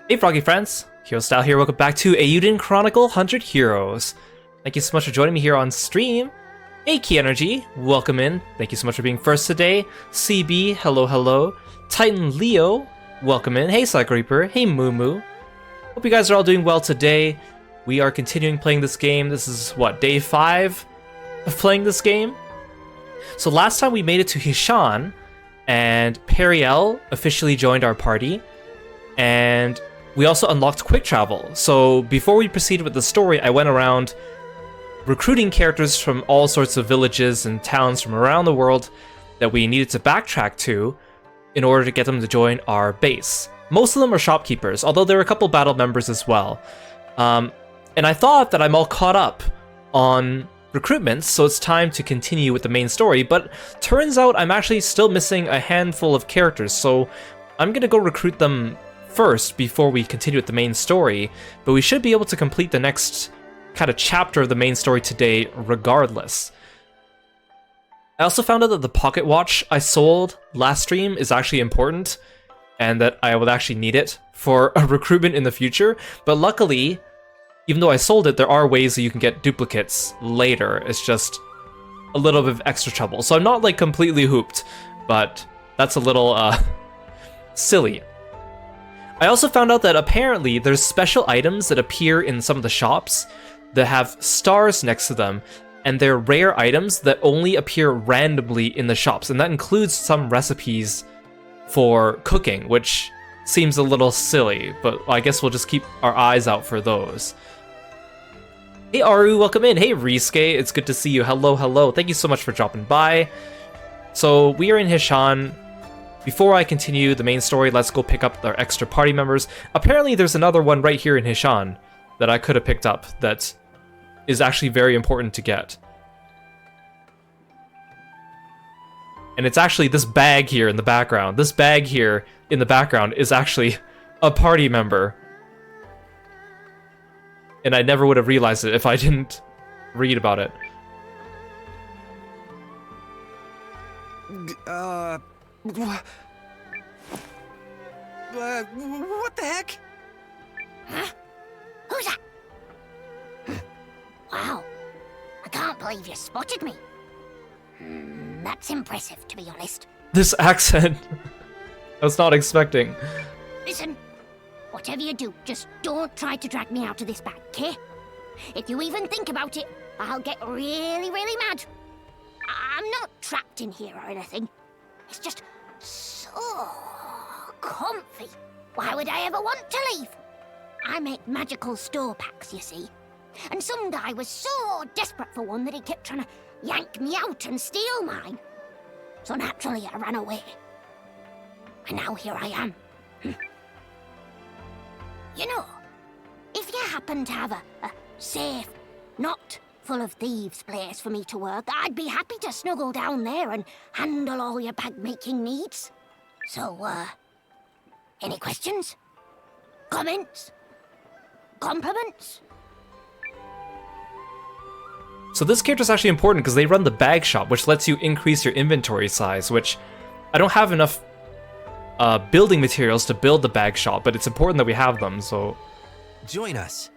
Hey Froggy friends, Kirostyle here, welcome back to Eiyuden Chronicle 100 Heroes. Thank you so much for joining me here on stream. Hey Key Energy, welcome in, thank you so much for being first today. CB, hello hello. Titan Leo, welcome in. Hey Psycho Reaper, hey Moo Moo. Hope you guys are all doing well today. We are continuing playing this game. This is, what, day 5 of playing this game? So last time we made it to Hishan, and Periel officially joined our party, and we also unlocked quick travel. So before we proceeded with the story, I went around recruiting characters from all sorts of villages and towns from around the world that we needed to backtrack to in order to get them to join our base. Most of them are shopkeepers, although there are a couple battle members as well. And I thought that I'm all caught up on recruitments, so it's time to continue with the main story, but turns out I'm actually still missing a handful of characters, so I'm gonna go recruit them first before we continue with the main story, but we should be able to complete the next kind of chapter of the main story today regardless. I also found out that the pocket watch I sold last stream is actually important, and that I would actually need it for a recruitment in the future, but luckily, even though I sold it, there are ways that you can get duplicates later. It's just a little bit of extra trouble. So I'm not like completely hooped, but that's a little silly. I also found out that apparently there's special items that appear in some of the shops that have stars next to them, and they're rare items that only appear randomly in the shops, and that includes some recipes for cooking, which seems a little silly, but I guess we'll just keep our eyes out for those. Hey Aru, welcome in. Hey Riske, it's good to see you. Hello, hello. Thank you so much for dropping by. So we are in Hishan. Before I continue the main story, let's go pick up our extra party members. Apparently there's another one right here in Hishan that I could have picked up that is actually very important to get. And it's actually this bag here in the background. This bag here in the background is actually a party member. And I never would have realized it if I didn't read about it. What the heck? Huh? Who's that? Wow, I can't believe you spotted me. That's impressive, to be honest. This accent, I was not expecting. Listen, whatever you do, just don't try to drag me out of this bag, okay? If you even think about it, I'll get really, really mad. I'm not trapped in here or anything. It's just so comfy. Why would I ever want to leave? I make magical store packs, you see. And some guy was so desperate for one that he kept trying to yank me out and steal mine. So naturally I ran away. And now here I am. You know, if you happen to have a safe, not full of thieves place for me to work, I'd be happy to snuggle down there and handle all your bag-making needs. So, any questions? Comments? Compliments? So this character is actually important because they run the bag shop, which lets you increase your inventory size, which I don't have enough building materials to build the bag shop, but it's important that we have them, so... Join us.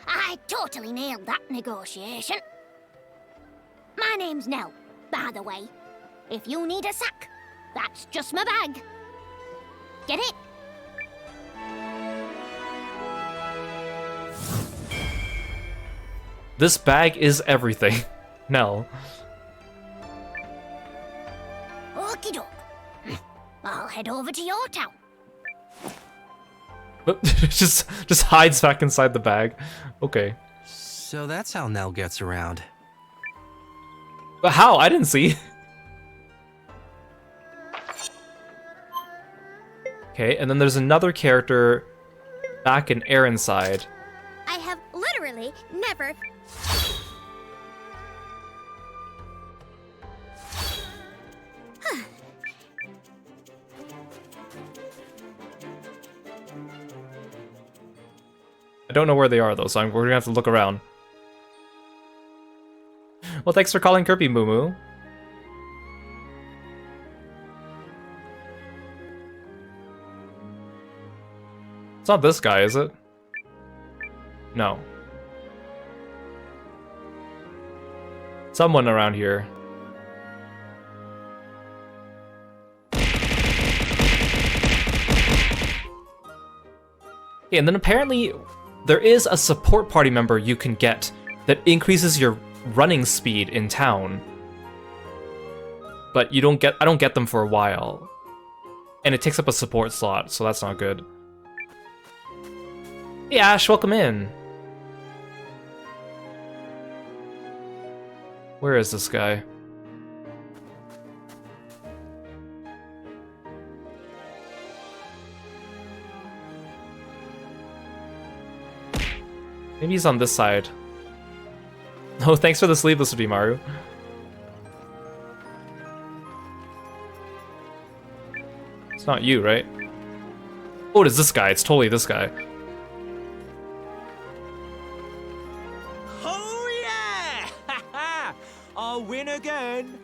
I totally nailed that negotiation. My name's Nell, by the way. If you need a sack, that's just my bag. Get it? This bag is everything. Nell. Okie doke. I'll head over to your town. just hides back inside the bag. Okay. So that's how Nell gets around. But how? I didn't see. Okay, and then there's another character back in Aaron's side. I have literally never... I don't know where they are though, so we're gonna have to look around. Well, thanks for calling Kirby, Moo Moo. It's not this guy, is it? No. Someone around here. Yeah, and then apparently there is a support party member you can get that increases your running speed in town. But I don't get them for a while. And it takes up a support slot, so that's not good. Hey Ash, welcome in. Where is this guy? Maybe he's on this side. Oh, thanks for the sleeveless with me, Maru. It's not you, right? Oh, it's this guy. It's totally this guy. Oh yeah! I'll win again.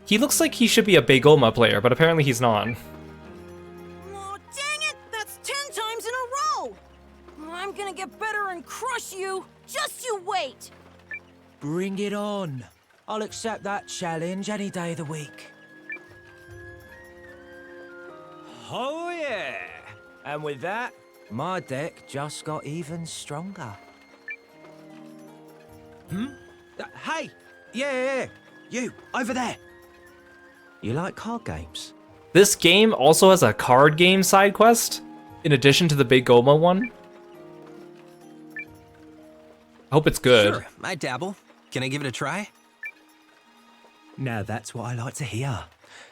He looks like he should be a Begoma player, but apparently he's not. Oh, dang it! That's 10 times in a row! I'm gonna get better and crush you! Just you wait! Bring it on. I'll accept that challenge any day of the week. Oh yeah! And with that, my deck just got even stronger. Hey! Yeah, you, over there! You like card games? This game also has a card game side quest, in addition to the Begoma one. I hope it's good. Sure, I dabble. Can I give it a try? Now that's what I like to hear.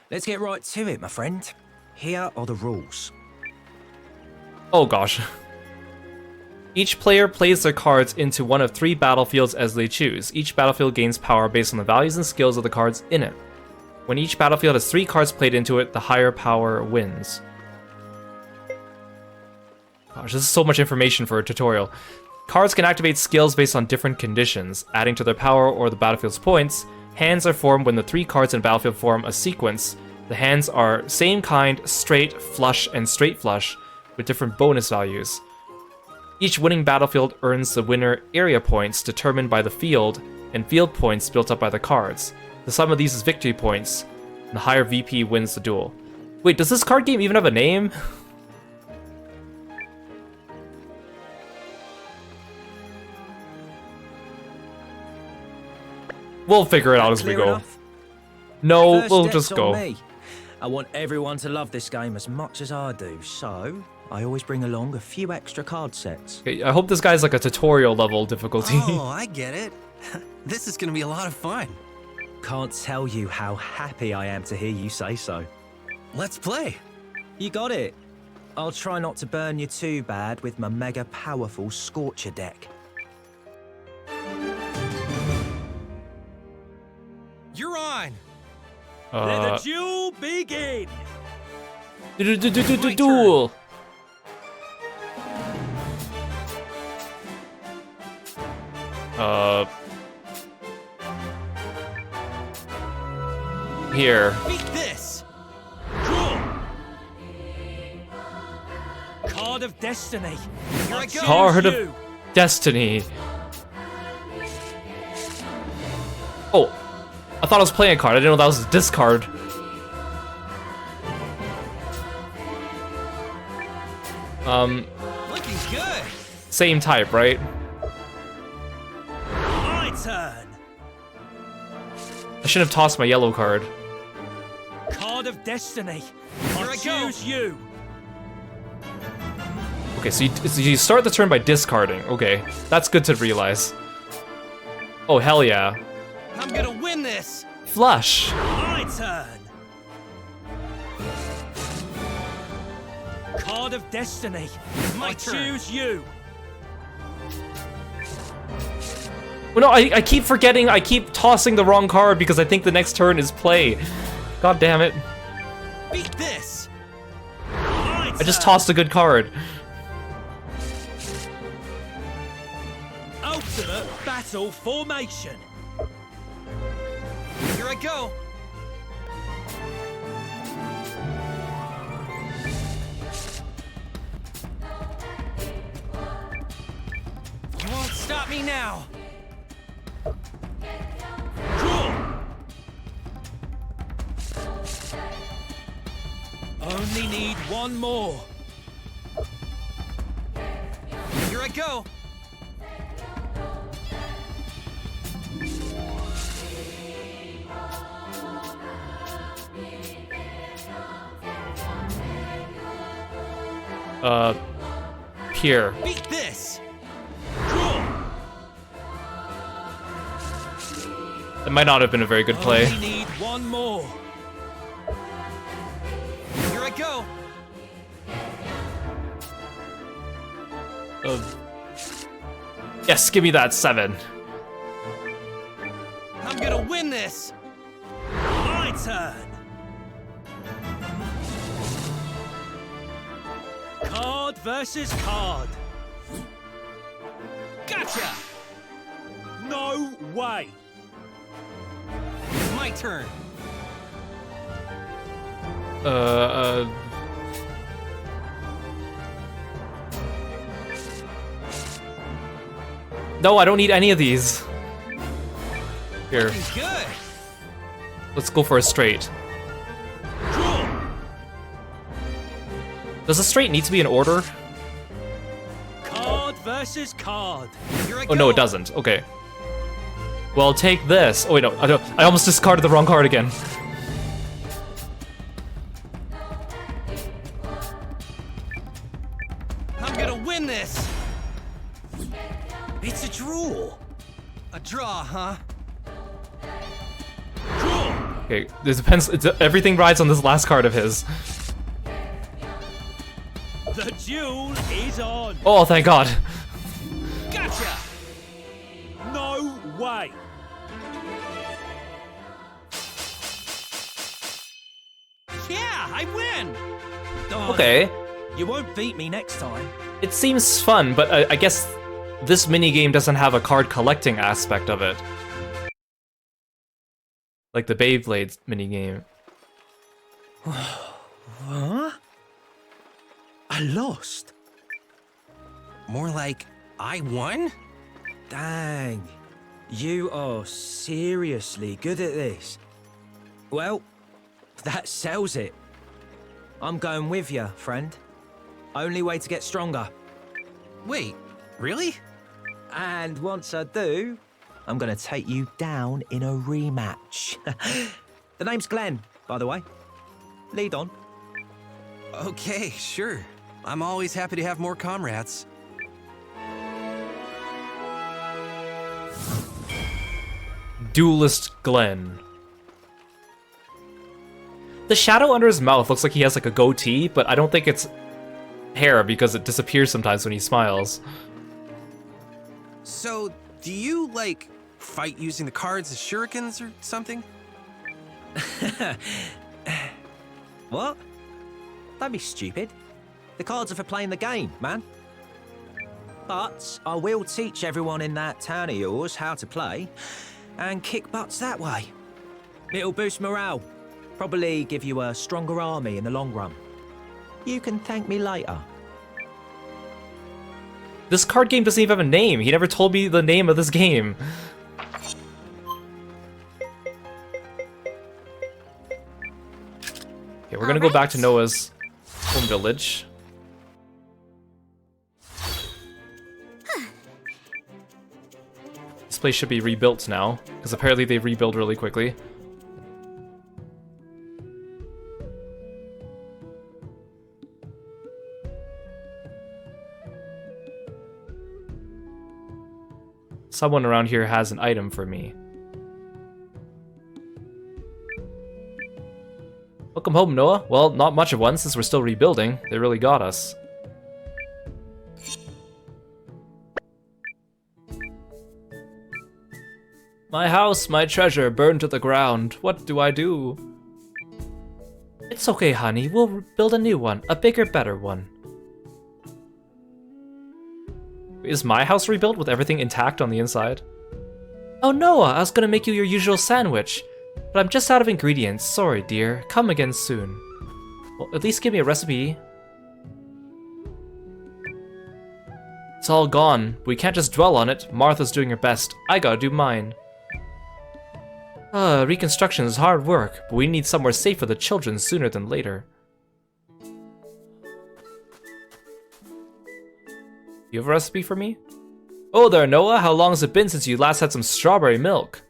Let's get right to it, my friend. Here are the rules. Oh gosh. Each player plays their cards into one of 3 battlefields as they choose. Each battlefield gains power based on the values and skills of the cards in it. When each battlefield has 3 cards played into it, the higher power wins. Gosh, this is so much information for a tutorial. Cards can activate skills based on different conditions, adding to their power or the battlefield's points. Hands are formed when the 3 cards in a battlefield form a sequence. The hands are same kind, straight, flush, and straight flush, with different bonus values. Each winning battlefield earns the winner area points determined by the field, and field points built up by the cards. The sum of these is victory points, and the higher VP wins the duel. Wait, does this card game even have a name? We'll figure it out as we Clear go. enough? No, First we'll step's just on go. me. I want everyone to love this game as much as I do, so I always bring along a few extra card sets. Okay, I hope this guy's like a tutorial level difficulty. Oh, I get it. This is gonna be a lot of fun. Can't tell you how happy I am to hear you say so. Let's play. You got it. I'll try not to burn you too bad with my mega powerful Scorcher deck. You're on. Let the duel begin! Duel. Here. Beat this! Draw! Card of Destiny. Here I go. Card of Destiny. Oh, I thought I was playing a card. I didn't know that was a discard. Looking good. Same type, right? My turn. I shouldn't have tossed my yellow card. Card of Destiny. Here I go. Choose you. Okay, so you start the turn by discarding. Okay, that's good to realize. Oh, hell yeah. I'm gonna win this. Flush. My turn. Card of Destiny. My I turn. choose you. Well, no, I keep forgetting. I keep tossing the wrong card because I think the next turn is play. God damn it. Beat this. My I just turn. tossed a good card. Ultimate Battle Formation. Here I go. me now! Cool! Only need one more. Here I go! Here. Beat this! Cool! It might not have been a very good play. Only need one more. Here I go! Yes, give me that 7. I'm gonna win this! My turn! Card versus card. Gotcha! No way! My turn. No, I don't need any of these. Here, Good. let's go for a straight. Cool. Does a straight need to be in order? Card versus card. Here I go. Oh no, it doesn't. Okay. Well, take this. Oh wait, no, I almost discarded the wrong card again. I'm gonna win this. It's a draw. A draw, huh? Cool. Okay, this depends. Everything rides on this last card of his. The duel is on. Oh, thank God. Gotcha. No way. Yeah, I win. Okay, You won't beat me next time. it seems fun, but I guess this minigame doesn't have a card collecting aspect of it. Like the Beyblade minigame. Huh? I lost. More like I won? Dang. You are seriously good at this. Well, that sells it. I'm going with you, friend. Only way to get stronger. Wait, really? And once I do, I'm gonna take you down in a rematch. The name's Glenn, by the way. Lead on. Okay, sure. I'm always happy to have more comrades. Duelist Glenn. The shadow under his mouth looks like he has like a goatee, but I don't think it's hair because it disappears sometimes when he smiles. So, do you, like, fight using the cards as shurikens or something? What? Don't be stupid. The cards are for playing the game, man. But I will teach everyone in that town of yours how to play and kick butts that way. It'll boost morale. Probably give you a stronger army in the long run. You can thank me later. This card game doesn't even have a name. He never told me the name of this game. Okay, we're gonna go back to Noah's home village. This place should be rebuilt now, because apparently they rebuild really quickly. Someone around here has an item for me. Welcome home, Noah. Well, not much of one since we're still rebuilding. They really got us. My house, my treasure, burned to the ground. What do I do? It's okay, honey. We'll build a new one. A bigger, better one. Is my house rebuilt with everything intact on the inside? Oh, Noah, I was gonna make you your usual sandwich, but I'm just out of ingredients. Sorry, dear. Come again soon. Well, at least give me a recipe. It's all gone. We can't just dwell on it. Martha's doing her best. I gotta do mine. Reconstruction is hard work, but we need somewhere safe for the children sooner than later. You have a recipe for me? Oh there, Noah. How long has it been since you last had some strawberry milk?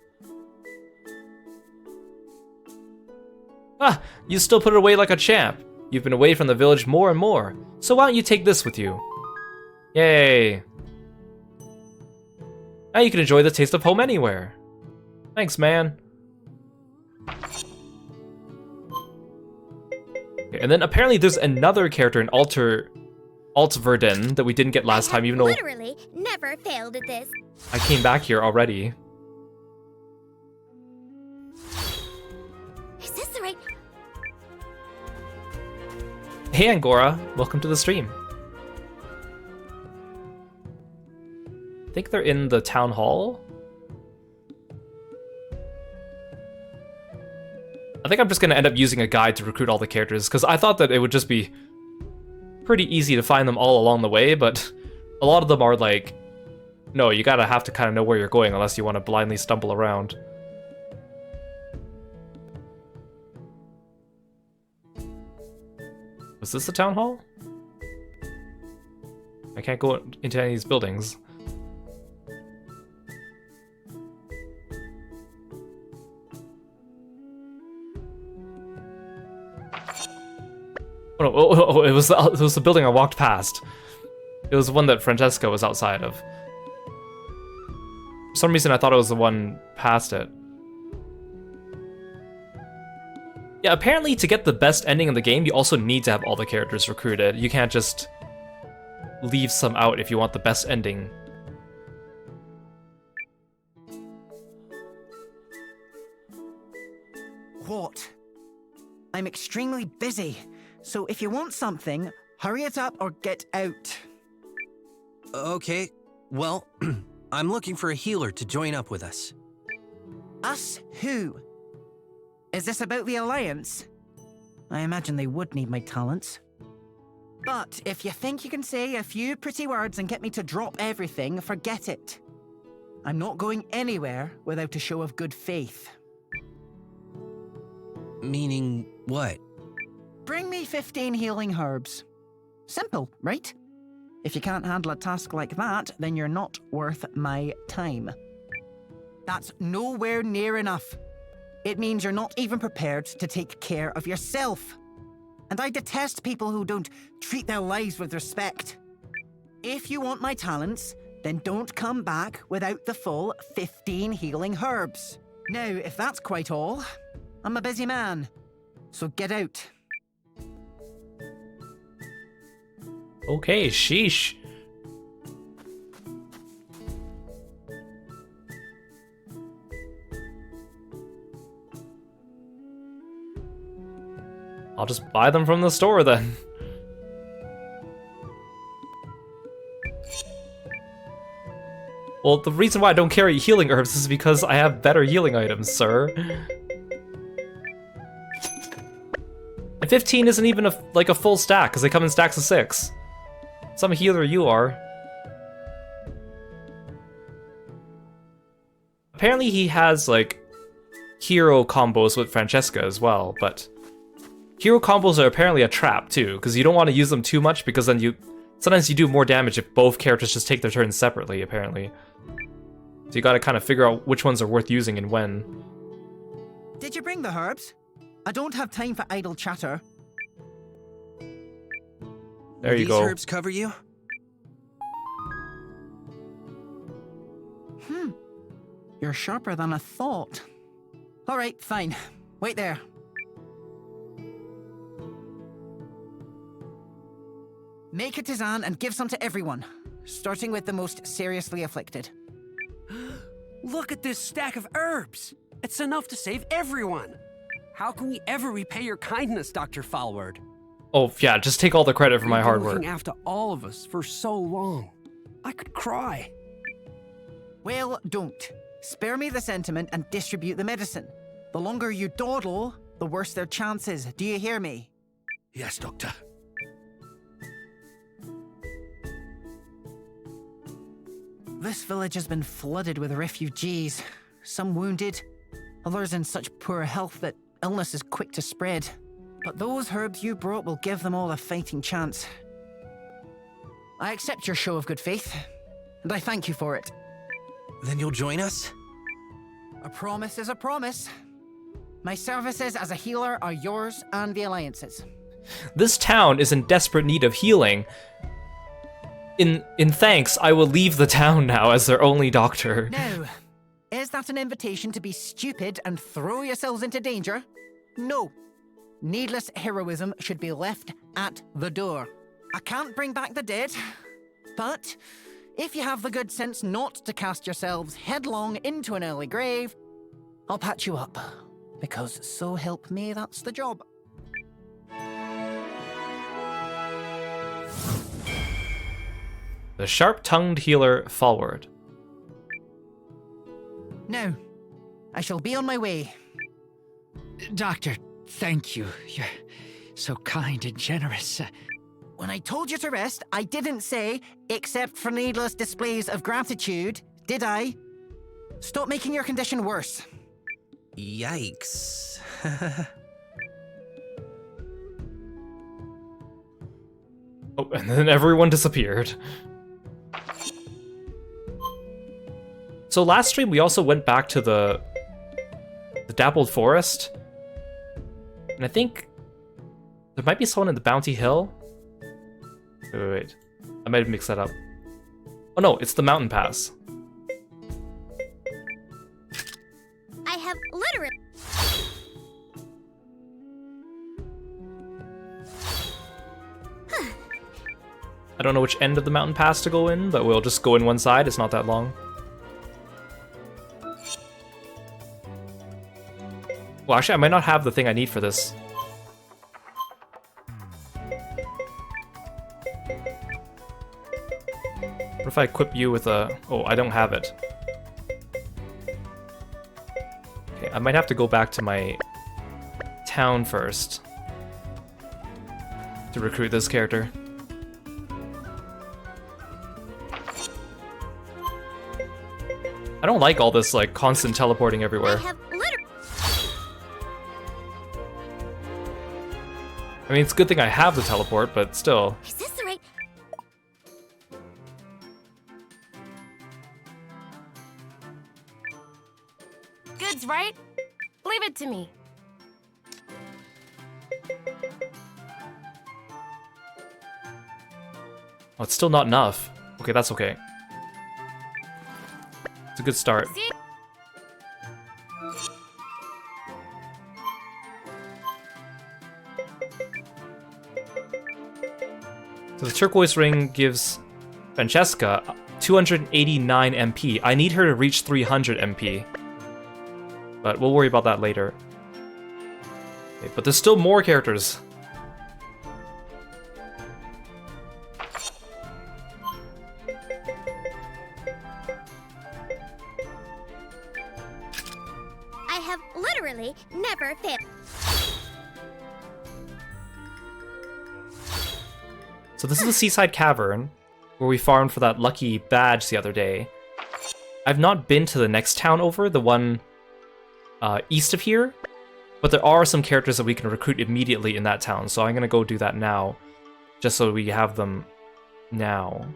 Ah, you still put it away like a champ. You've been away from the village more and more. So why don't you take this with you? Yay. Now you can enjoy the taste of home anywhere. Thanks, man. Okay, and then apparently there's another character in Altverden that we didn't get last time, even though literally never failed at this. I came back here already. Is this the right? Hey Angora, welcome to the stream. I think they're in the town hall. I think I'm just gonna end up using a guide to recruit all the characters, because I thought that it would just be pretty easy to find them all along the way, but a lot of them are like, no, you gotta have to kind of know where you're going unless you want to blindly stumble around. Was this the town hall? I can't go into any of these buildings. Oh, no, it was the building I walked past. It was the one that Francesca was outside of. For some reason, I thought it was the one past it. Yeah, apparently to get the best ending in the game, you also need to have all the characters recruited. You can't just leave some out if you want the best ending. What? I'm extremely busy, so if you want something, hurry it up or get out. Okay, well, I'm looking for a healer to join up with us. Us who? Is this about the Alliance? I imagine they would need my talents. But if you think you can say a few pretty words and get me to drop everything, forget it. I'm not going anywhere without a show of good faith. Meaning what? Bring me 15 healing herbs. Simple, right? If you can't handle a task like that, then you're not worth my time. That's nowhere near enough. It means you're not even prepared to take care of yourself. And I detest people who don't treat their lives with respect. If you want my talents, then don't come back without the full 15 healing herbs. Now, if that's quite all, I'm a busy man, so get out. Okay, sheesh. I'll just buy them from the store then. Well, the reason why I don't carry healing herbs is because I have better healing items, sir. And 15 isn't even like a full stack, because they come in stacks of 6. Some healer you are. Apparently he has, like, hero combos with Francesca as well, but hero combos are apparently a trap, too, because you don't want to use them too much, because then sometimes you do more damage if both characters just take their turns separately, apparently. So you gotta kind of figure out which ones are worth using and when. Did you bring the herbs? I don't have time for idle chatter. There Will you these go. herbs cover you? You're sharper than I thought. All right, fine. Wait there. Make a tisane and give some to everyone, starting with the most seriously afflicted. Look at this stack of herbs! It's enough to save everyone! How can we ever repay your kindness, Dr. Falward? Oh, yeah, just take all the credit for my You've hard been work. looking after all of us for so long. I could cry. Well, don't. Spare me the sentiment and distribute the medicine. The longer you dawdle, the worse their chances. Do you hear me? Yes, Doctor. This village has been flooded with refugees. Some wounded, others in such poor health that illness is quick to spread. But those herbs you brought will give them all a fighting chance. I accept your show of good faith, and I thank you for it. Then you'll join us? A promise is a promise. My services as a healer are yours and the Alliance's. This town is in desperate need of healing. In thanks, I will leave the town now as their only doctor. Now, is that an invitation to be stupid and throw yourselves into danger? No. Needless heroism should be left at the door. I can't bring back the dead, but if you have the good sense not to cast yourselves headlong into an early grave, I'll patch you up. Because so help me, that's the job. The sharp-tongued healer forward. Now, I shall be on my way. Doctor, thank you. You're so kind and generous. When I told you to rest, I didn't say, except for needless displays of gratitude, did I? Stop making your condition worse. Yikes. Oh, and then everyone disappeared. So last stream, we also went back to the Dappled Forest. And I think there might be someone in the Bounty Hill. Wait. I might have mixed that up. Oh no, it's the Mountain Pass. I have literally... I don't know which end of the Mountain Pass to go in, but we'll just go in one side. It's not that long. Well, actually, I might not have the thing I need for this. What if I equip you with a... Oh, I don't have it. Okay, I might have to go back to my town first to recruit this character. I don't like all this, like, constant teleporting everywhere. I have literally... I mean, it's a good thing I have the teleport, but still. Is this the right... Goods, right? Leave it to me. Oh, it's still not enough. Okay, that's okay. It's a good start. See? So the turquoise ring gives Francesca 289 MP. I need her to reach 300 MP. But we'll worry about that later. Okay, but there's still more characters. I have literally never failed. So this is the Seaside Cavern, where we farmed for that lucky badge the other day. I've not been to the next town over, the one east of here, but there are some characters that we can recruit immediately in that town, so I'm gonna go do that now, just so we have them now.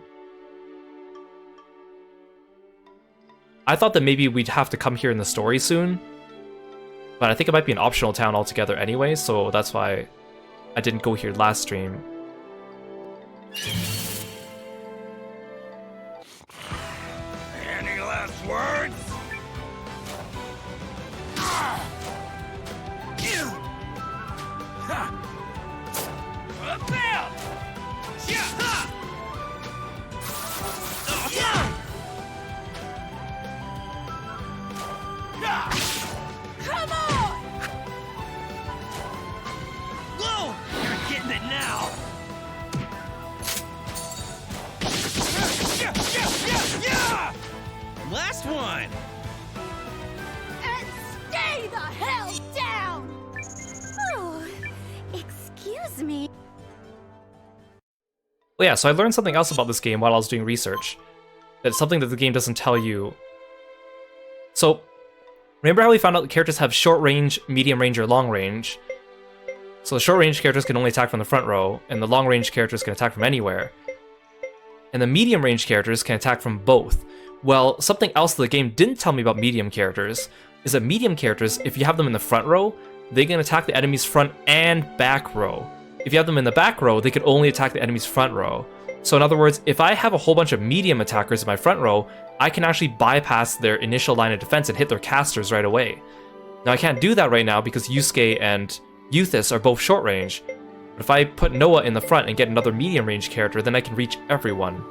I thought that maybe we'd have to come here in the story soon, but I think it might be an optional town altogether anyway, so that's why I didn't go here last stream. Any last words? Come on! Whoa! You're getting it now! Yeah! Last one! And stay the hell down! Oh, excuse me. Well, yeah, so I learned something else about this game while I was doing research. That's something that the game doesn't tell you. So, remember how we found out the characters have short range, medium range, or long range? So the short range characters can only attack from the front row, and the long range characters can attack from anywhere. And the medium range characters can attack from both. Well, something else that the game didn't tell me about medium characters is that medium characters, if you have them in the front row, they can attack the enemy's front and back row. If you have them in the back row, they can only attack the enemy's front row. So in other words, if I have a whole bunch of medium attackers in my front row, I can actually bypass their initial line of defense and hit their casters right away. Now I can't do that right now because Yusuke and Euthys are both short range. But if I put Noah in the front and get another medium range character, then I can reach everyone.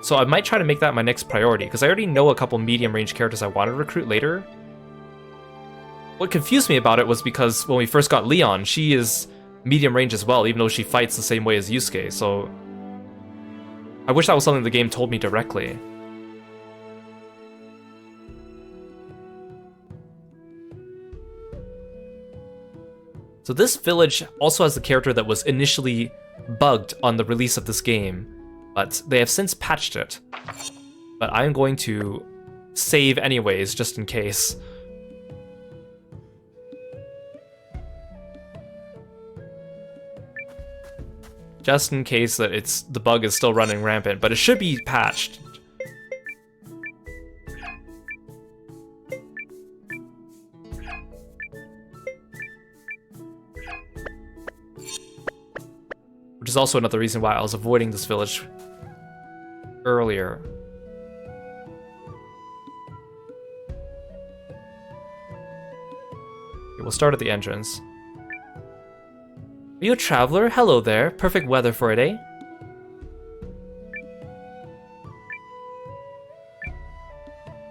So I might try to make that my next priority, because I already know a couple medium range characters I want to recruit later. What confused me about it was because when we first got Leon, she is medium range as well, even though she fights the same way as Yusuke, so I wish that was something the game told me directly. So this village also has the character that was initially bugged on the release of this game, but they have since patched it. But I'm going to save anyways, just in case. Just in case that the bug is still running rampant, but it should be patched. Which is also another reason why I was avoiding this village earlier. Okay, we'll start at the entrance. Are you a traveler? Hello there. Perfect weather for it, eh?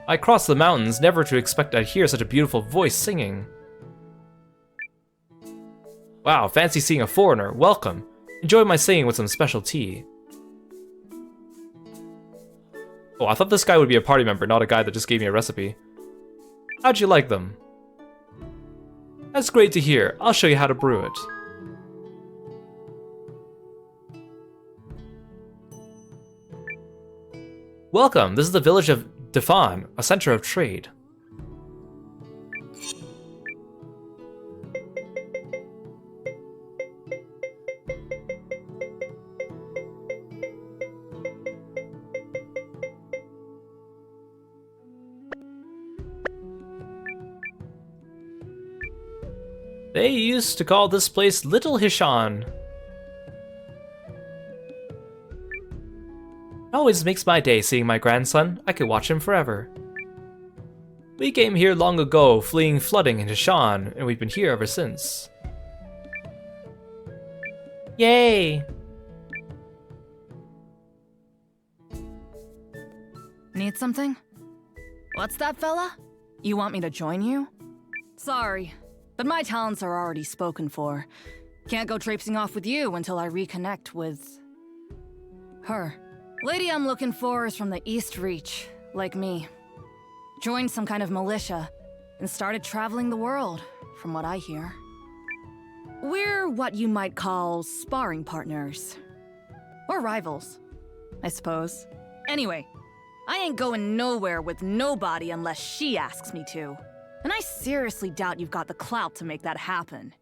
I crossed the mountains, never to expect I'd hear such a beautiful voice singing. Wow, fancy seeing a foreigner. Welcome. Enjoy my singing with some special tea. Oh, I thought this guy would be a party member, not a guy that just gave me a recipe. How'd you like them? That's great to hear. I'll show you how to brew it. Welcome, this is the village of Defan, a center of trade. They used to call this place Little Hishan. Always makes my day seeing my grandson. I could watch him forever. We came here long ago, fleeing flooding in Hishan, and we've been here ever since. Yay! Need something? What's that, fella? You want me to join you? Sorry, but my talents are already spoken for. Can't go traipsing off with you until I reconnect with... her. Lady I'm looking for is from the East Reach, like me. Joined some kind of militia, and started traveling the world, from what I hear. We're what you might call sparring partners. Or rivals, I suppose. Anyway, I ain't going nowhere with nobody unless she asks me to. And I seriously doubt you've got the clout to make that happen.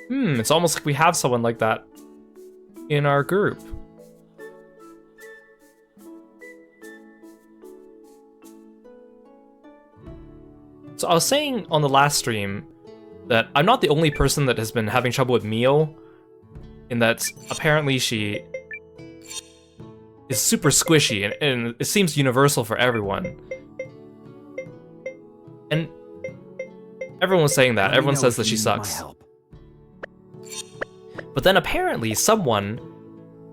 It's almost like we have someone like that in our group. So I was saying on the last stream that I'm not the only person that has been having trouble with Mio, in that apparently she is super squishy, and it seems universal for everyone. And everyone was saying that. Everyone says that she sucks. But then apparently someone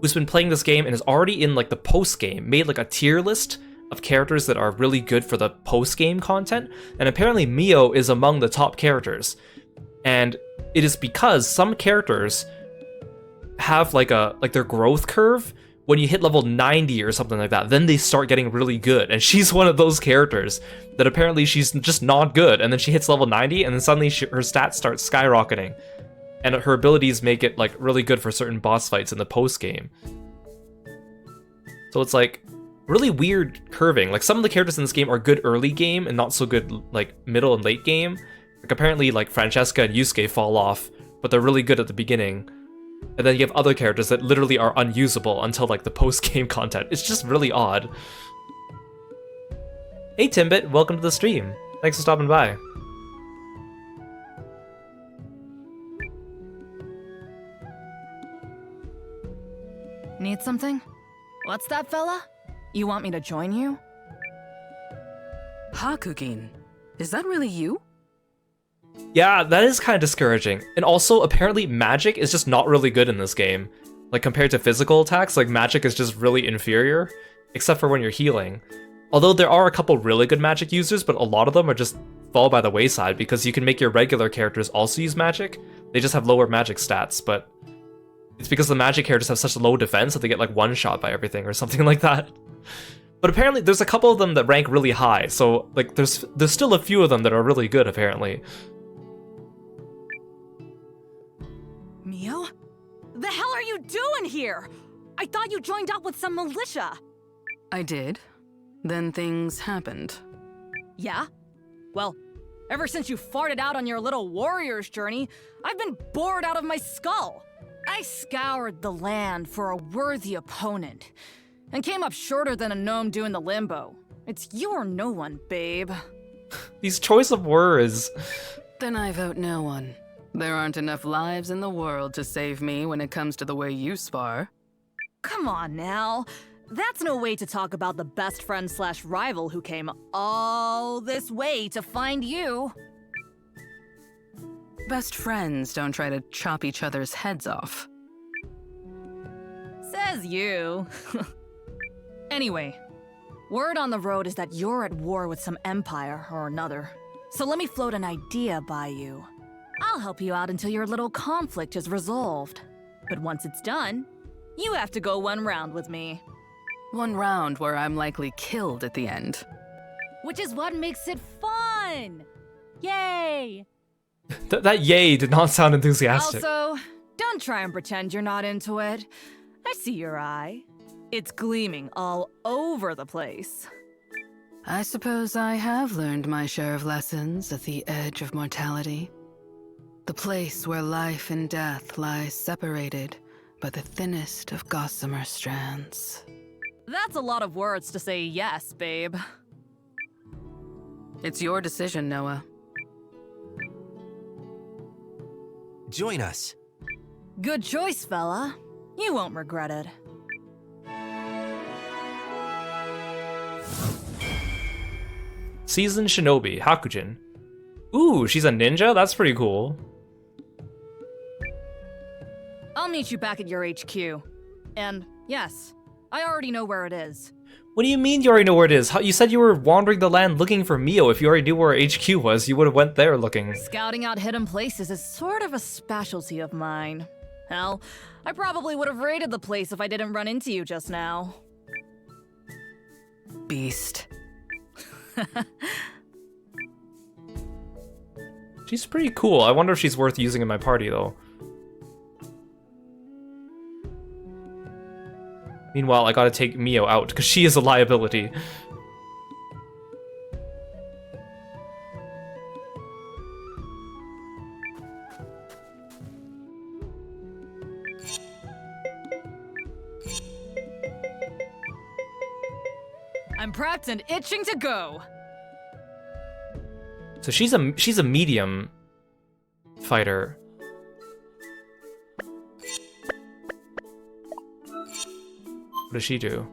who's been playing this game and is already in like the post-game made like a tier list of characters that are really good for the post-game content, and apparently Mio is among the top characters. And it is because some characters have like their growth curve when you hit level 90 or something like that, then they start getting really good. And she's one of those characters that apparently she's just not good, and then she hits level 90 and then suddenly her stats start skyrocketing. And her abilities make it like really good for certain boss fights in the post game. So it's like really weird curving. Like some of the characters in this game are good early game and not so good like middle and late game. Like apparently like Francesca and Yusuke fall off, but they're really good at the beginning. And then you have other characters that literally are unusable until like the post-game content. It's just really odd. Hey Timbit, welcome to the stream. Thanks for stopping by. Need something? What's that, fella? You want me to join you? Hakukin, is that really you? Yeah, that is kind of discouraging. And also, apparently magic is just not really good in this game. Like compared to physical attacks, like magic is just really inferior, except for when you're healing. Although there are a couple really good magic users, but a lot of them are just fall by the wayside because you can make your regular characters also use magic. They just have lower magic stats, but it's because the magic characters have such low defense that they get like one shot by everything or something like that. But apparently there's a couple of them that rank really high, so like there's still a few of them that are really good apparently. Mio? The hell are you doing here? I thought you joined up with some militia. I did. Then things happened. Yeah? Well, ever since you farted out on your little warrior's journey, I've been bored out of my skull. I scoured the land for a worthy opponent, and came up shorter than a gnome doing the limbo. It's you or no one, babe. These choice of words. Then I vote no one. There aren't enough lives in the world to save me when it comes to the way you spar. Come on now. That's no way to talk about the best friend slash rival who came all this way to find you. Best friends don't try to chop each other's heads off. Says you. Anyway, word on the road is that you're at war with some empire or another. So let me float an idea by you. I'll help you out until your little conflict is resolved. But once it's done, you have to go one round with me. One round where I'm likely killed at the end. Which is what makes it fun! Yay! That yay did not sound enthusiastic. Also, don't try and pretend you're not into it. I see your eye. It's gleaming all over the place. I suppose I have learned my share of lessons at the edge of mortality. The place where life and death lie separated by the thinnest of gossamer strands. That's a lot of words to say yes, babe. It's your decision, Noah. Join us. Good choice, fella. You won't regret it. Seasoned Shinobi, Hakujin. Ooh, she's a ninja? That's pretty cool. I'll meet you back at your HQ. And yes, I already know where it is. What do you mean you already know where it is? You said you were wandering the land looking for Mio. If you already knew where HQ was, you would have went there looking. Scouting out hidden places is sort of a specialty of mine. Hell, I probably would have raided the place if I didn't run into you just now. Beast. She's pretty cool. I wonder if she's worth using in my party, though. Meanwhile, I gotta take Mio out, because she is a liability. I'm prepped and itching to go. So she's a medium fighter. What does she do?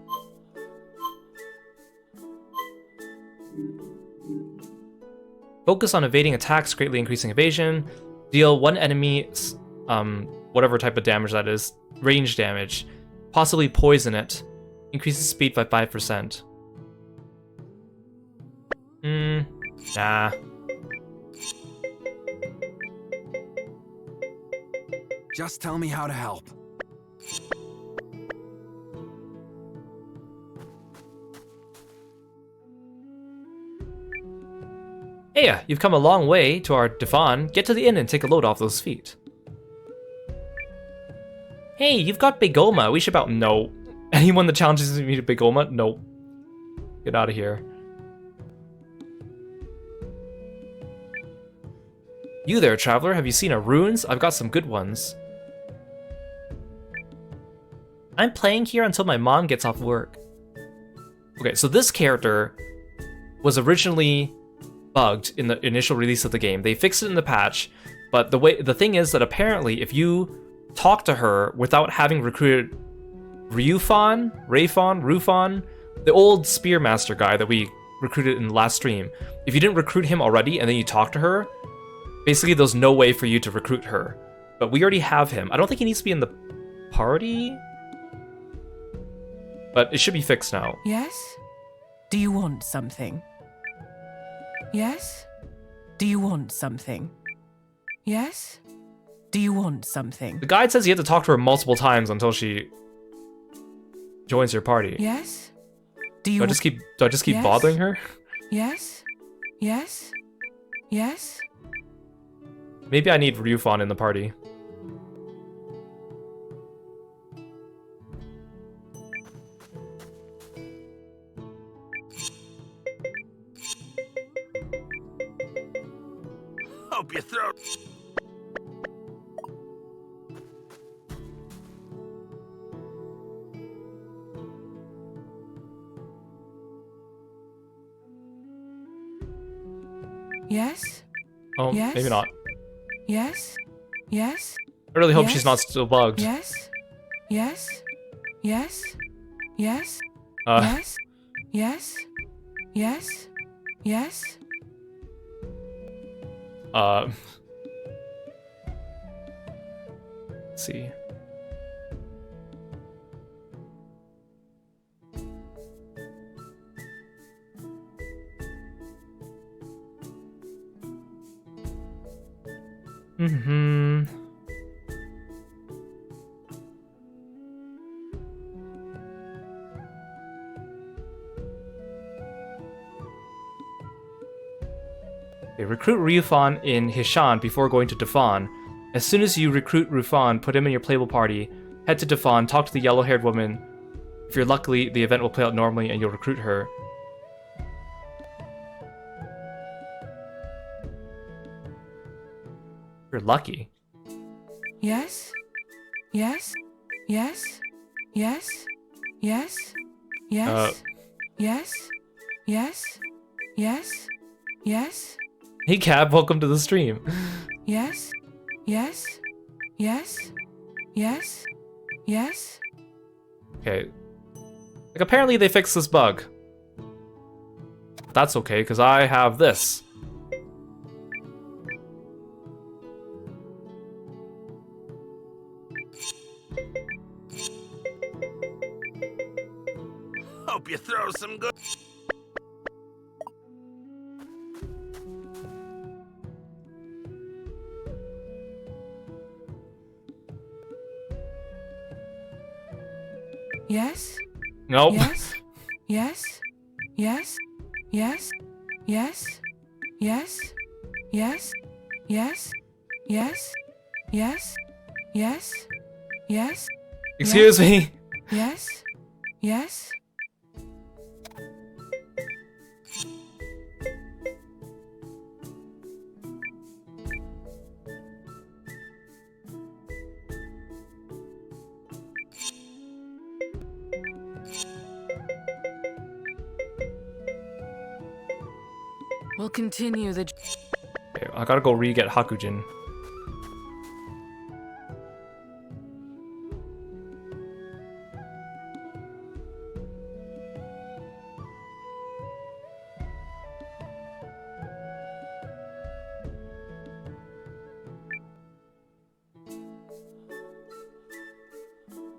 Focus on evading attacks, greatly increasing evasion. Deal one enemy, whatever type of damage that is, range damage. Possibly poison it. Increases speed by 5%. Nah. Just tell me how to help. Hey, you've come a long way to our divan. Get to the inn and take a load off those feet. Hey, you've got Begoma. We should about... No. Anyone that challenges me to Big Oma? Nope. Get out of here. You there, traveler. Have you seen our runes? I've got some good ones. I'm playing here until my mom gets off work. Okay, so this character was originally bugged in the initial release of the game. They fixed it in the patch, but the thing is that apparently if you talk to her without having recruited Rufon, the old Spearmaster guy that we recruited in the last stream, if you didn't recruit him already and then you talk to her, basically there's no way for you to recruit her. But we already have him. I don't think he needs to be in the party, but it should be fixed now. Yes? Do you want something? Yes? Do you want something? Yes? Do you want something? The guide says you have to talk to her multiple times until she joins your party. Yes? Do I just keep Yes? bothering her? Yes? Yes? Yes? Maybe I need Ryufon in the party. Hope you throw. Yes? Oh, Yes? maybe not. Yes? Yes? I really hope Yes? she's not still bugged. Yes? Yes? Yes? Yes? Uh. Yes? Yes? Yes? Yes? Let's see. Mm-hmm. Okay, recruit Ryufon in Hishan before going to Dafan. As soon as you recruit Ryufon, put him in your playable party, head to Dafan, talk to the yellow-haired woman. If you're lucky, the event will play out normally and you'll recruit her. You're lucky. Yes? Yes? Yes? Yes? Yes? Yes? Yes? Yes? Yes? Yes? Hey Cab, welcome to the stream. Yes? Yes? Yes? Yes? Yes? Okay. Like, apparently they fixed this bug. That's okay, because I have this. Hope you throw some good. Yes? Nope. Yes? Yes? Yes? Yes? Yes? Yes? Yes? Yes? Yes? Yes? Yes? Yes? Excuse me. Yes? Yes? We'll continue the... Okay, I gotta go re-get Hakujin.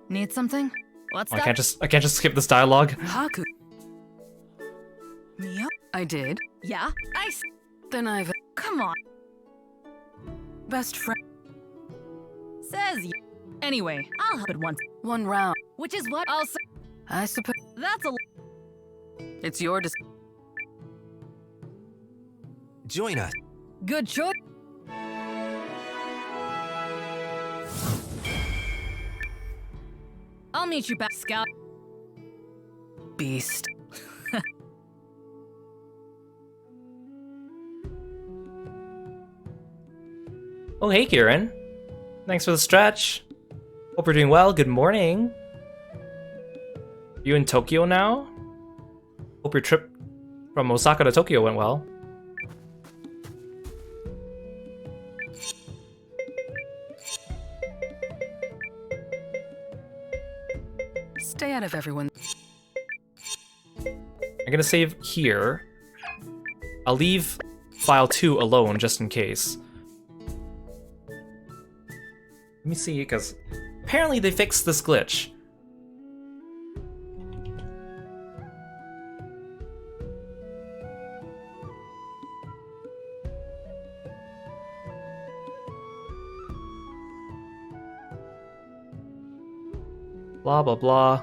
Need something? What's I that? can't just skip this dialogue. Haku. Mia? I did. Yeah? Then I've... Come on. Best friend. Says you. Anyway, I'll help it once. One round. Which is what I'll say. I suppose... That's a... It's your Join us. Good choice. I'll meet you back, Scout. beast. Oh, hey, Kieran. Thanks for the stretch. Hope you're doing well. Good morning. You in Tokyo now? Hope your trip from Osaka to Tokyo went well. Stay out of everyone. I'm gonna save here. I'll leave file 2 alone just in case. Let me see, because apparently they fixed this glitch. Blah, blah, blah.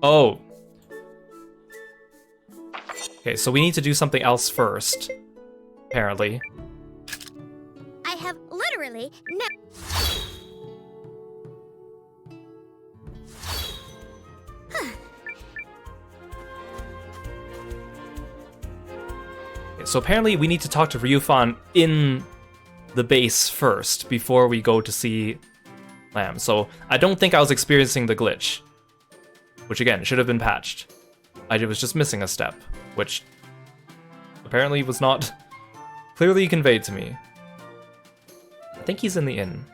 Oh. Okay, so we need to do something else first, apparently. I have literally never. Okay, so apparently we need to talk to Ryufan in the base first, before we go to see Lamb. So I don't think I was experiencing the glitch. Which again, should have been patched. I was just missing a step, which apparently was not clearly conveyed to me. I think he's in the inn.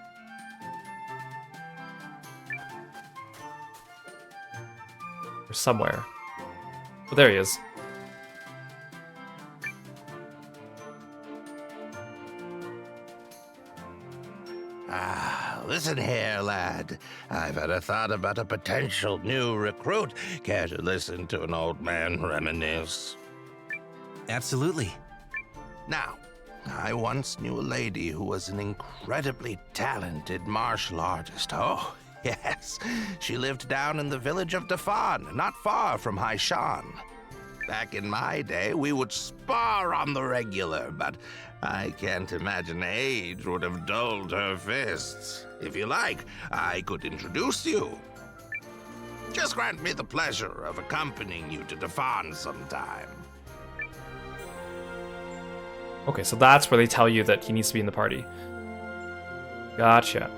Or somewhere. Oh, there he is. Listen here, lad. I've had a thought about a potential new recruit. Care to listen to an old man reminisce? Absolutely. Now, I once knew a lady who was an incredibly talented martial artist. Oh, yes. She lived down in the village of Dafan, not far from Haishan. Back in my day, we would spar on the regular, but I can't imagine age would have dulled her fists. If you like, I could introduce you. Just grant me the pleasure of accompanying you to Dafan sometime. Okay, so that's where they tell you that he needs to be in the party. Gotcha.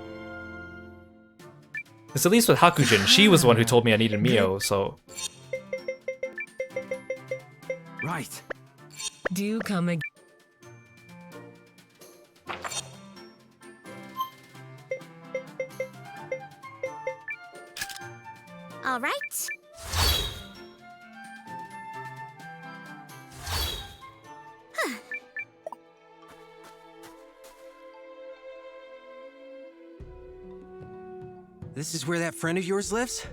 Because at least with Hakujin, she was the one who told me I needed Mio, so... Right. Do come again. All right. This is where that friend of yours lives?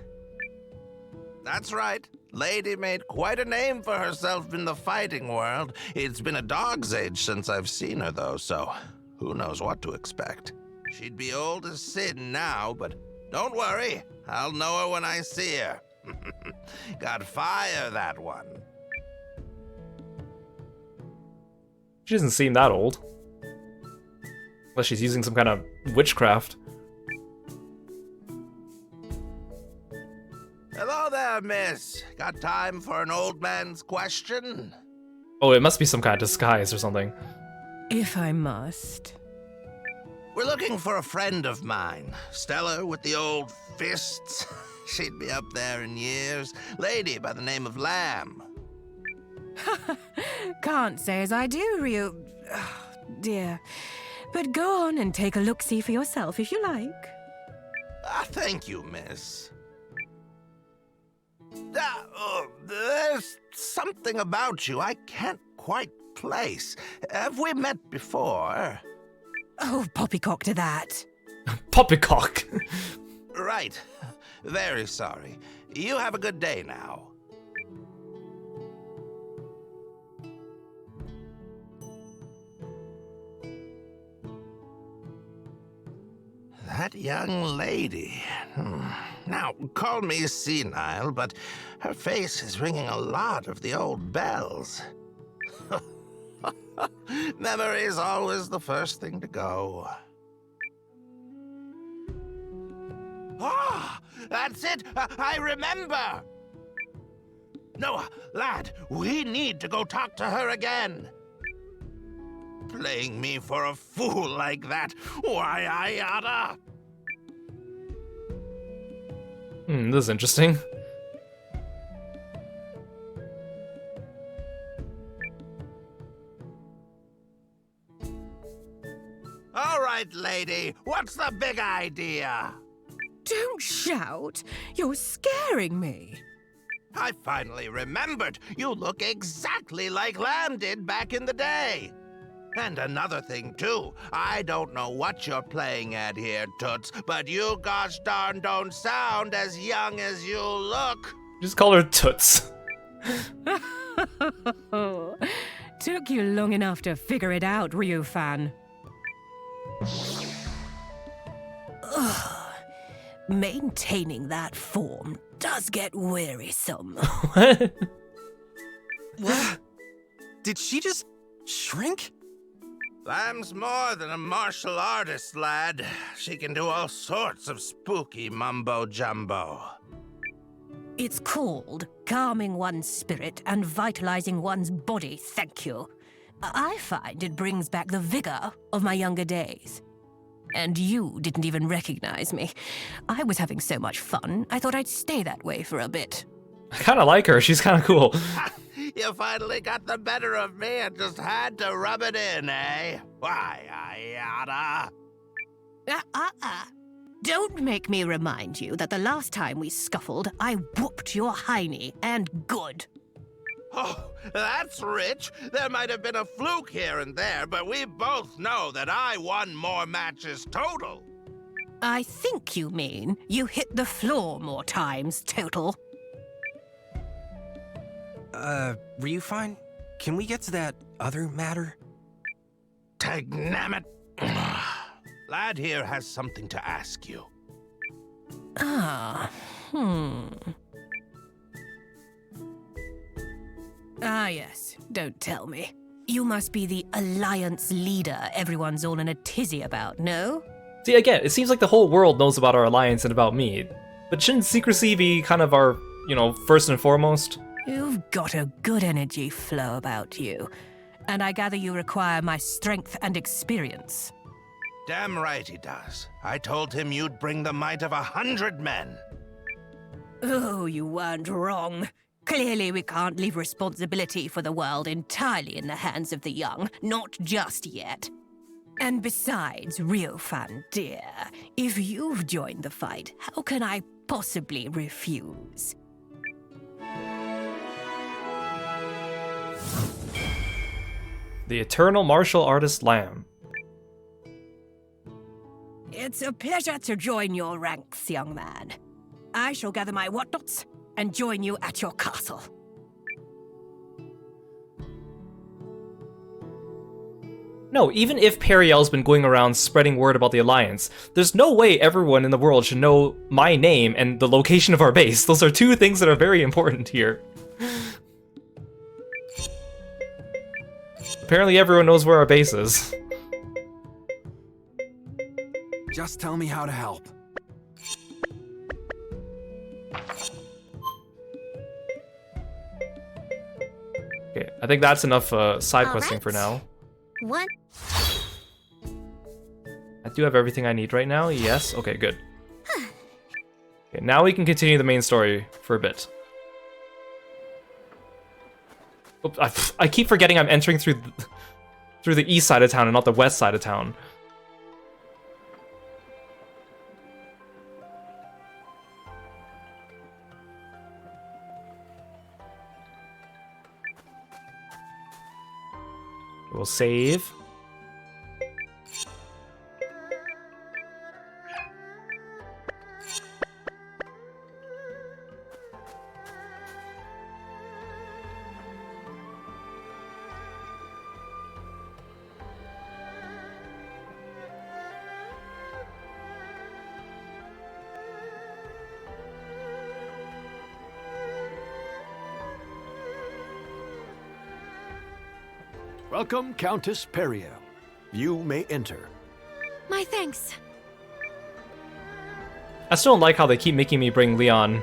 That's right. Lady made quite a name for herself in the fighting world. It's been a dog's age since I've seen her, though, so who knows what to expect. She'd be old as sin now, but don't worry. I'll know her when I see her. Got fire, that one. She doesn't seem that old. Unless she's using some kind of witchcraft. Hello there, miss. Got time for an old man's question? Oh, it must be some kind of disguise or something. If I must. We're looking for a friend of mine. Stellar with the old fists. She'd be up there in years. Lady by the name of Lamb. Can't say as I do, Ryu. Oh, dear. But go on and take a look-see for yourself if you like. Thank you, miss. There's something about you I can't quite place. Have we met before? Oh, poppycock to that. Poppycock! Right. Very sorry. You have a good day now. that young lady. Now, call me senile, but her face is ringing a lot of the old bells. Memory is always the first thing to go. Ah, that's it! I remember! Noah, lad, we need to go talk to her again. Playing me for a fool like that, why, I oughta... This is interesting. All right, lady, what's the big idea? Don't shout. You're scaring me. I finally remembered. You look exactly like Lamb did back in the day. And another thing, too. I don't know what you're playing at here, Toots, but you gosh darn don't sound as young as you look. Just call her Toots. Took you long enough to figure it out, Ryu fan. Ugh. Maintaining that form does get wearisome. What? What? Did she just shrink? Lamb's more than a martial artist, lad. She can do all sorts of spooky mumbo-jumbo. It's called calming one's spirit and vitalizing one's body, thank you. I find it brings back the vigor of my younger days. And you didn't even recognize me. I was having so much fun, I thought I'd stay that way for a bit. I kind of like her. She's kind of cool. You finally got the better of me and just had to rub it in, eh? Why, I oughta... Don't make me remind you that the last time we scuffled, I whooped your hiney, and good. Oh, that's rich. There might have been a fluke here and there, but we both know that I won more matches total. I think you mean you hit the floor more times total. Ryu fine? Can we get to that other matter? Tagnammit. Lad here has something to ask you. Ah, Ah, yes. Don't tell me. You must be the Alliance leader everyone's all in a tizzy about, no? See, again, it seems like the whole world knows about our alliance and about me. But shouldn't secrecy be kind of our, first and foremost? You've got a good energy flow about you. And I gather you require my strength and experience. Damn right he does. I told him you'd bring the might of 100 men. Oh, you weren't wrong. Clearly we can't leave responsibility for the world entirely in the hands of the young, not just yet. And besides, Ryofan dear, if you've joined the fight, how can I possibly refuse? The eternal martial artist Lamb. It's a pleasure to join your ranks, young man. I shall gather my whatnots and join you at your castle. No, even if Periel's been going around spreading word about the Alliance, there's no way everyone in the world should know my name and the location of our base. Those are two things that are very important here. Apparently everyone knows where our base is. Just tell me how to help. Okay, I think that's enough side questing for now. What? I do have everything I need right now. Yes. Okay, good. Okay, now we can continue the main story for a bit. Oops, I keep forgetting I'm entering through the east side of town and not the west side of town. We'll save. Welcome, Countess Periel. You may enter. My thanks. I still don't like how they keep making me bring Leon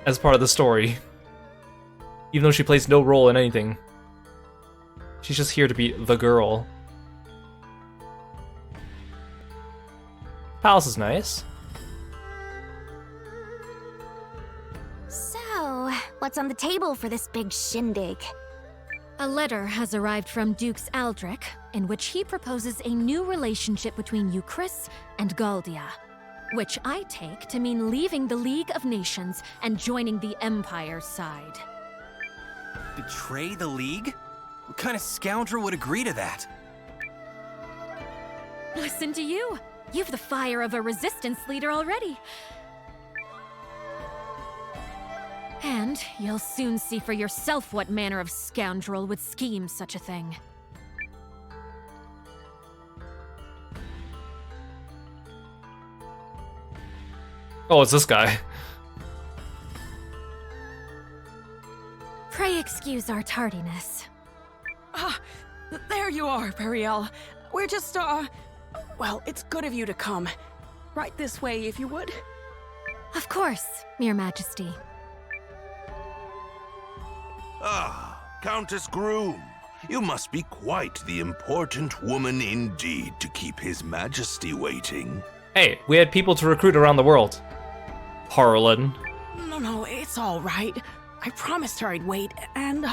as part of the story. Even though she plays no role in anything. She's just here to be the girl. Palace is nice. So, what's on the table for this big shindig? A letter has arrived from Dukes Aldrich, in which he proposes a new relationship between Euchris and Galdia, which I take to mean leaving the League of Nations and joining the Empire's side. Betray the League? What kind of scoundrel would agree to that? Listen to you. You've the fire of a resistance leader already. And you'll soon see for yourself what manner of scoundrel would scheme such a thing. Oh, it's this guy. Pray excuse our tardiness. Ah, there you are, Periel. We're just, well, it's good of you to come. Right this way, if you would. Of course, Your Majesty. Ah, Countess Groom. You must be quite the important woman indeed to keep His Majesty waiting. Hey, we had people to recruit around the world. Harlan. No, it's all right. I promised her I'd wait, and,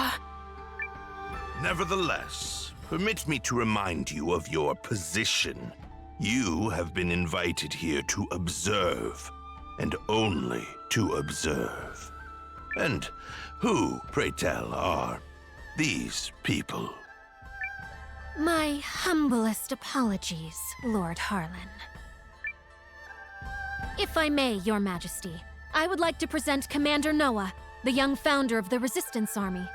Nevertheless, permit me to remind you of your position. You have been invited here to observe, and only to observe. And who, pray tell, are these people? My humblest apologies, Lord Harlan. If I may, Your Majesty, I would like to present Commander Noah, the young founder of the Resistance Army.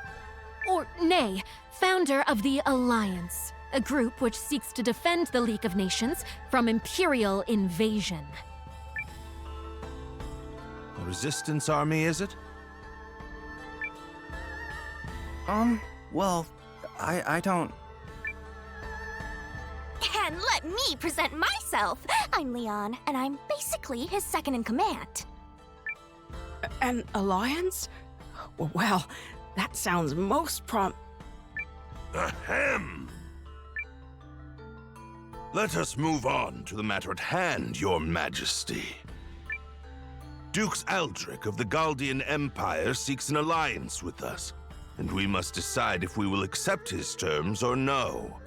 Or, nay, founder of the Alliance, a group which seeks to defend the League of Nations from Imperial invasion. The Resistance Army, is it? Well, I don't... And let me present myself. I'm Leon, and I'm basically his second in command. An alliance? Well, that sounds most Ahem! Let us move on to the matter at hand, Your Majesty. Dukes Aldrich of the Galdian Empire seeks an alliance with us, and we must decide if we will accept his terms or no.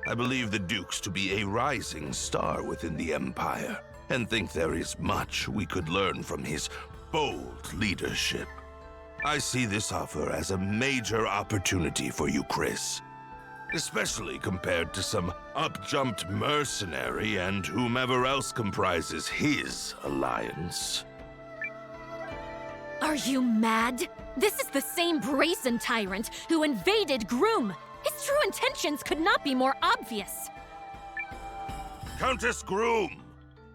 I believe the Dukes to be a rising star within the Empire, and think there is much we could learn from his bold leadership. I see this offer as a major opportunity for you, Chris. Especially compared to some up-jumped mercenary and whomever else comprises his alliance. Are you mad? This is the same brazen tyrant who invaded Groom. His true intentions could not be more obvious. Countess Groom,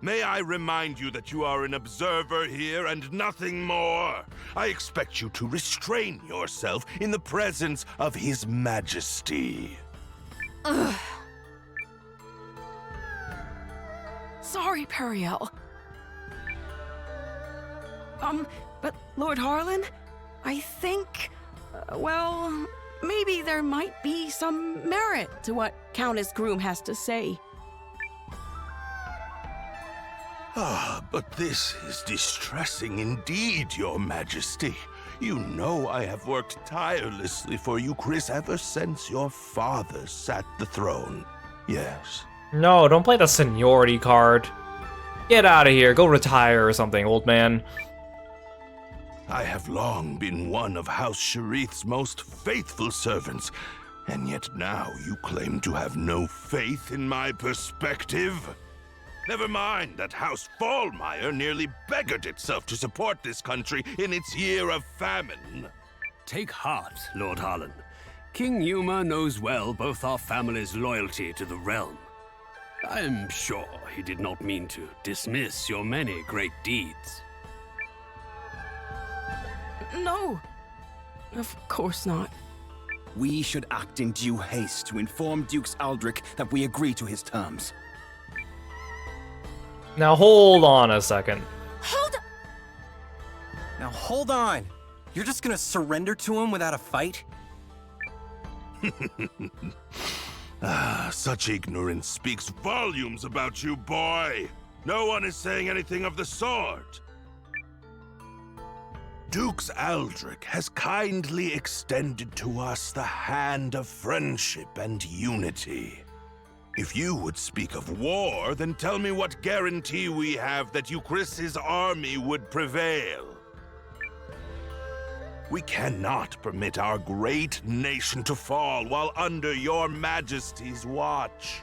may I remind you that you are an observer here and nothing more? I expect you to restrain yourself in the presence of His Majesty. Ugh. Sorry, Periel. But Lord Harlan, I think, well, maybe there might be some merit to what Countess Groom has to say. Ah, but this is distressing indeed, Your Majesty. You know I have worked tirelessly for you, Chris, ever since your father sat the throne. Yes. No, don't play the seniority card. Get out of here. Go retire or something, old man. I have long been one of House Sharith's most faithful servants, and yet now you claim to have no faith in my perspective? Never mind that House Fallmeyer nearly beggared itself to support this country in its year of famine. Take heart, Lord Harlan. King Yuma knows well both our family's loyalty to the realm. I am sure he did not mean to dismiss your many great deeds. No, of course not. We should act in due haste to inform Dukes Aldrich that we agree to his terms. Now hold on a second. Now hold on. You're just gonna surrender to him without a fight? Such ignorance speaks volumes about you, boy. No one is saying anything of the sort. Dukes Aldrich has kindly extended to us the hand of friendship and unity. If you would speak of war, then tell me what guarantee we have that Euchris's army would prevail. We cannot permit our great nation to fall while under your majesty's watch.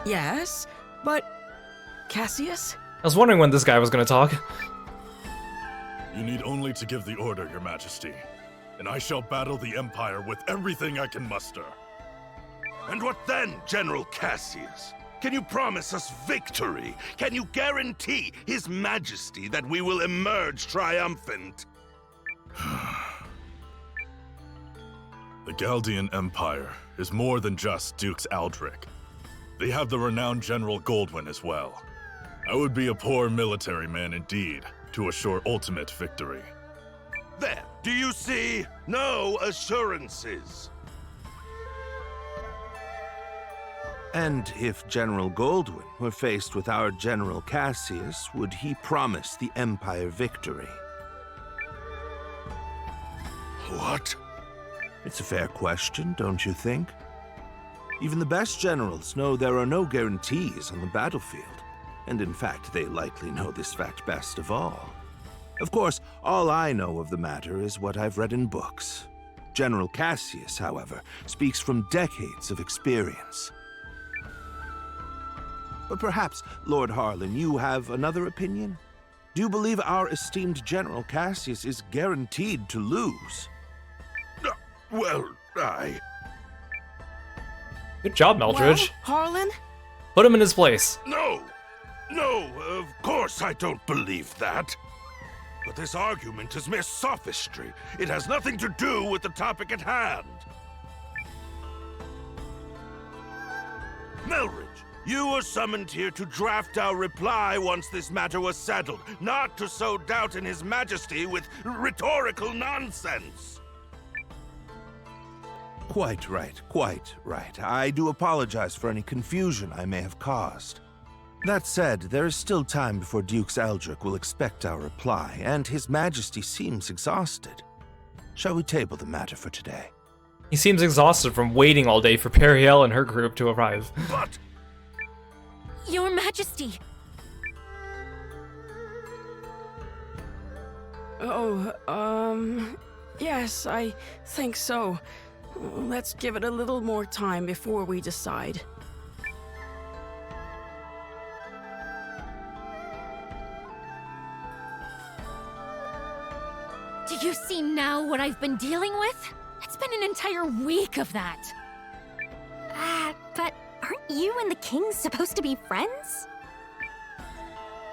Yes, but Cassius? I was wondering when this guy was gonna talk. You need only to give the order, Your Majesty, and I shall battle the Empire with everything I can muster. And what then, General Cassius? Can you promise us victory? Can you guarantee His Majesty that we will emerge triumphant? The Galdian Empire is more than just Dukes Aldrich. They have the renowned General Goldwyn as well. I would be a poor military man indeed to assure ultimate victory. There, do you see? No assurances. And if General Goldwyn were faced with our General Cassius, would he promise the Empire victory? What? It's a fair question, don't you think? Even the best generals know there are no guarantees on the battlefield. And in fact, they likely know this fact best of all. Of course, all I know of the matter is what I've read in books. General Cassius, however, speaks from decades of experience. But perhaps, Lord Harlan, you have another opinion? Do you believe our esteemed General Cassius is guaranteed to lose? Well, Good job, Meldridge. Well, Harlan? Put him in his place. No, of course I don't believe that. But this argument is mere sophistry. It has nothing to do with the topic at hand. Melridge, you were summoned here to draft our reply once this matter was settled, not to sow doubt in His Majesty with rhetorical nonsense. Quite right, quite right. I do apologize for any confusion I may have caused. That said, there is still time before Dukes Aldrich will expect our reply, and His Majesty seems exhausted. Shall we table the matter for today? He seems exhausted from waiting all day for Periel and her group to arrive. But... Your Majesty! Oh, yes, I think so. Let's give it a little more time before we decide. Do you see now what I've been dealing with? It's been an entire week of that. But aren't you and the king supposed to be friends?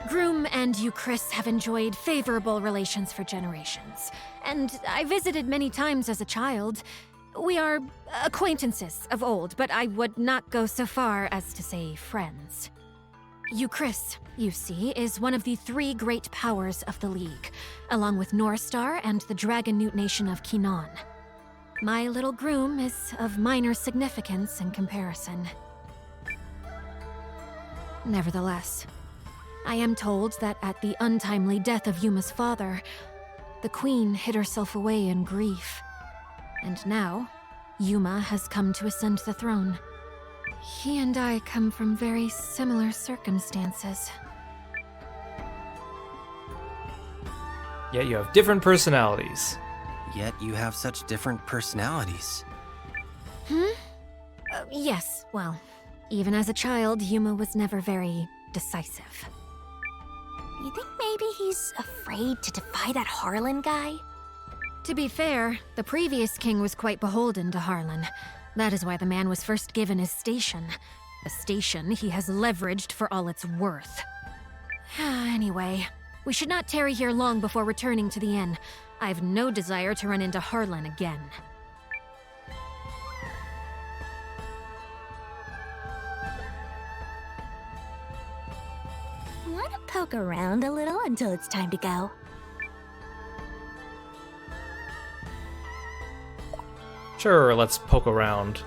Groom and Euchris have enjoyed favorable relations for generations, and I visited many times as a child. We are acquaintances of old, but I would not go so far as to say friends. Euchris, you see, is one of the three great powers of the League, along with Norstar and the Dragon Newt nation of Kinan. My little groom is of minor significance in comparison. Nevertheless, I am told that at the untimely death of Yuma's father, the Queen hid herself away in grief. And now, Yuma has come to ascend the throne. He and I come from very similar circumstances. Yet you have different personalities. Yet you have such different personalities. Yes, well, even as a child, Yuma was never very decisive. You think maybe he's afraid to defy that Harlan guy? To be fair, the previous king was quite beholden to Harlan. That is why the man was first given his station. A station he has leveraged for all it's worth. Anyway, We should not tarry here long before returning to the inn. I have no desire to run into Harlan again. Want to poke around a little until it's time to go? Sure, let's poke around.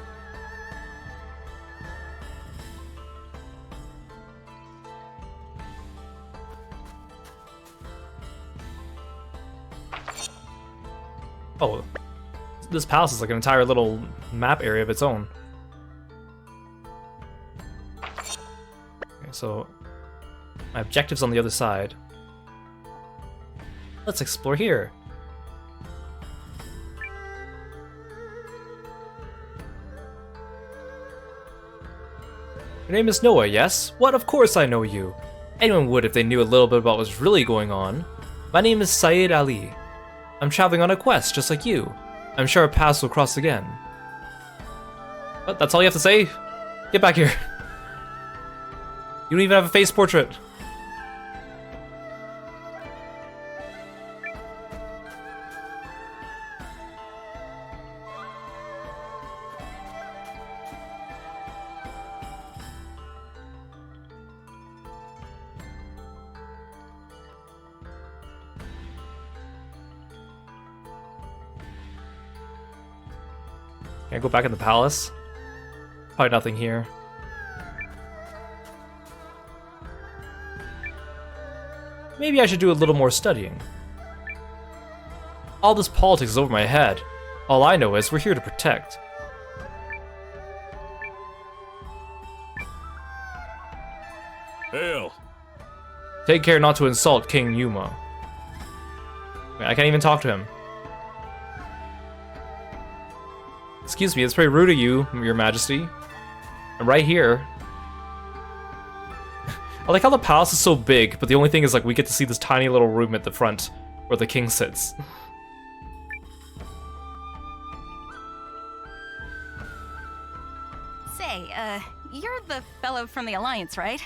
Oh, this palace is like an entire little map area of its own. Okay, so my objective's on the other side. Let's explore here. Your name is Noah, yes? What? Of course I know you. Anyone would if they knew a little bit about what's really going on. My name is Saeed Ali. I'm traveling on a quest, just like you. I'm sure our paths will cross again. What? That's all you have to say? Get back here. You don't even have a face portrait. Can I go back in the palace? Probably nothing here. Maybe I should do a little more studying. All this politics is over my head. All I know is we're here to protect. Hail! Take care not to insult King Yuma. Wait, I can't even talk to him. Excuse me, it's pretty rude of you, Your Majesty. I'm right here. I like how the palace is so big, but the only thing is like we get to see this tiny little room at the front where the king sits. Say, you're the fellow from the Alliance, right?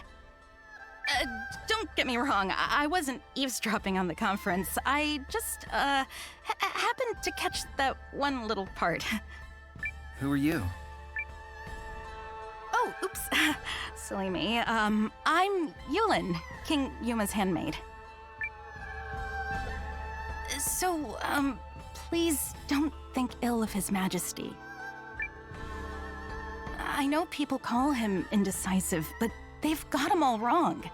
Don't get me wrong, I wasn't eavesdropping on the conference. I just, happened to catch that one little part. Who are you? Oh, oops. Silly me. I'm Yulin, King Yuma's handmaid. So, please don't think ill of His Majesty. I know people call him indecisive, but they've got him all wrong.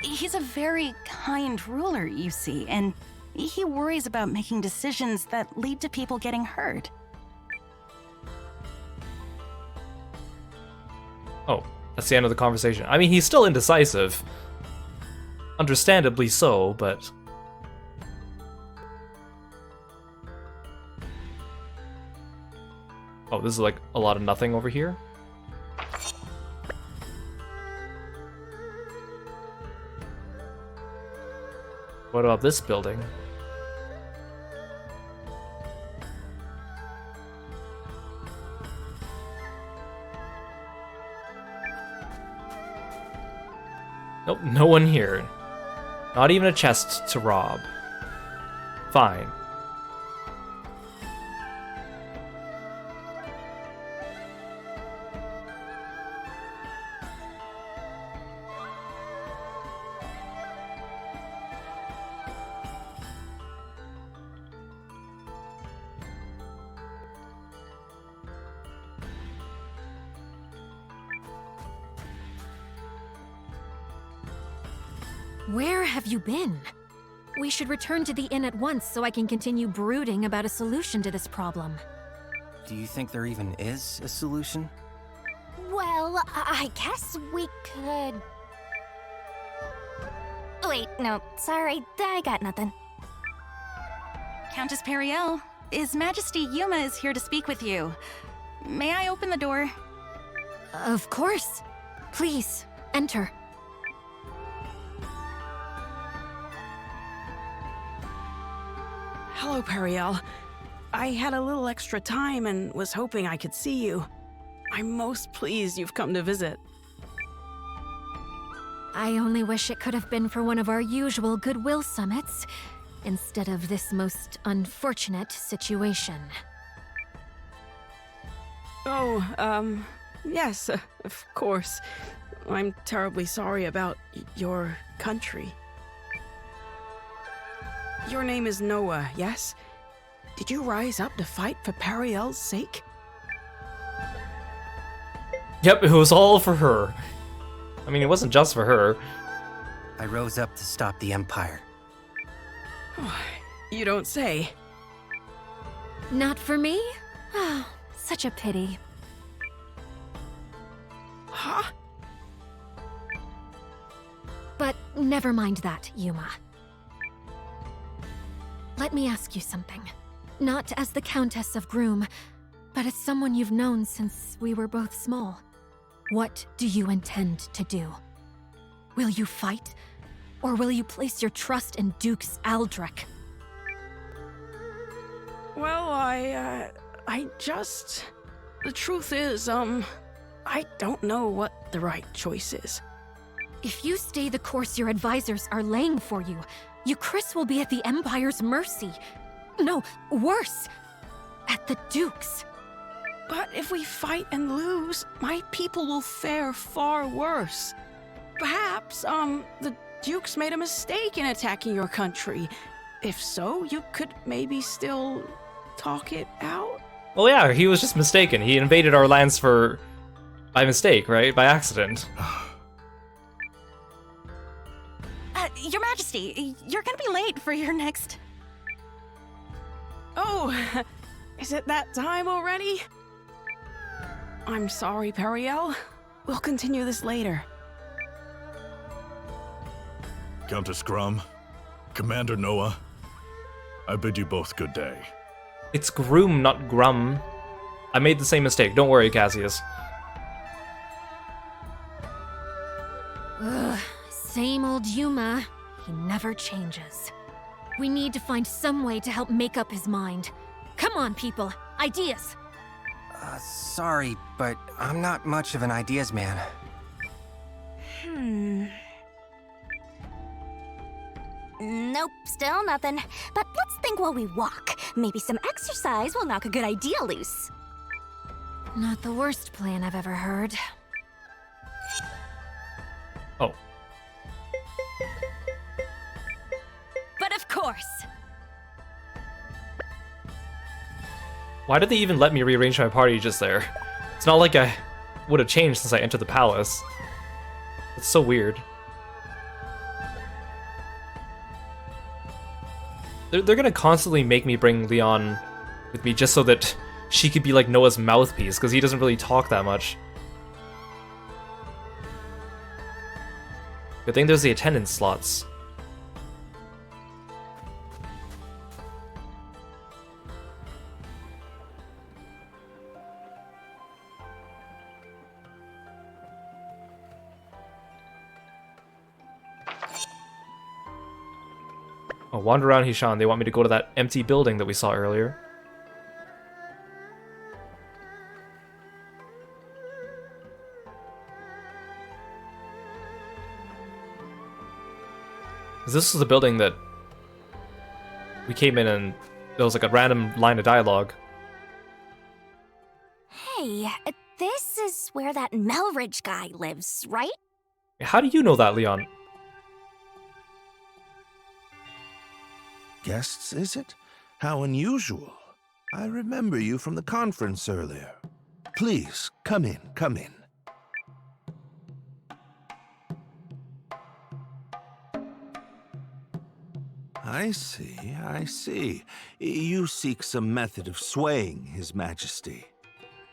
He's a very kind ruler, you see, and he worries about making decisions that lead to people getting hurt. Oh, that's the end of the conversation. I mean, he's still indecisive. Understandably so, but... Oh, this is like a lot of nothing over here? What about this building? Nope, no one here. Not even a chest to rob. Fine. Where have you been? We should return to the inn at once so I can continue brooding about a solution to this problem. Do you think there even is a solution? Well, I guess we could... Wait, no, sorry, I got nothing. Countess Periel, His Majesty Yuma is here to speak with you. May I open the door? Of course. Please, enter. Hello, Periel. I had a little extra time and was hoping I could see you. I'm most pleased you've come to visit. I only wish it could have been for one of our usual goodwill summits, instead of this most unfortunate situation. Oh, yes, of course. I'm terribly sorry about your country. Your name is Noah, yes? Did you rise up to fight for Periel's sake? Yep, it was all for her. I mean, it wasn't just for her. I rose up to stop the Empire. You don't say. Not for me? Oh, such a pity. Huh? But never mind that, Yuma. Let me ask you something. Not as the Countess of Groom, but as someone you've known since we were both small. What do you intend to do? Will you fight? Or will you place your trust in Dukes Aldrich? Well, I just... The truth is, I don't know what the right choice is. If you stay the course your advisors are laying for you, Chris will be at the Empire's mercy. No, worse, at the Duke's. But if we fight and lose, my people will fare far worse. Perhaps, the Dukes made a mistake in attacking your country. If so, you could maybe still talk it out? Well, yeah, he was just mistaken. He invaded our lands by mistake, right? By accident. Your Majesty, you're gonna be late for your next... Oh, is it that time already? I'm sorry, Periel. We'll continue this later. Countess Grum, Commander Noah, I bid you both good day. It's Groom, not Grum. I made the same mistake. Don't worry, Cassius. Ugh, same old Yuma. He never changes. We need to find some way to help make up his mind. Come on, people. Ideas! Sorry, but I'm not much of an ideas man. Nope, still nothing. But let's think while we walk. Maybe some exercise will knock a good idea loose. Not the worst plan I've ever heard. Oh. But of course! Why did they even let me rearrange my party just there? It's not like I would have changed since I entered the palace. It's so weird. They're gonna constantly make me bring Leon with me just so that she could be like Noah's mouthpiece, because he doesn't really talk that much. Good thing there's the attendance slots. Oh, wander around Hishan. They want me to go to that empty building that we saw earlier. This is the building that we came in and there was like a random line of dialogue. Hey, this is where that Melridge guy lives, right? How do you know that, Leon? Guests, is it? How unusual. I remember you from the conference earlier. Please, come in, come in. I see, I see. You seek some method of swaying His Majesty.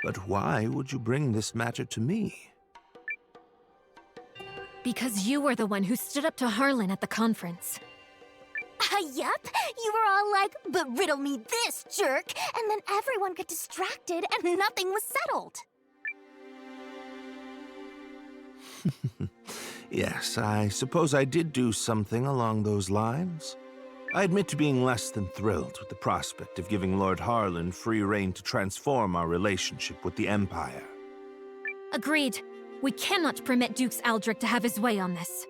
But why would you bring this matter to me? Because you were the one who stood up to Harlan at the conference. Yup. You were all like, but riddle me this, jerk. And then everyone got distracted and nothing was settled. Yes, I suppose I did do something along those lines. I admit to being less than thrilled with the prospect of giving Lord Harlan free rein to transform our relationship with the Empire. Agreed. We cannot permit Dukes Aldrich to have his way on this.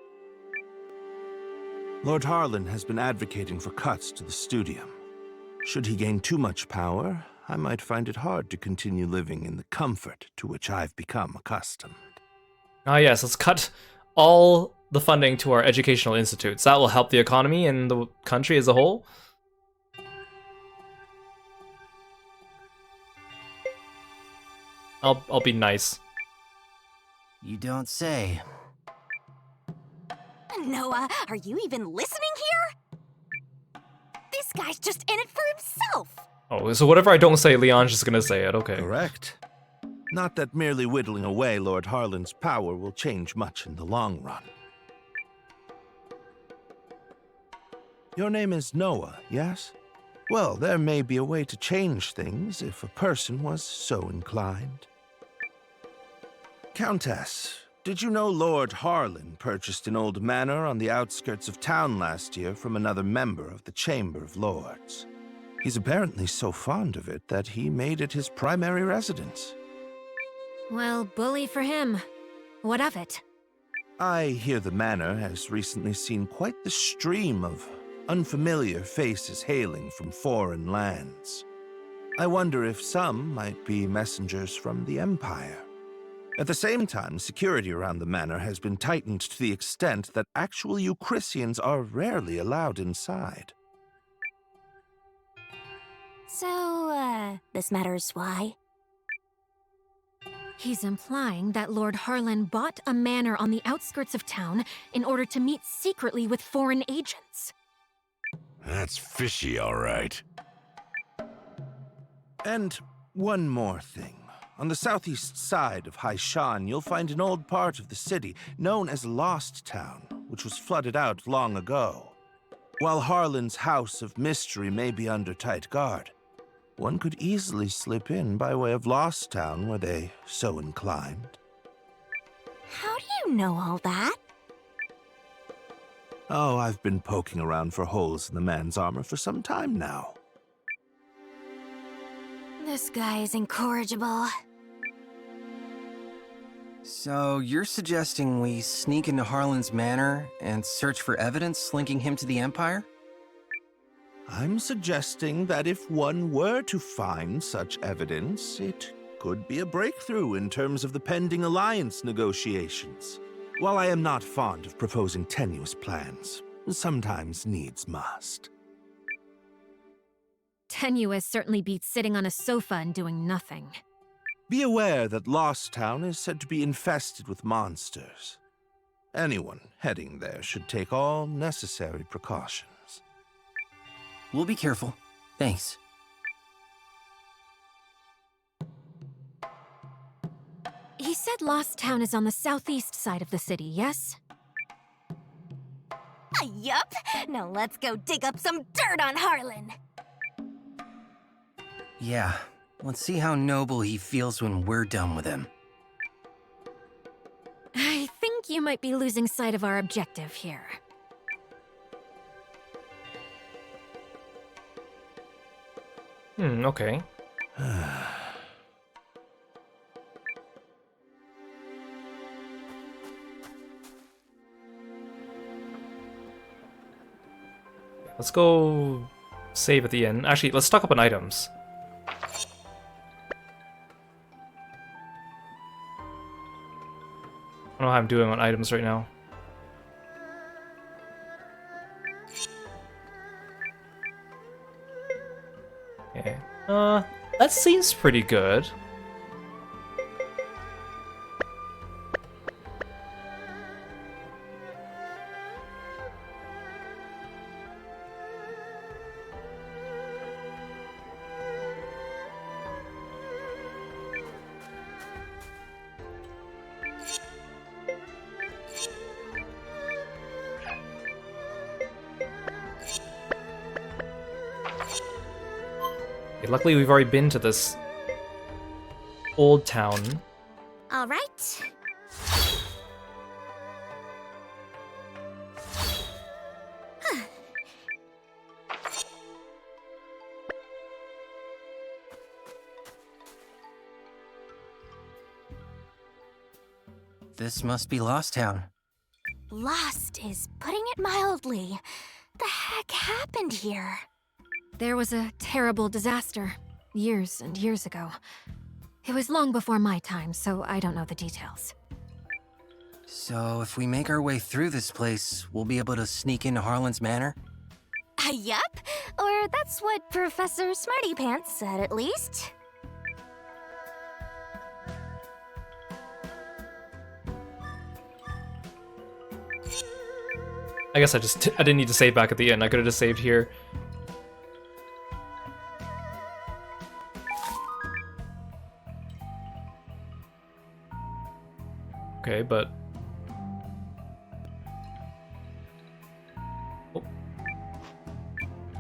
Lord Harlan has been advocating for cuts to the studium. Should he gain too much power, I might find it hard to continue living in the comfort to which I've become accustomed. Ah yes, let's cut all the funding to our educational institutes. That will help the economy and the country as a whole. I'll be nice. You don't say. Noah, are you even listening here? This guy's just in it for himself. Oh, so whatever I don't say, Leon's just gonna say it, okay. Correct. Not that merely whittling away Lord Harlan's power will change much in the long run. Your name is Noah, yes? Well, there may be a way to change things if a person was so inclined. Countess, did you know Lord Harlan purchased an old manor on the outskirts of town last year from another member of the Chamber of Lords? He's apparently so fond of it that he made it his primary residence. Well, bully for him. What of it? I hear the manor has recently seen quite the stream of unfamiliar faces hailing from foreign lands. I wonder if some might be messengers from the Empire. At the same time, security around the manor has been tightened to the extent that actual Eucrisians are rarely allowed inside. So, this matters why? He's implying that Lord Harlan bought a manor on the outskirts of town in order to meet secretly with foreign agents. That's fishy, all right. And one more thing. On the southeast side of Haishan, you'll find an old part of the city known as Lost Town, which was flooded out long ago. While Harlan's House of Mystery may be under tight guard, one could easily slip in by way of Lost Town were they so inclined. How do you know all that? Oh, I've been poking around for holes in the man's armor for some time now. This guy is incorrigible. So you're suggesting we sneak into Harlan's manor and search for evidence linking him to the Empire? I'm suggesting that if one were to find such evidence, it could be a breakthrough in terms of the pending alliance negotiations. While I am not fond of proposing tenuous plans, sometimes needs must. Tenuous certainly beats sitting on a sofa and doing nothing. Be aware that Lost Town is said to be infested with monsters. Anyone heading there should take all necessary precautions. We'll be careful. Thanks. He said Lost Town is on the southeast side of the city, yes? Yup. Now let's go dig up some dirt on Harlan. Yeah, let's see how noble he feels when we're done with him. I think you might be losing sight of our objective here. Okay. Let's go save at the end. Actually, let's stock up on items. I don't know how I'm doing on items right now. Okay. That seems pretty good. Luckily, we've already been to this old town. All right. This must be Lost Town. Lost is putting it mildly. The heck happened here? There was a terrible disaster, years and years ago. It was long before my time, so I don't know the details. So if we make our way through this place, we'll be able to sneak into Harlan's Manor? Yup. Or that's what Professor Smarty Pants said, at least. I guess I didn't need to save back at the end. I could have just saved here. Okay, but...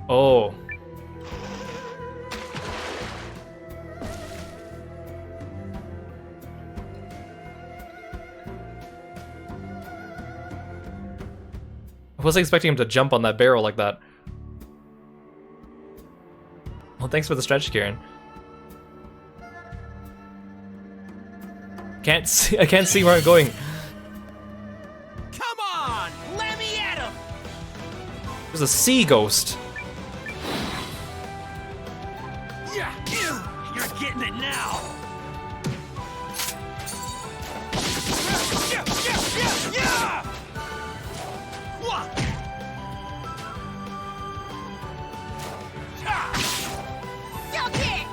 Oh. I wasn't expecting him to jump on that barrel like that. Well, thanks for the stretch, Kieran. I can't see where I'm going. Come on! Let me at him! There's a sea ghost. Yeah, you're getting it now! Yeah! What? Suck it!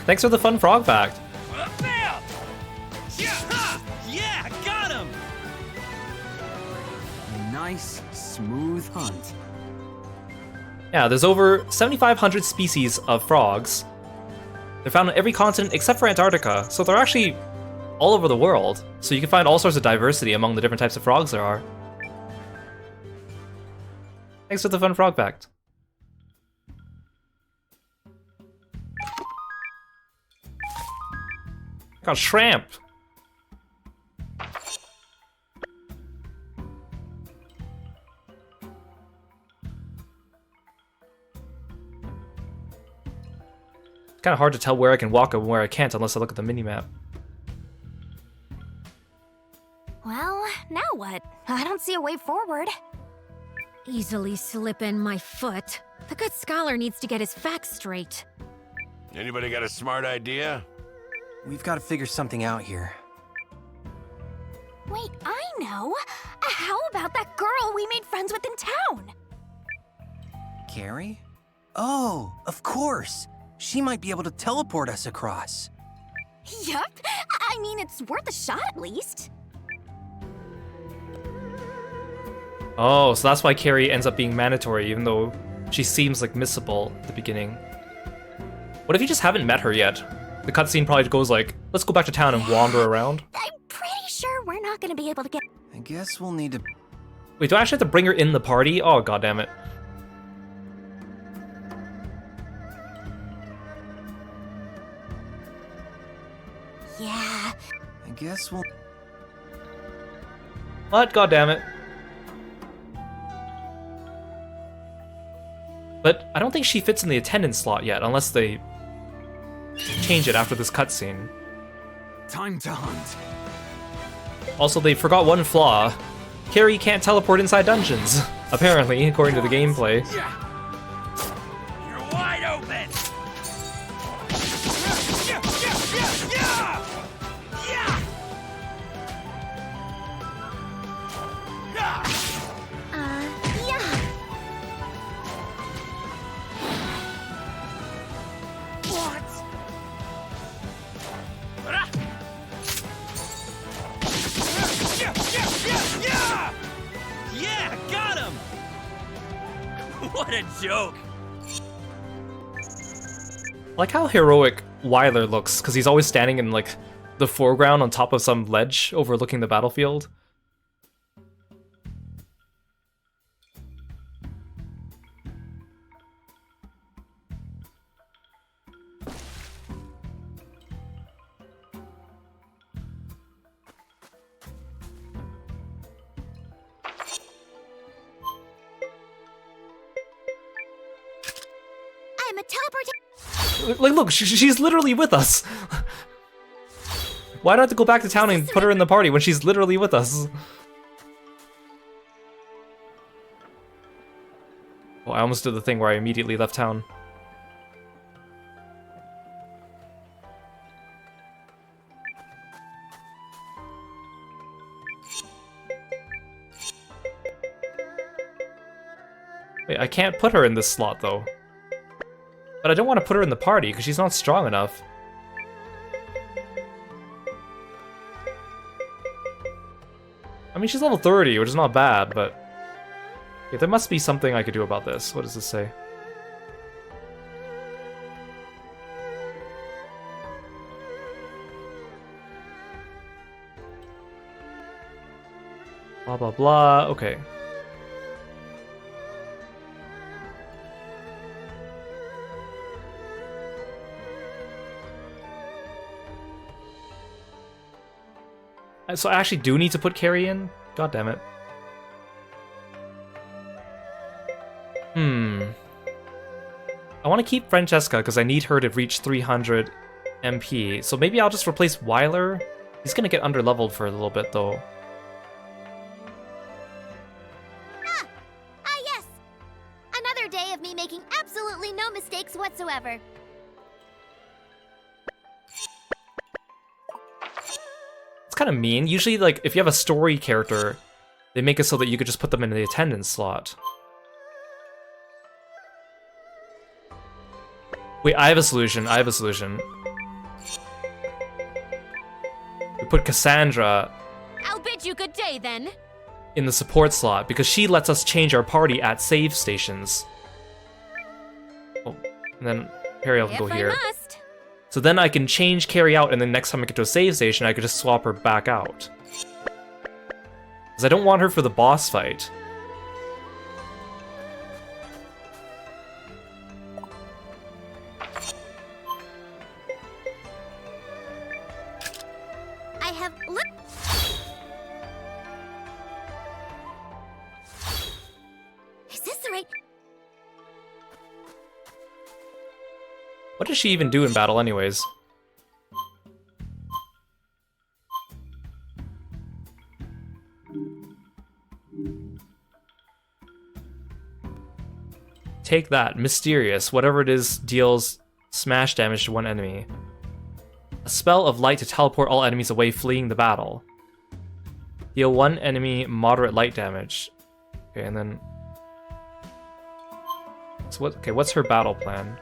Thanks for the fun frog fact. Bam! Yeah, got him! A nice, smooth hunt. Yeah, there's over 7,500 species of frogs. They're found on every continent except for Antarctica, so they're actually all over the world. So you can find all sorts of diversity among the different types of frogs there are. Thanks for the fun frog fact. Got shrimp. It's kind of hard to tell where I can walk and where I can't unless I look at the minimap. Well, now what? I don't see a way forward. Easily slip in my foot. The good scholar needs to get his facts straight. Anybody got a smart idea? We've got to figure something out here. Wait, I know. How about that girl we made friends with in town? Carrie? Oh, of course. She might be able to teleport us across. Yup. I mean, it's worth a shot at least. Oh, so that's why Carrie ends up being mandatory, even though she seems like missable at the beginning. What if you just haven't met her yet? The cutscene probably goes like, let's go back to town and wander around. I'm pretty sure we're not gonna be able to get... I guess we'll need to... Wait, do I actually have to bring her in the party? Oh, goddammit. Yeah. I guess we'll... What? Goddammit. But I don't think she fits in the attendance slot yet, unless they change it after this cutscene. Time to hunt. Also, they forgot one flaw. Carrie can't teleport inside dungeons, apparently, according to the gameplay. You're wide open! Yeah. What? Yeah, got him! What a joke! I like how heroic Wyler looks, because he's always standing in like the foreground on top of some ledge overlooking the battlefield. I'm a teleportation... Like, look, she's literally with us. Why do I have to go back to town and put her in the party when she's literally with us? Oh, I almost did the thing where I immediately left town. Wait, I can't put her in this slot, though. But I don't want to put her in the party, because she's not strong enough. I mean, she's level 30, which is not bad, but... yeah, there must be something I could do about this. What does this say? Blah, blah, blah. Okay. So I actually do need to put Carrie in? God damn it. I want to keep Francesca because I need her to reach 300 MP. So maybe I'll just replace Weiler. He's gonna get underleveled for a little bit though. Yes! Another day of me making absolutely no mistakes whatsoever. It's kind of mean. Usually, like, if you have a story character, they make it so that you could just put them in the attendance slot. Wait, I have a solution. I have a solution. We put Cassandra I'll bid you good day, then. in the support slot, because she lets us change our party at save stations. Oh, and then Perry will go here. Must. So then I can change Carrie out, and then next time I get to a save station, I could just swap her back out. Because I don't want her for the boss fight. I have looked. Is this the right? What does she even do in battle anyways? Take that. Mysterious. Whatever it is deals smash damage to one enemy. A spell of light to teleport all enemies away fleeing the battle. Deal one enemy moderate light damage. Okay, and then... so what? Okay, what's her battle plan?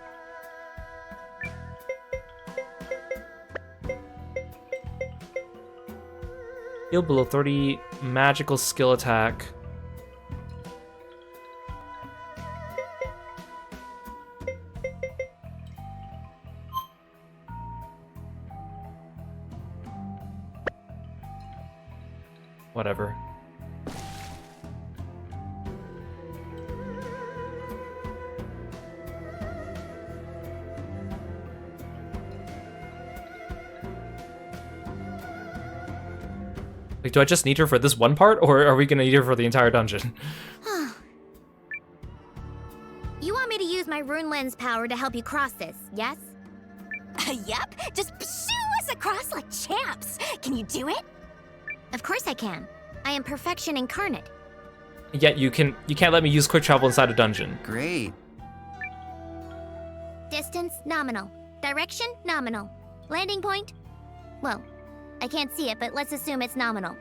Heal below 30, magical skill attack. Whatever. Like, do I just need her for this one part, or are we gonna need her for the entire dungeon? You want me to use my rune lens power to help you cross this, yes? Yep, just shoo us across like champs. Can you do it? Of course I can. I am perfection incarnate. Yet you can't let me use quick travel inside a dungeon. Great. Distance, nominal. Direction, nominal. Landing point? Well, I can't see it, but let's assume it's nominal.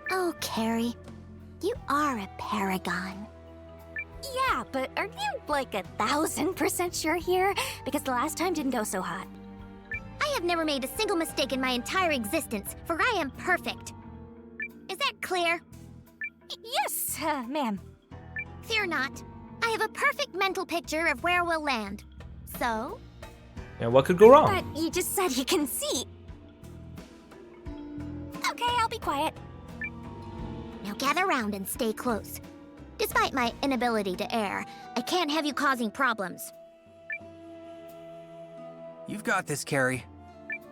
Oh, Carrie, you are a paragon. Yeah, but are you like 1000% sure here? Because the last time didn't go so hot. I have never made a single mistake in my entire existence, for I am perfect. Is that clear? Yes, ma'am. Fear not. I have a perfect mental picture of where we'll land. So? And what could go wrong? But you just said you can see. Okay, I'll be quiet. Now gather round and stay close. Despite my inability to err, I can't have you causing problems. You've got this, Carrie.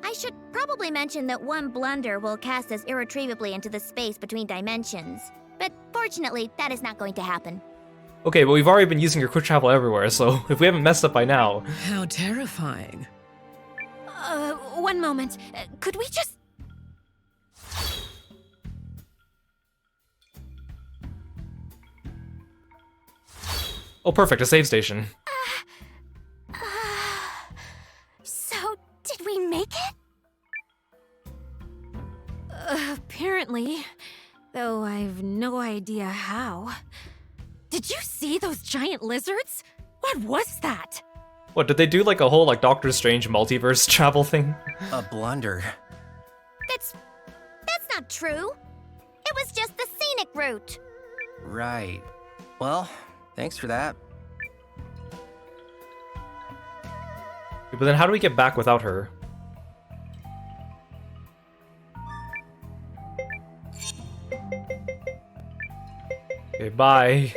I should probably mention that one blunder will cast us irretrievably into the space between dimensions. But fortunately, that is not going to happen. Okay, but we've already been using your quick travel everywhere, so if we haven't messed up by now... How terrifying. One moment. Could we just... Oh, perfect, a save station. So, did we make it? Apparently. Though I've no idea how. Did you see those giant lizards? What was that? What, did they do like a whole like Doctor Strange multiverse travel thing? A blunder. That's not true. It was just the scenic route. Right. Well, thanks for that. But then how do we get back without her? Okay, bye.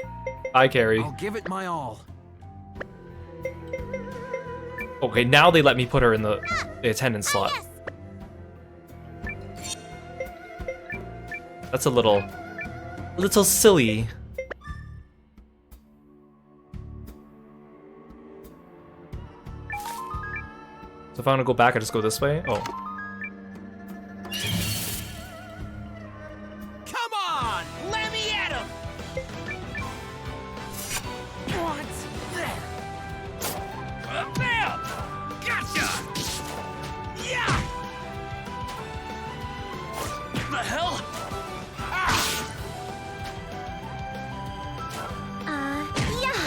Bye, Carrie. I'll give it my all. Okay, now they let me put her in the attendance slot. That's a little silly. So if I want to go back, I just go this way? Oh. Come on! Let me at him! What? There! Bam! Gotcha! Yeah! The hell? Yeah.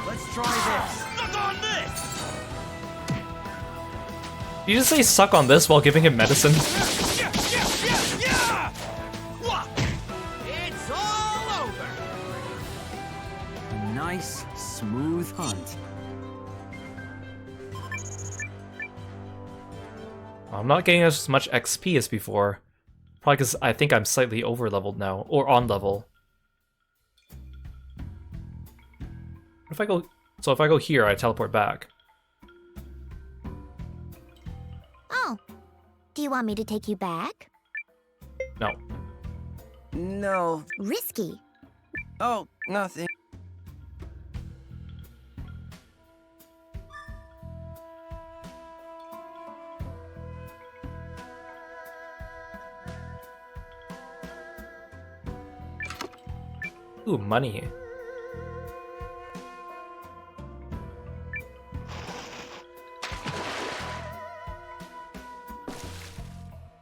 Let's try this. Look on this! Did you just say suck on this while giving him medicine? Yeah! What? It's all over! A nice, smooth hunt. I'm not getting as much XP as before. Probably because I think I'm slightly over leveled now, or on level. If I go, so if I go here, I teleport back. Oh. Do you want me to take you back? No. No. Risky. Oh, nothing. Ooh, money.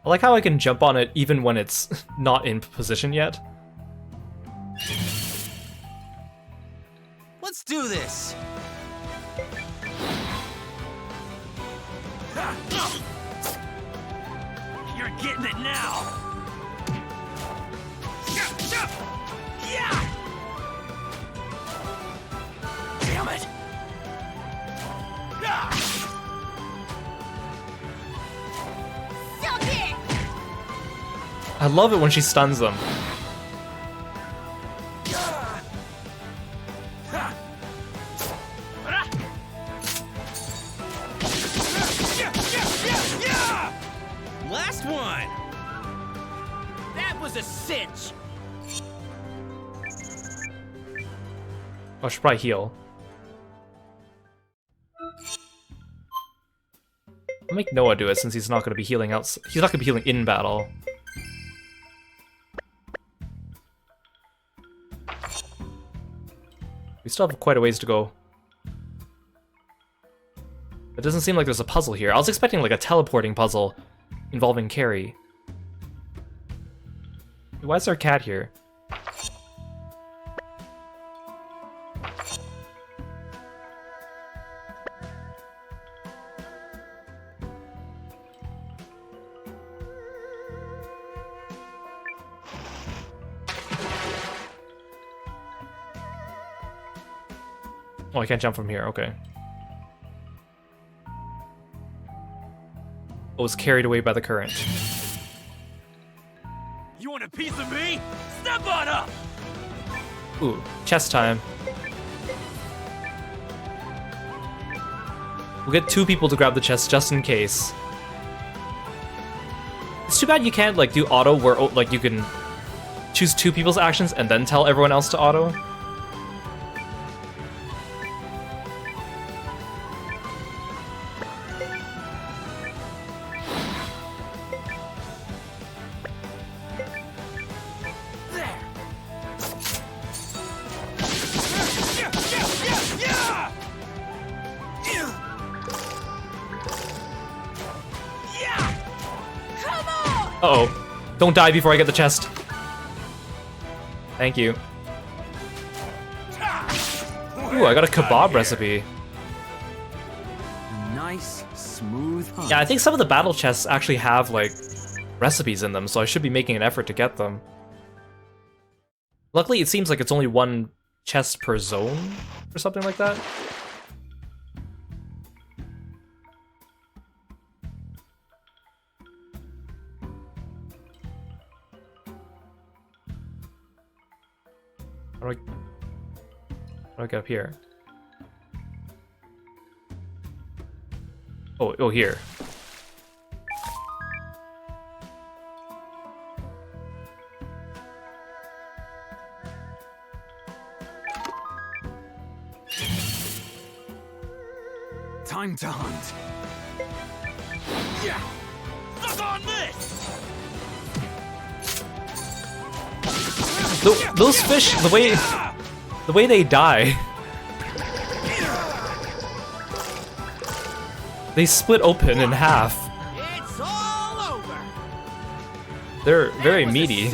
I like how I can jump on it even when it's not in position yet. Let's do this! You're getting it now! Yeah! Damn it! Suck it! I love it when she stuns them. Last one! That was a cinch! I should probably heal. I'll make Noah do it since he's not going to be healing out. He's not going to be healing in battle. We still have quite a ways to go. It doesn't seem like there's a puzzle here. I was expecting like a teleporting puzzle involving Carrie. Why is there a cat here? Oh, I can't jump from here, okay. I was carried away by the current. You want a piece of me? Step on up! Ooh, chest time. We'll get 2 people to grab the chest just in case. It's too bad you can't like do auto where like you can choose 2 people's actions and then tell everyone else to auto? Uh-oh. Don't die before I get the chest. Thank you. Ooh, I got a kebab recipe. Nice, smooth hunt. Yeah, I think some of the battle chests actually have, like, recipes in them, so I should be making an effort to get them. Luckily, it seems like it's only 1 chest per zone, or something like that. How do I get up here? Oh, here. Time to hunt. Yeah. Look on this. Those fish, the way they die, they split open in half. It's all over. They're very meaty.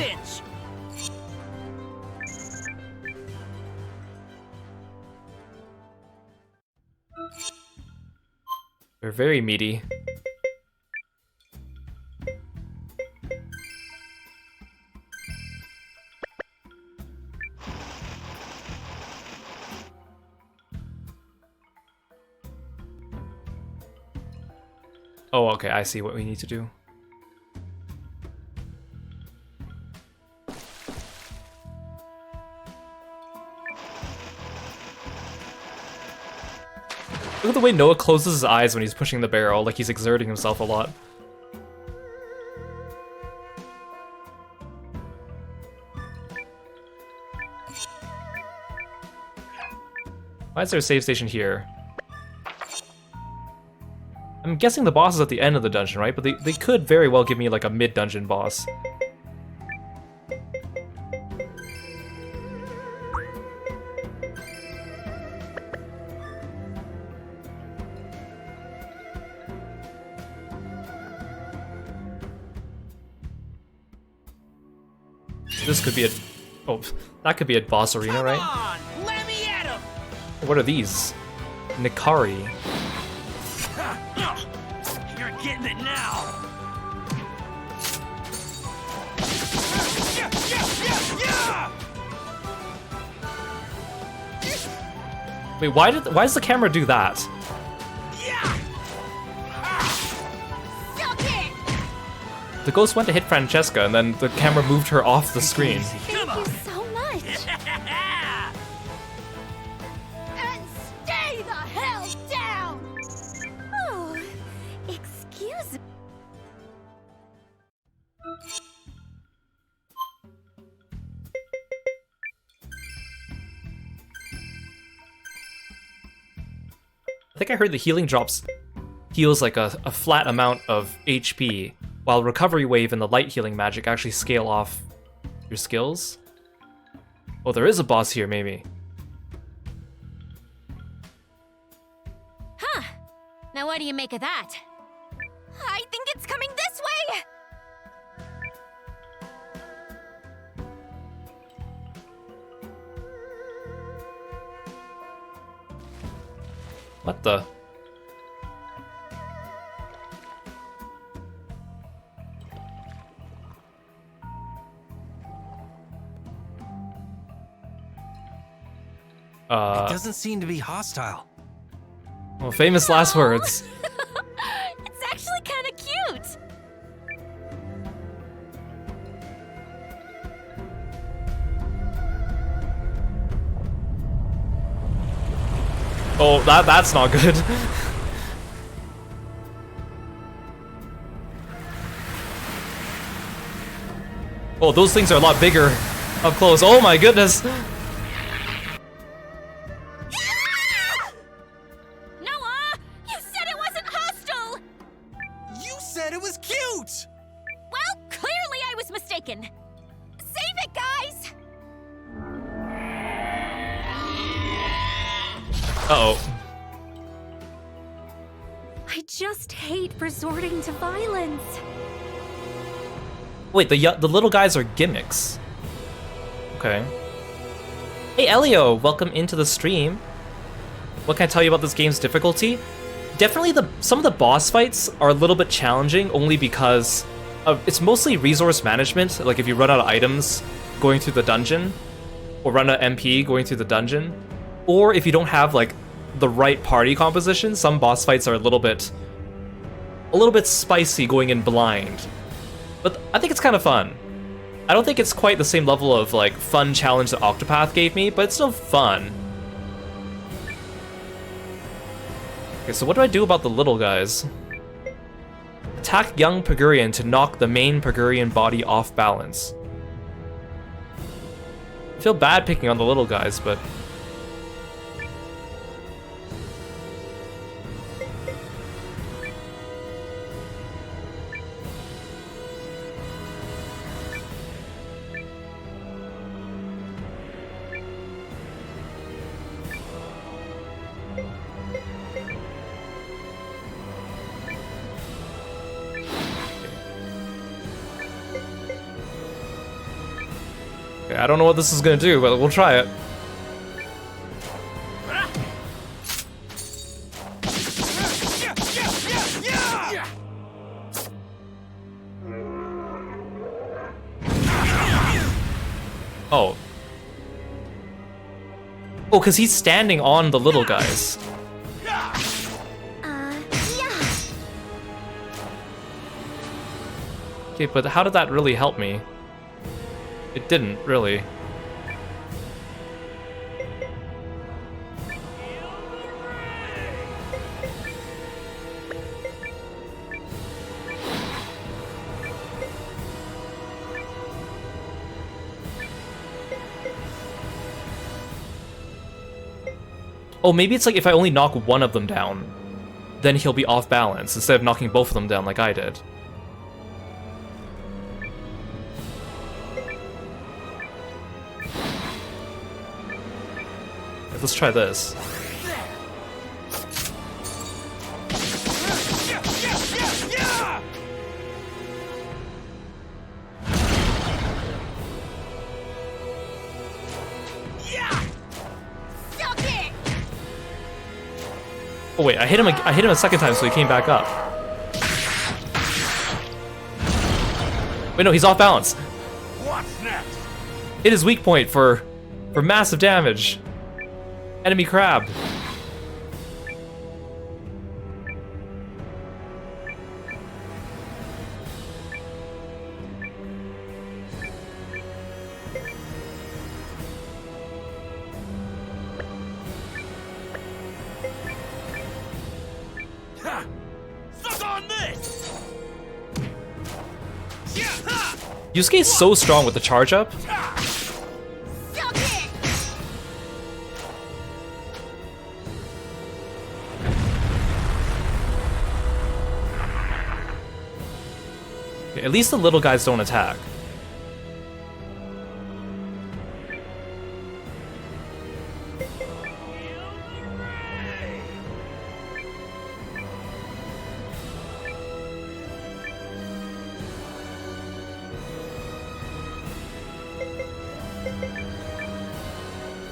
They're very meaty. Oh, okay, I see what we need to do. Look at the way Noah closes his eyes when he's pushing the barrel, like he's exerting himself a lot. Why is there a save station here? I'm guessing the boss is at the end of the dungeon, right? But they could very well give me like a mid-dungeon boss. This could be a... Oh, that could be a boss arena, right? Let me at him. What are these? Nikari. You're getting it now. Wait, why does the camera do that? The ghost went to hit Francesca, and then the camera moved her off the screen. Thank you so much. And stay the hell down! Oh, excuse me. I think I heard the healing drops heals like a flat amount of HP, while recovery wave and the light healing magic actually scale off your skills. Oh, there is a boss here, maybe. Huh. Now what do you make of that? I think it's coming this way. What the? It doesn't seem to be hostile. Well, famous last words. It's actually kind of cute. Oh, that's not good. Oh, those things are a lot bigger up close. Oh my goodness. Noah! You said it wasn't hostile! You said it was cute! Well, clearly I was mistaken. Save it, guys! Uh-oh. I just hate resorting to violence. Wait, the little guys are gimmicks. Okay. Hey, Elio, welcome into the stream. What can I tell you about this game's difficulty? Definitely some of the boss fights are a little bit challenging only because it's mostly resource management. Like if you run out of items going through the dungeon, or run out of MP going through the dungeon, or if you don't have like the right party composition, some boss fights are a little bit spicy going in blind. But I think it's kind of fun. I don't think it's quite the same level of like fun challenge that Octopath gave me, but it's still fun. Okay, so what do I do about the little guys? Attack young Pagurian to knock the main Pagurian body off balance. I feel bad picking on the little guys, but... I don't know what this is gonna do, but we'll try it. Oh. Oh, because he's standing on the little guys. Okay, but how did that really help me? It didn't, really. Oh, maybe it's like if I only knock one of them down, then he'll be off balance, instead of knocking both of them down like I did. Let's try this. Oh wait, I hit him a second time, so he came back up. Wait, no, he's off balance. What's next? Hit his weak point for massive damage. Enemy crab. Suck on this! Yusuke is so strong with the charge up. At least the little guys don't attack.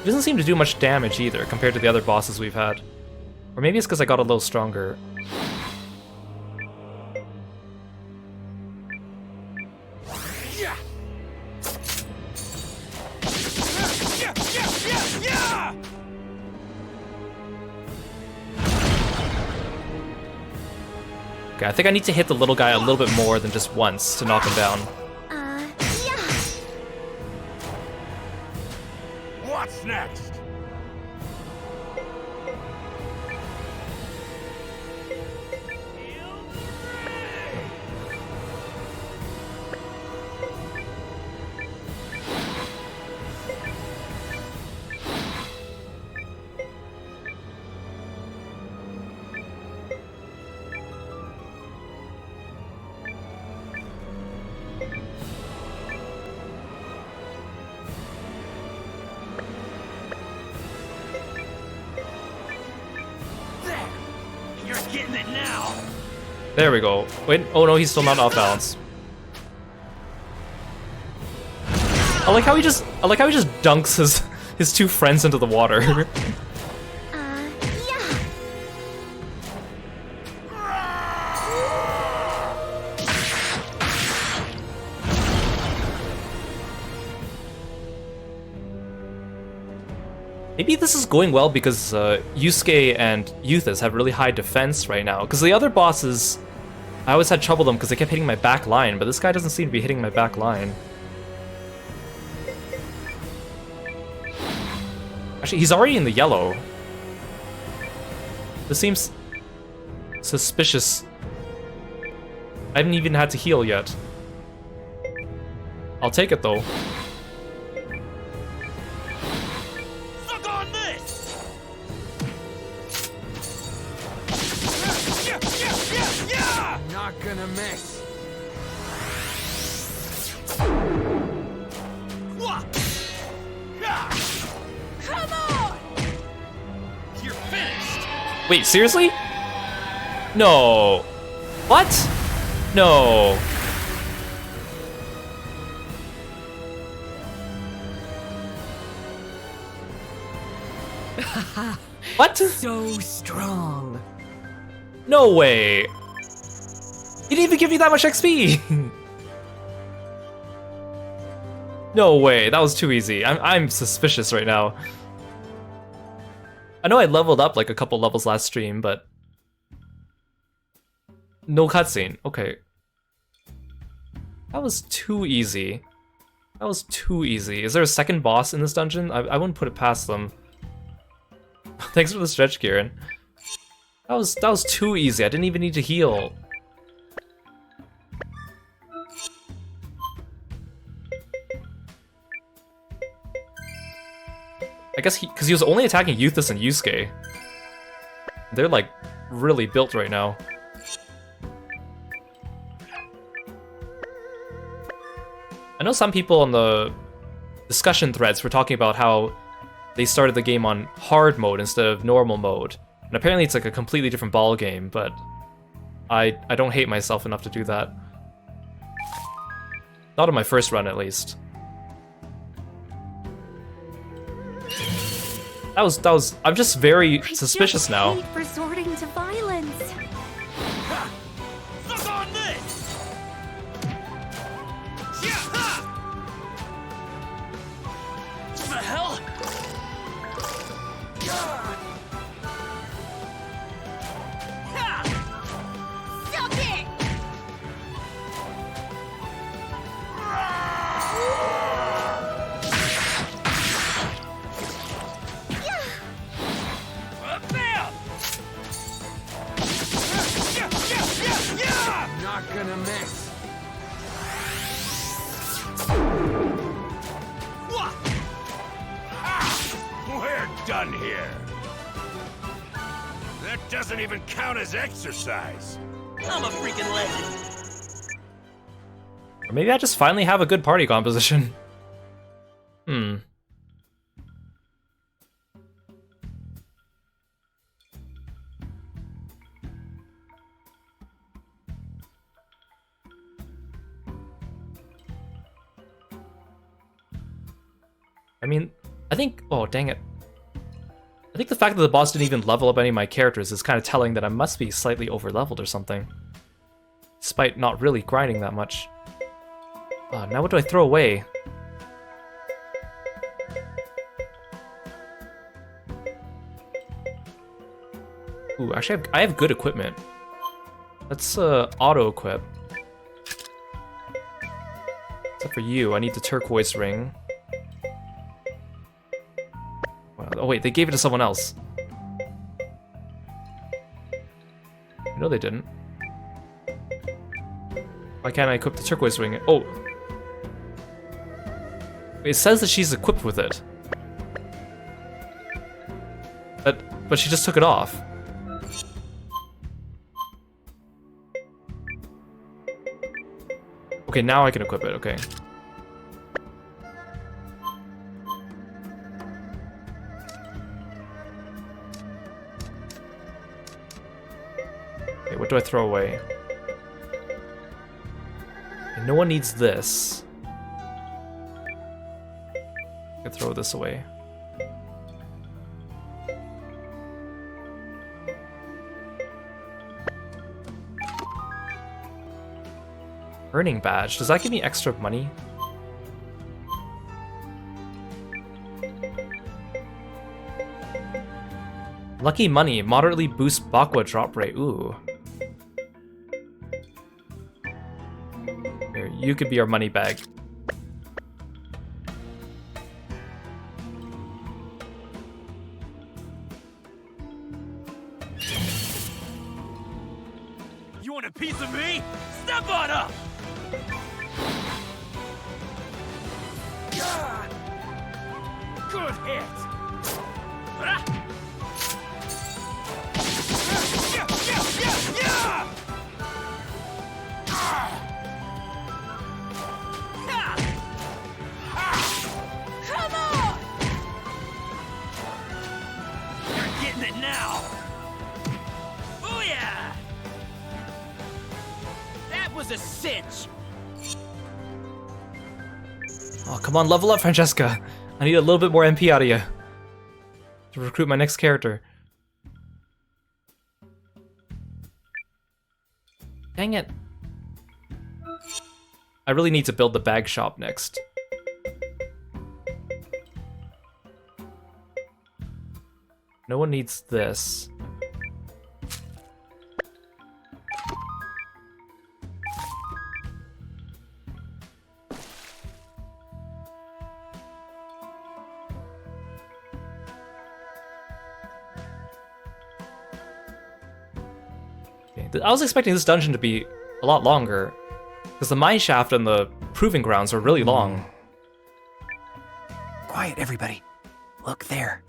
He doesn't seem to do much damage either compared to the other bosses we've had. Or maybe it's because I got a little stronger. Okay, I think I need to hit the little guy a little bit more than just once to knock him down. What's next? You're getting it now. There we go. Wait, oh no, he's still not off balance. I like how he just dunks his two friends into the water. Yeah. Maybe this is going well because Yusuke and Euthus have really high defense right now. Because the other bosses, I always had trouble with them because they kept hitting my back line, but this guy doesn't seem to be hitting my back line. Actually, he's already in the yellow. This seems suspicious. I haven't even had to heal yet. I'll take it though. Suck on this. Yeah. Not gonna miss. Come on. You're finished. Wait, seriously? No. What? No. What? So strong. No way. He didn't even give me that much XP. No way. That was too easy. I'm suspicious right now. I know I leveled up like a couple levels last stream, but no cutscene. Okay. That was too easy. That was too easy. Is there a second boss in this dungeon? I wouldn't put it past them. Thanks for the stretch, Kieran. That was too easy. I didn't even need to heal. I guess because he was only attacking Euthus and Yusuke. They're like really built right now. I know some people on the discussion threads were talking about how they started the game on hard mode instead of normal mode. And apparently it's like a completely different ball game, but I don't hate myself enough to do that. Not on my first run, at least. That was I'm just very suspicious now. I hate resorting to violence. Suck on this. What the hell? Stop it! Bam! Not gonna miss. We're done here. That doesn't even count as exercise. I'm a freaking legend. Or maybe I just finally have a good party composition. I mean, I think... Oh, dang it. I think the fact that the boss didn't even level up any of my characters is kind of telling that I must be slightly over-leveled or something. Despite not really grinding that much. Now what do I throw away? Ooh, actually I have good equipment. Let's auto-equip. Except for you, I need the turquoise ring. Oh wait, they gave it to someone else. No, they didn't. Why can't I equip the turquoise ring? Oh! It says that she's equipped with it. But she just took it off. Okay, now I can equip it, okay. what do I throw away? Okay, no one needs this. I can throw this away. Earning badge. Does that give me extra money? Lucky money. Moderately boosts Bakwa drop rate. Ooh. Here, you could be our money bag. You want a piece of me? Step on up! God! Good hit! Ah! Yeah! Come on! You're getting it now! Booyah! That was a cinch! Oh, come on, level up, Francesca. I need a little bit more MP out of you to recruit my next character. Dang it. I really need to build the bag shop next. No one needs this. I was expecting this dungeon to be a lot longer, because the mine shaft and the proving grounds are really long. Quiet, everybody. Look there.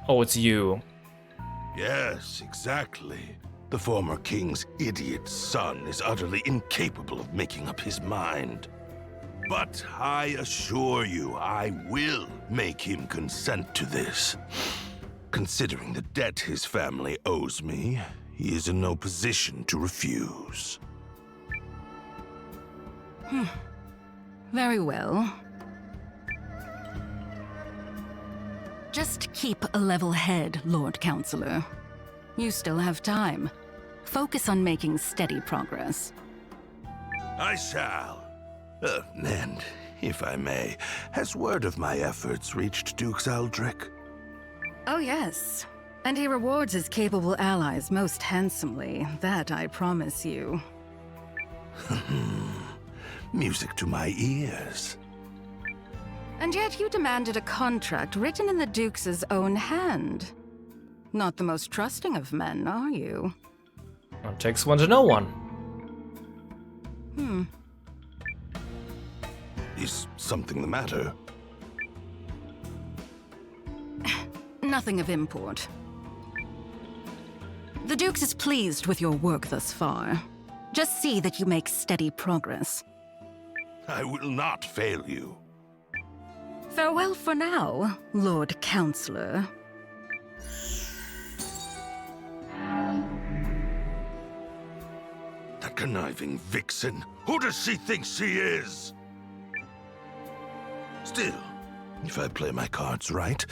Oh, it's you. Yes, exactly. The former king's idiot son is utterly incapable of making up his mind. But I assure you, I will make him consent to this. Considering the debt his family owes me, he is in no position to refuse. Very well. Just keep a level head, Lord Counselor. You still have time. Focus on making steady progress. I shall. And, if I may, has word of my efforts reached Dukes Aldrich? Oh, yes. And he rewards his capable allies most handsomely. That I promise you. Music to my ears. And yet you demanded a contract written in the Duke's own hand. Not the most trusting of men, are you? It takes one to know one. Is something the matter? Nothing of import. The Duke's is pleased with your work thus far. Just see that you make steady progress. I will not fail you. Farewell for now, Lord Counselor. That conniving vixen. Who does she think she is? Still, if I play my cards right,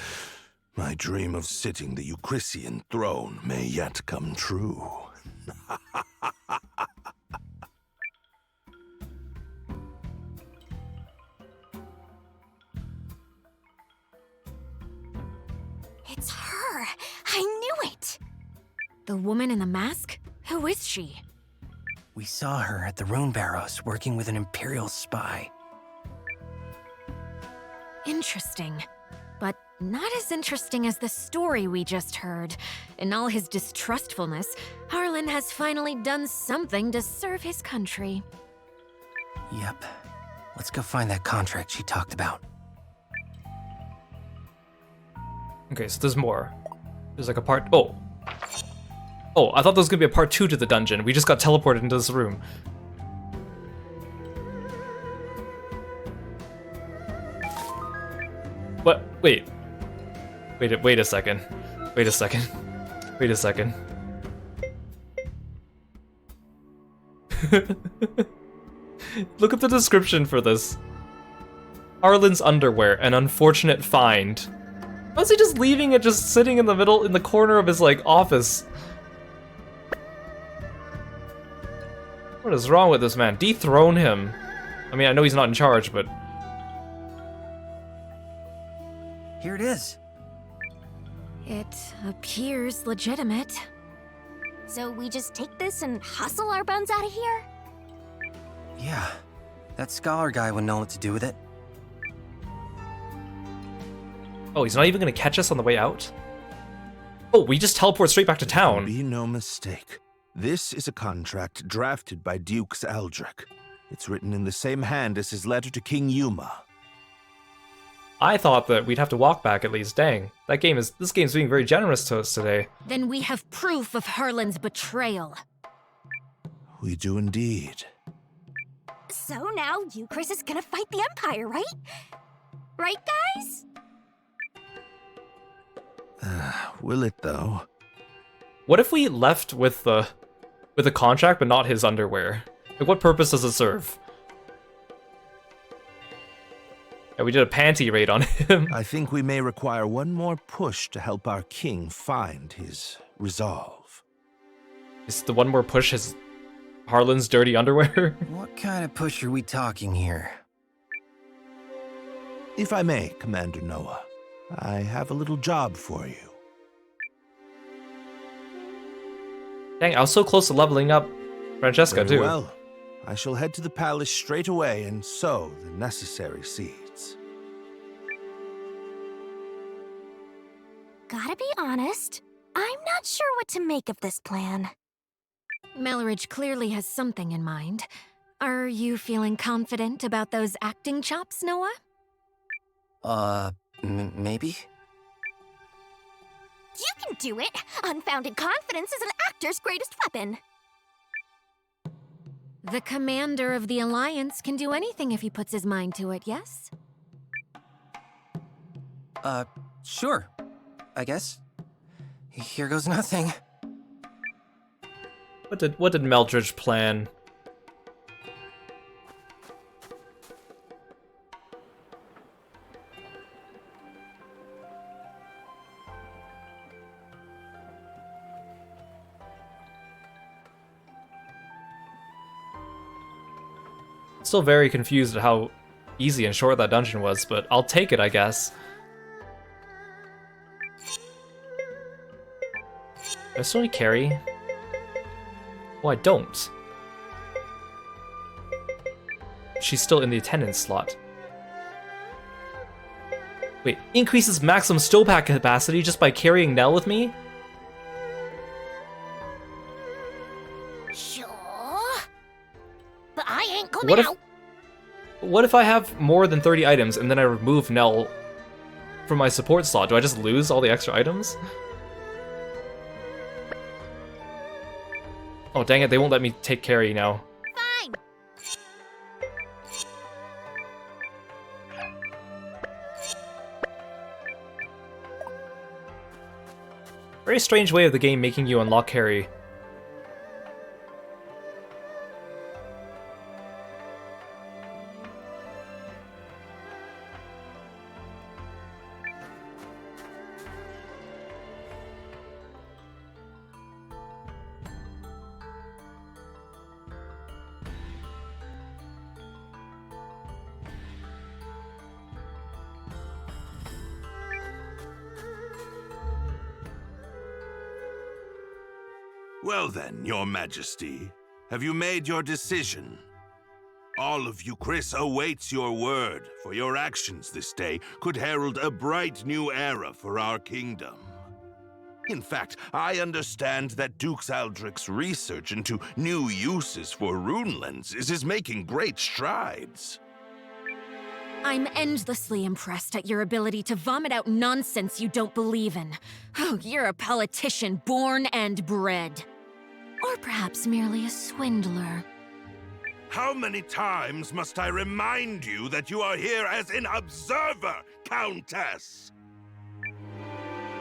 my dream of sitting the Eucrisian throne may yet come true. It's her! I knew it! The woman in the mask? Who is she? We saw her at the Rune Barrows working with an Imperial spy. Interesting. But not as interesting as the story we just heard. In all his distrustfulness, Harlan has finally done something to serve his country. Yep. Let's go find that contract she talked about. Okay, so there's more. There's like a part... Oh, I thought there was gonna be a part 2 to the dungeon. We just got teleported into this room. What? Wait. Wait a second. Wait a second. Wait a second. Look at the description for this. Harlan's underwear, an unfortunate find. Why is he just leaving it just sitting in the middle, in the corner of his, like, office? What is wrong with this man? Dethrone him. I mean, I know he's not in charge, but... Here it is. It appears legitimate. So we just take this and hustle our buns out of here? Yeah, that scholar guy would know what to do with it. Oh, he's not even gonna catch us on the way out? Oh, we just teleport straight back to town. Be no mistake. This is a contract drafted by Dukes Aldrich. It's written in the same hand as his letter to King Yuma. I thought that we'd have to walk back at least. Dang, this game's being very generous to us today. Then we have proof of Harlan's betrayal. We do indeed. So now you, Chris, is gonna fight the Empire, right? Right, guys? Will it, though? What if we left with the contract but not his underwear? Like, what purpose does it serve? Yeah, we did a panty raid on him. I think we may require one more push to help our king find his resolve. Is the one more push his Harlan's dirty underwear? What kind of push are we talking here? If I may, Commander Noah, I have a little job for you. Dang, I was so close to leveling up Francesca, Very too. well. I shall head to the palace straight away and sow the necessary seeds. Gotta be honest, I'm not sure what to make of this plan. Melridge clearly has something in mind. Are you feeling confident about those acting chops, Noah? Maybe? You can do it! Unfounded confidence is an actor's greatest weapon. The commander of the Alliance can do anything if he puts his mind to it, yes? Sure. I guess. Here goes nothing. What did Meldridge plan? Still very confused at how easy and short that dungeon was, but I'll take it, I guess. Do I still need carry? Oh, I don't. She's still in the attendance slot. Wait, increases maximum stowpack capacity just by carrying Nell with me? Sure. But I ain't coming out. What if I have more than 30 items and then I remove Nell from my support slot? Do I just lose all the extra items? Oh, dang it, they won't let me take carry now. Fine. Very strange way of the game making you unlock carry. Well then, Your Majesty, have you made your decision? All of you, Chris, awaits your word, for your actions this day could herald a bright new era for our kingdom. In fact, I understand that Dukes Aldrich's research into new uses for rune lenses is making great strides. I'm endlessly impressed at your ability to vomit out nonsense you don't believe in. Oh, you're a politician born and bred. Or perhaps merely a swindler. How many times must I remind you that you are here as an observer, Countess?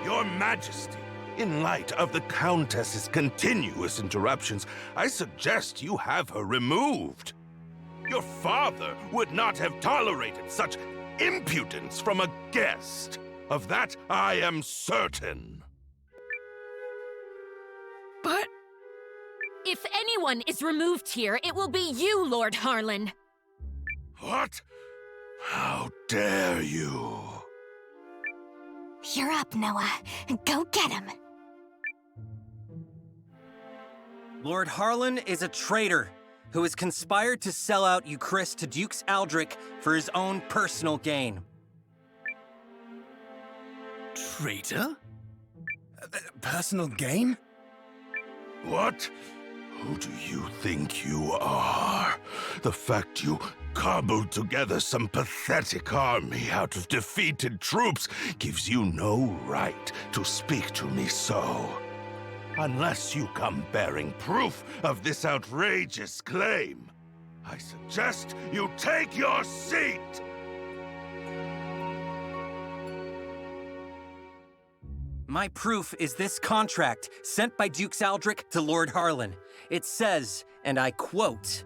Your Majesty, in light of the Countess's continuous interruptions, I suggest you have her removed. Your father would not have tolerated such impudence from a guest. Of that I am certain. But... If anyone is removed here, it will be you, Lord Harlan. What? How dare you? You're up, Noah. Go get him. Lord Harlan is a traitor who has conspired to sell out Euchrist to Dukes Aldrich for his own personal gain. Traitor? Personal gain? What? Who do you think you are? The fact you cobbled together some pathetic army out of defeated troops gives you no right to speak to me so. Unless you come bearing proof of this outrageous claim, I suggest you take your seat! My proof is this contract sent by Dukes Aldrich to Lord Harlan. It says, and I quote,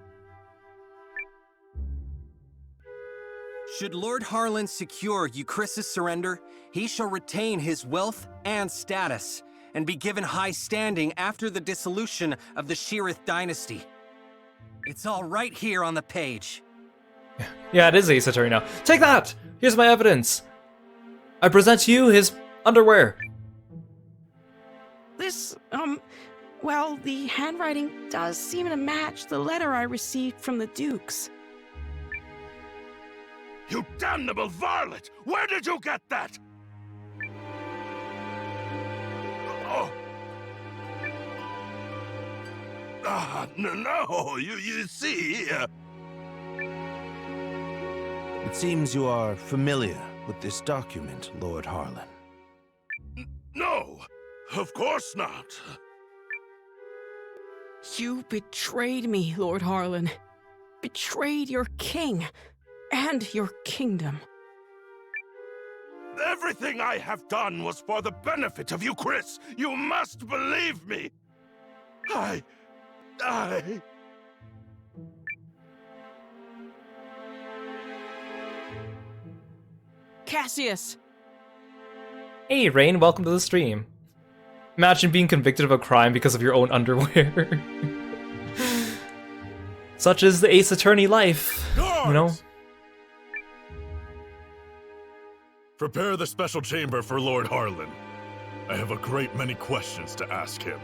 "Should Lord Harlan secure Euchrist's surrender, he shall retain his wealth and status, and be given high standing after the dissolution of the Sheerith dynasty." It's all right here on the page. Yeah, it is Ace Attorney now. Take that! Here's my evidence. I present to you his underwear. This, well, the handwriting does seem to match the letter I received from the Dukes. You damnable varlet! Where did you get that? Oh. No, you see... It seems you are familiar with this document, Lord Harlan. No, of course not. You betrayed me, Lord Harlan. Betrayed your king and your kingdom. Everything I have done was for the benefit of you, Chris. You must believe me. Cassius! Hey, Rain, welcome to the stream. Imagine being convicted of a crime because of your own underwear. Such is the Ace Attorney life, you know? Prepare the special chamber for Lord Harlan. I have a great many questions to ask him.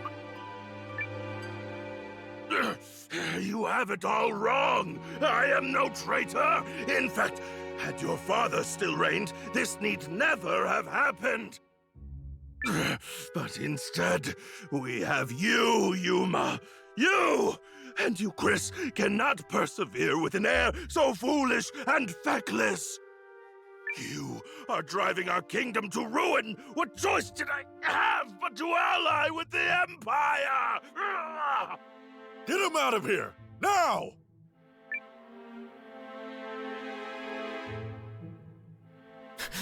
You have it all wrong. I am no traitor. In fact, had your father still reigned, this need never have happened. But instead, we have you, Yuma. You! And you, Chris, cannot persevere with an air so foolish and feckless. You are driving our kingdom to ruin. What choice did I have but to ally with the Empire? Get him out of here! Now!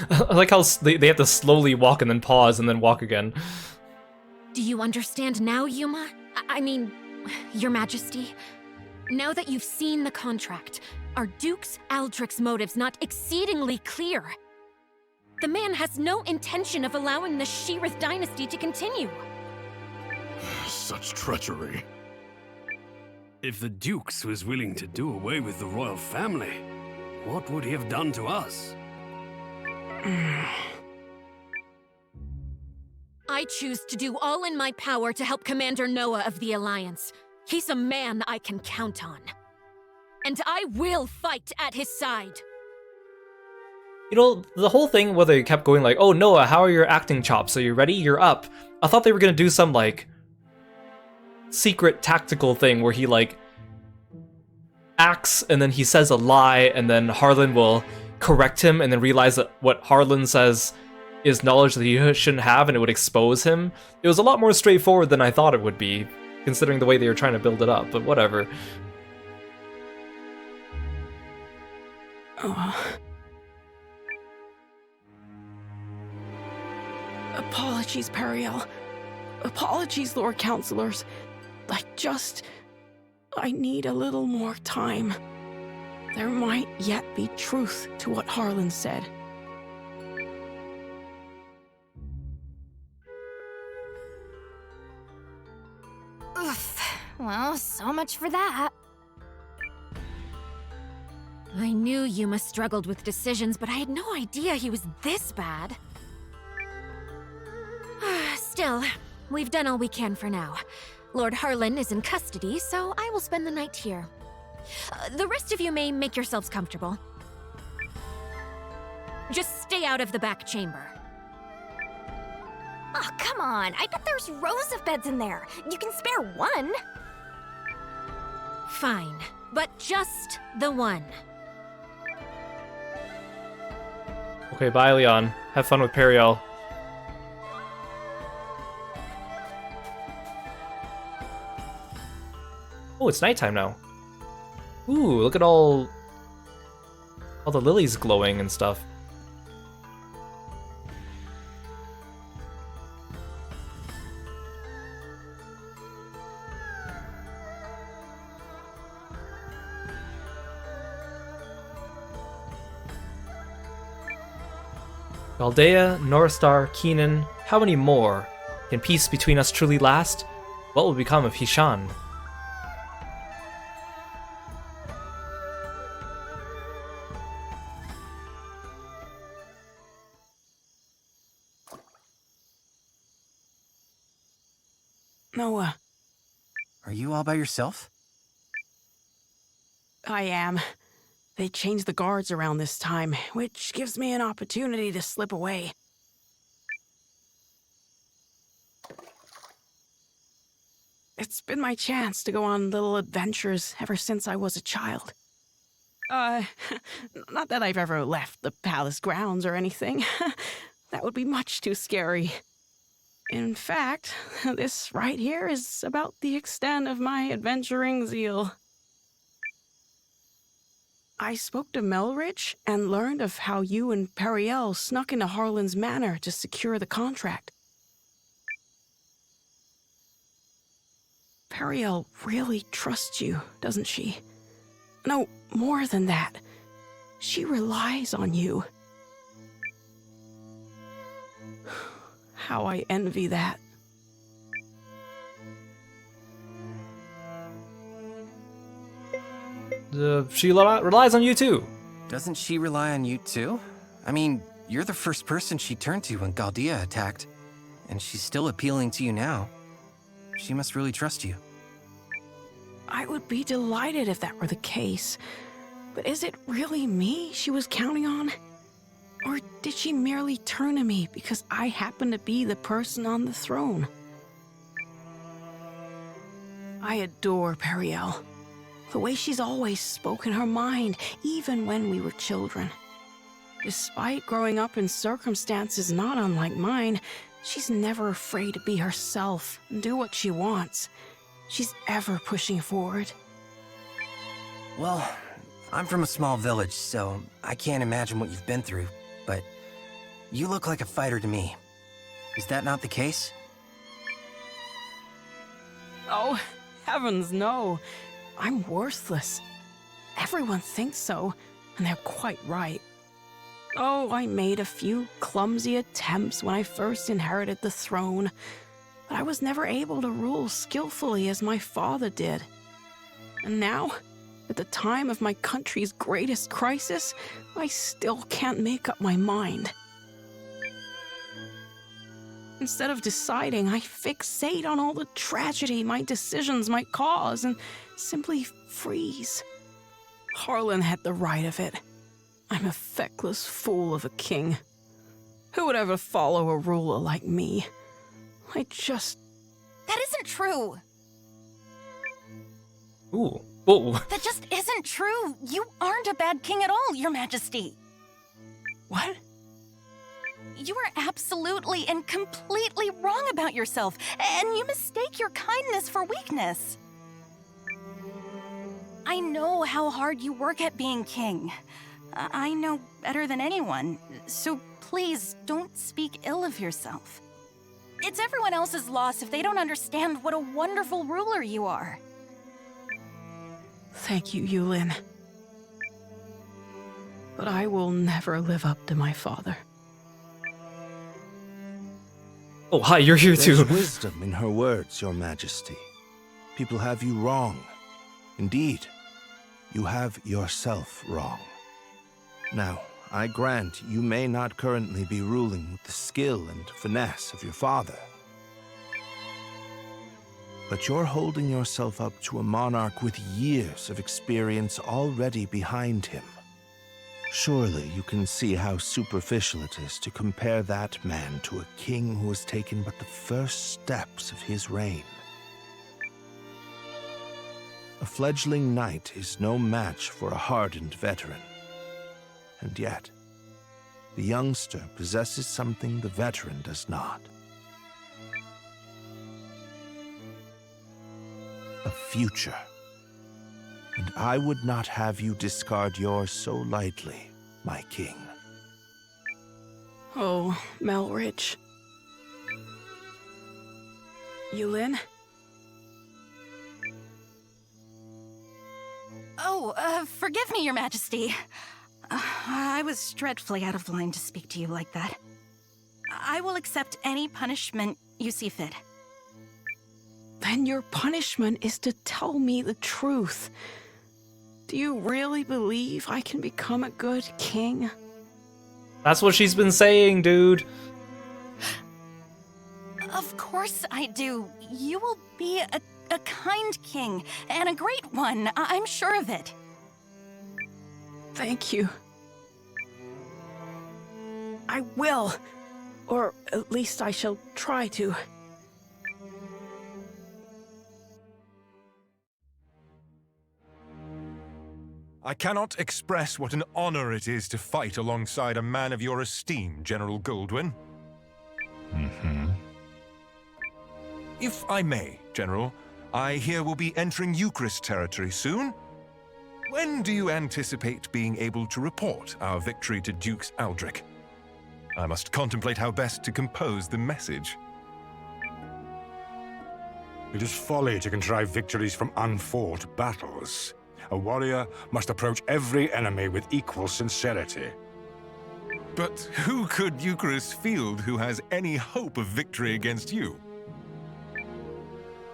I like how they have to slowly walk and then pause and then walk again. Do you understand now, Yuma? I mean, Your Majesty? Now that you've seen the contract, are Dukes Aldrich's motives not exceedingly clear? The man has no intention of allowing the Sheerith dynasty to continue. Such treachery. If the Dukes was willing to do away with the royal family, what would he have done to us? I choose to do all in my power to help Commander Noah of the Alliance. He's a man I can count on. And I will fight at his side. You know, the whole thing where they kept going like, oh, Noah, how are your acting chops? Are you ready? You're up. I thought they were gonna do some, like, secret tactical thing where he, like, acts and then he says a lie and then Harlan will correct him and then realize that what Harlan says is knowledge that he shouldn't have and it would expose him. It was a lot more straightforward than I thought it would be, considering the way they were trying to build it up, but whatever. Apologies, Periel. Apologies, Lord Counselors. I need a little more time. There might yet be truth to what Harlan said. Oof. Well, so much for that. I knew Yuma struggled with decisions, but I had no idea he was this bad. Still, we've done all we can for now. Lord Harlan is in custody, so I will spend the night here. The rest of you may make yourselves comfortable. Just stay out of the back chamber. Oh, come on. I bet there's rows of beds in there. You can spare one. Fine, but just the one. Okay, bye, Leon. Have fun with Periel. Oh, it's nighttime now. Ooh, look at all the lilies glowing and stuff. Valdea, Norstar, Keenan, how many more? Can peace between us truly last? What will become of Hishan? Noah. Are you all by yourself? I am. They changed the guards around this time, which gives me an opportunity to slip away. It's been my chance to go on little adventures ever since I was a child. Not that I've ever left the palace grounds or anything. That would be much too scary. In fact, this right here is about the extent of my adventuring zeal. I spoke to Melrich and learned of how you and Periel snuck into Harlan's manor to secure the contract. Periel really trusts you, doesn't she? No, more than that. She relies on you. How I envy that. She relies on you too. Doesn't she rely on you too? I mean, you're the first person she turned to when Galdea attacked, and she's still appealing to you now. She must really trust you. I would be delighted if that were the case. But is it really me she was counting on? Or did she merely turn to me because I happen to be the person on the throne? I adore Periel. The way she's always spoken her mind, even when we were children. Despite growing up in circumstances not unlike mine, she's never afraid to be herself and do what she wants. She's ever pushing forward. Well, I'm from a small village, so I can't imagine what you've been through, but you look like a fighter to me. Is that not the case? Oh, heavens no. I'm worthless. Everyone thinks so, and they're quite right. Oh, I made a few clumsy attempts when I first inherited the throne, but I was never able to rule skillfully as my father did. And now, at the time of my country's greatest crisis, I still can't make up my mind. Instead of deciding, I fixate on all the tragedy my decisions might cause and simply freeze. Harlan had the right of it. I'm a feckless fool of a king. Who would ever follow a ruler like me? That isn't true. Ooh. Whoa. That just isn't true. You aren't a bad king at all, Your Majesty. What? You are absolutely and completely wrong about yourself, and you mistake your kindness for weakness. I know how hard you work at being king. I know better than anyone, so please don't speak ill of yourself. It's everyone else's loss if they don't understand what a wonderful ruler you are. Thank you, Eiyuden. But I will never live up to my father. Oh, hi, you're here too. There's wisdom in her words, Your Majesty. People have you wrong. Indeed, you have yourself wrong. Now, I grant you may not currently be ruling with the skill and finesse of your father. But you're holding yourself up to a monarch with years of experience already behind him. Surely you can see how superficial it is to compare that man to a king who has taken but the first steps of his reign. A fledgling knight is no match for a hardened veteran. And yet, the youngster possesses something the veteran does not. A future. And I would not have you discard yours so lightly, my king. Oh, Melridge. Eiyuden? Oh, forgive me, Your Majesty. I was dreadfully out of line to speak to you like that. I will accept any punishment you see fit. Then your punishment is to tell me the truth. Do you really believe I can become a good king? That's what she's been saying, dude. Of course I do. You will be a kind king, and a great one. I'm sure of it. Thank you. I will. Or at least I shall try to. I cannot express what an honor it is to fight alongside a man of your esteem, General Goldwyn. If I may, General, I hear we'll be entering Eucharist territory soon. When do you anticipate being able to report our victory to Dukes Aldrich? I must contemplate how best to compose the message. It is folly to contrive victories from unfought battles. A warrior must approach every enemy with equal sincerity. But who could Eucharist field who has any hope of victory against you?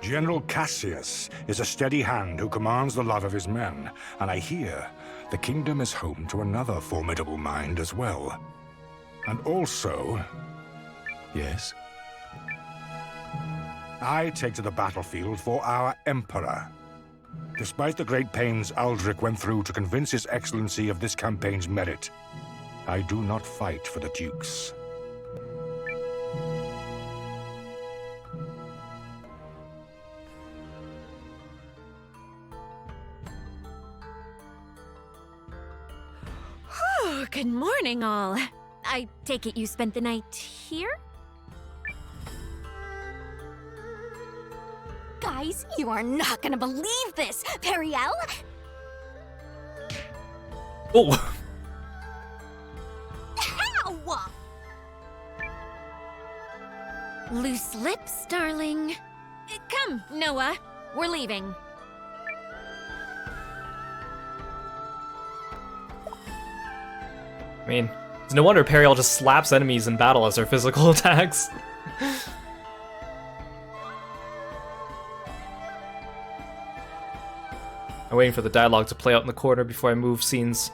General Cassius is a steady hand who commands the love of his men, and I hear the kingdom is home to another formidable mind as well. And also... Yes? I take to the battlefield for our Emperor. Despite the great pains Aldrich went through to convince His Excellency of this campaign's merit, I do not fight for the Dukes. Oh, good morning, all. I take it you spent the night here? Guys, you are not gonna believe this! Periel? Oh! Ow! Loose lips, darling. Come, Noah. We're leaving. I mean, it's no wonder Periel just slaps enemies in battle as their physical attacks. I'm waiting for the dialogue to play out in the corner before I move scenes.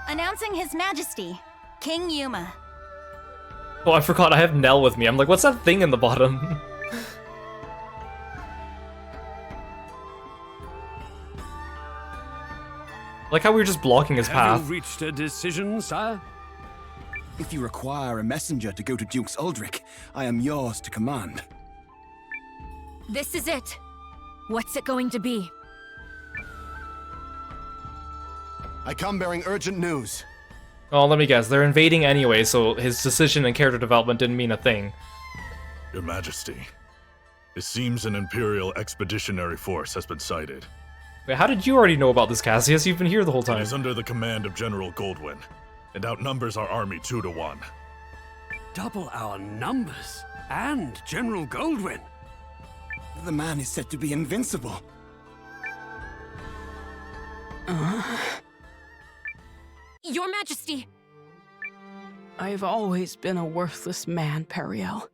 Announcing His Majesty, King Yuma. Oh, I forgot I have Nell with me. I'm like, what's that thing in the bottom? Like how we were just blocking his path. Have you reached a decision, sire? If you require a messenger to go to Dukes Aldrich, I am yours to command. This is it. What's it going to be? I come bearing urgent news. Oh, let me guess. They're invading anyway, so his decision and character development didn't mean a thing. Your Majesty, it seems an Imperial Expeditionary Force has been sighted. Wait, how did you already know about this, Cassius? You've been here the whole time. It is under the command of General Goldwyn, and outnumbers our army 2 to 1. Double our numbers, and General Goldwyn. The man is said to be invincible. Your Majesty! I've always been a worthless man, Periel.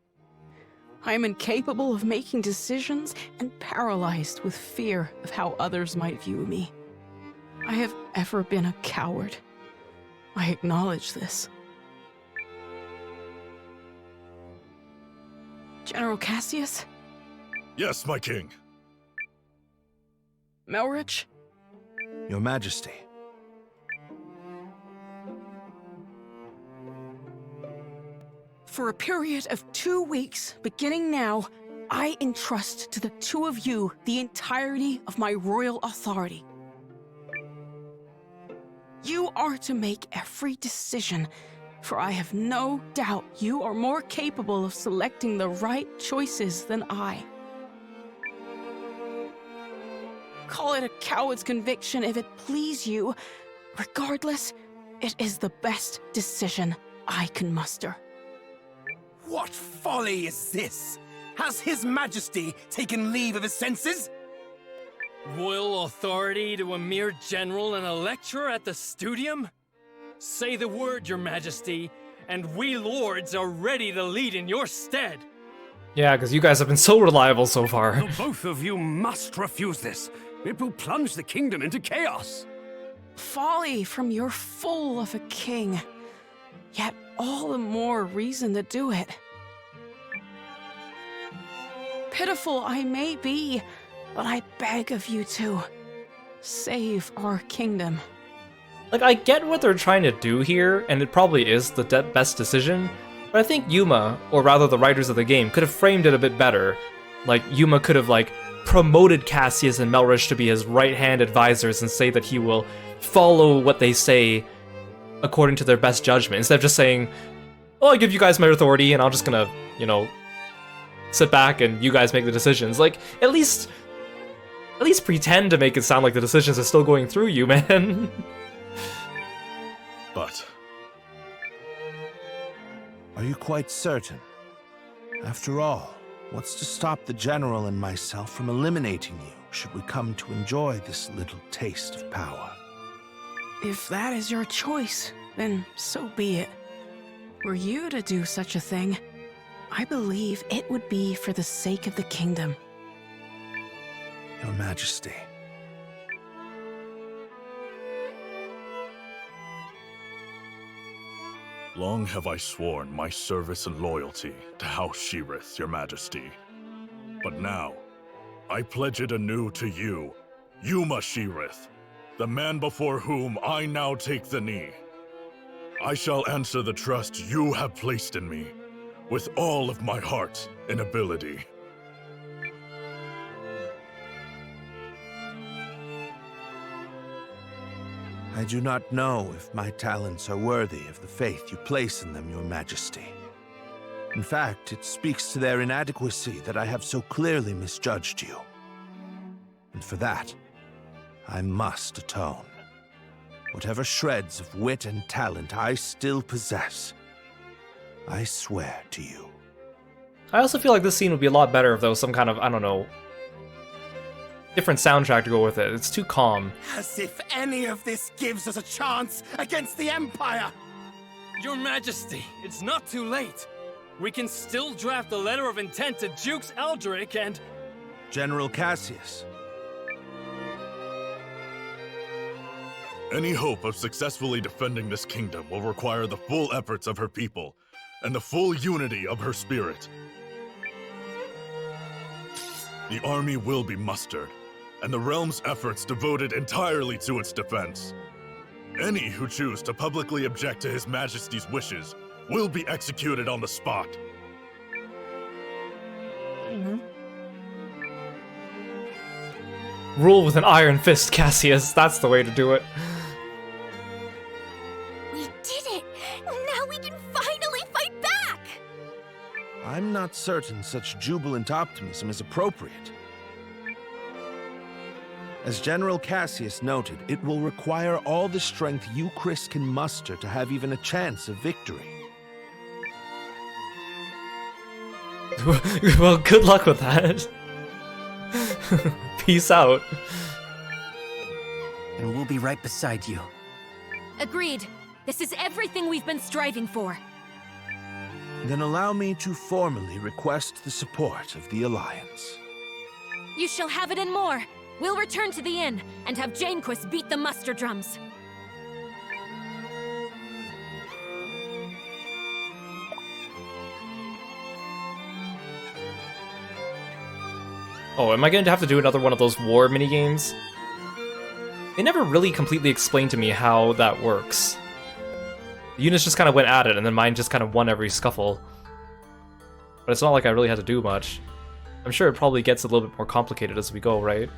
I am incapable of making decisions and paralyzed with fear of how others might view me. I have ever been a coward. I acknowledge this. General Cassius? Yes, my king. Melrich? Your Majesty. For a period of 2 weeks, beginning now, I entrust to the two of you the entirety of my royal authority. You are to make every decision, for I have no doubt you are more capable of selecting the right choices than I. Call it a coward's conviction if it please you. Regardless, it is the best decision I can muster. What folly is this? Has His Majesty taken leave of his senses? Royal authority to a mere general and a lecturer at the studium? Say the word, Your Majesty, and we lords are ready to lead in your stead. Yeah, because you guys have been so reliable so far. The both of you must refuse this. It will plunge the kingdom into chaos. Folly from your fool of a king. Yet all the more reason to do it. Pitiful I may be, but I beg of you to save our kingdom. Like, I get what they're trying to do here, and it probably is the best decision, but I think Yuma, or rather the writers of the game, could have framed it a bit better. Like, Yuma could have, like, promoted Cassius and Melrich to be his right-hand advisors and say that he will follow what they say according to their best judgment, instead of just saying, oh, I give you guys my authority, and I'm just gonna, you know, sit back and you guys make the decisions. Like, at least pretend to make it sound like the decisions are still going through you, man. But... Are you quite certain? After all, what's to stop the General and myself from eliminating you, should we come to enjoy this little taste of power? If that is your choice, then so be it. Were you to do such a thing, I believe it would be for the sake of the kingdom. Your Majesty. Long have I sworn my service and loyalty to House Sheerith, Your Majesty. But now, I pledge it anew to you, Yuma Sheerith, the man before whom I now take the knee. I shall answer the trust you have placed in me, with all of my heart and ability. I do not know if my talents are worthy of the faith you place in them, Your Majesty. In fact, it speaks to their inadequacy that I have so clearly misjudged you. And for that, I must atone. Whatever shreds of wit and talent I still possess, I swear to you. I also feel like this scene would be a lot better if there was some kind of, I don't know, different soundtrack to go with it. It's too calm. As if any of this gives us a chance against the Empire! Your Majesty, it's not too late. We can still draft a letter of intent to Dukes Aldrich and... General Cassius. Any hope of successfully defending this kingdom will require the full efforts of her people and the full unity of her spirit. The army will be mustered, and the realm's efforts devoted entirely to its defense. Any who choose to publicly object to His Majesty's wishes will be executed on the spot. Rule with an iron fist, Cassius. That's the way to do it. We did it! Now we can finally fight back! I'm not certain such jubilant optimism is appropriate. As General Cassius noted, it will require all the strength you, Chris, can muster to have even a chance of victory. Well, good luck with that. Peace out. And we'll be right beside you. Agreed. This is everything we've been striving for. Then allow me to formally request the support of the Alliance. You shall have it and more. We'll return to the inn and have Janequist beat the muster drums. Oh, am I going to have to do another one of those war minigames? They never really completely explained to me how that works. The units just kind of went at it, and then mine just kind of won every scuffle. But it's not like I really had to do much. I'm sure it probably gets a little bit more complicated as we go, right?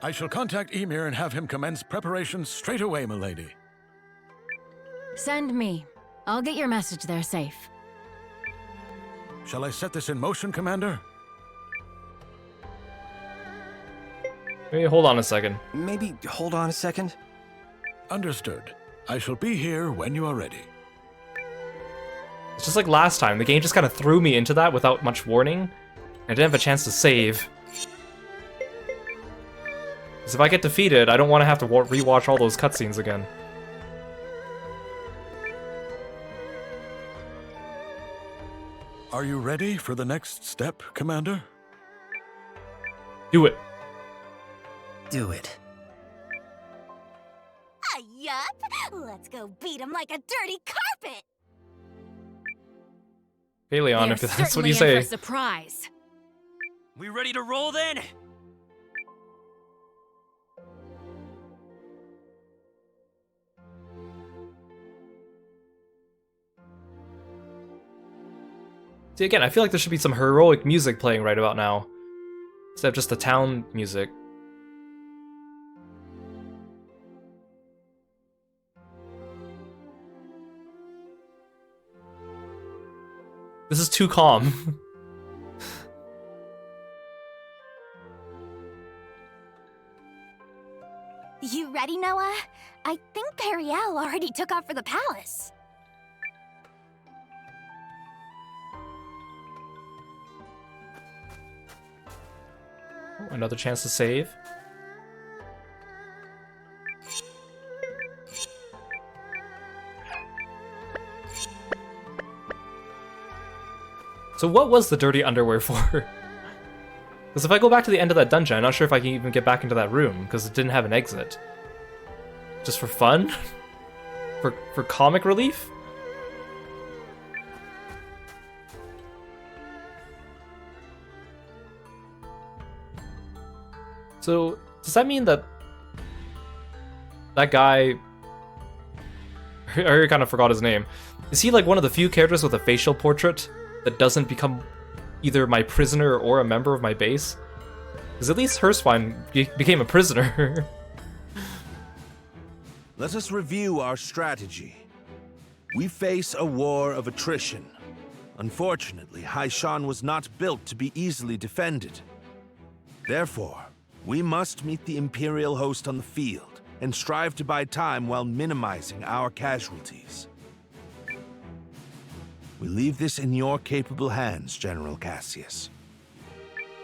I shall contact Emir and have him commence preparations straight away, milady. Send me. I'll get your message there safe. Shall I set this in motion, Commander? Hey, hold on a second. Maybe hold on a second? Understood. I shall be here when you are ready. It's just like last time. The game just kind of threw me into that without much warning. I didn't have a chance to save. Because if I get defeated, I don't want to have to rewatch all those cutscenes again. Are you ready for the next step, Commander? Do it. Do it. Yup! Let's go beat him like a dirty carpet! Hey, Leon, They're if that's what certainly you in say. for a surprise. We ready to roll then? See, again, I feel like there should be some heroic music playing right about now. Instead of just the town music. This is too calm. You ready, Noah? I think Periel already took off for the palace. Oh, another chance to save. So what was the dirty underwear for? Because if I go back to the end of that dungeon, I'm not sure if I can even get back into that room, because it didn't have an exit. Just for fun? For comic relief? So, does that mean that that guy, I already kind of forgot his name, is he like one of the few characters with a facial portrait that doesn't become either my prisoner or a member of my base? Because at least Hirschwein became a prisoner. Let us review our strategy. We face a war of attrition. Unfortunately, Haishan was not built to be easily defended. Therefore, we must meet the Imperial host on the field and strive to buy time while minimizing our casualties. We leave this in your capable hands, General Cassius.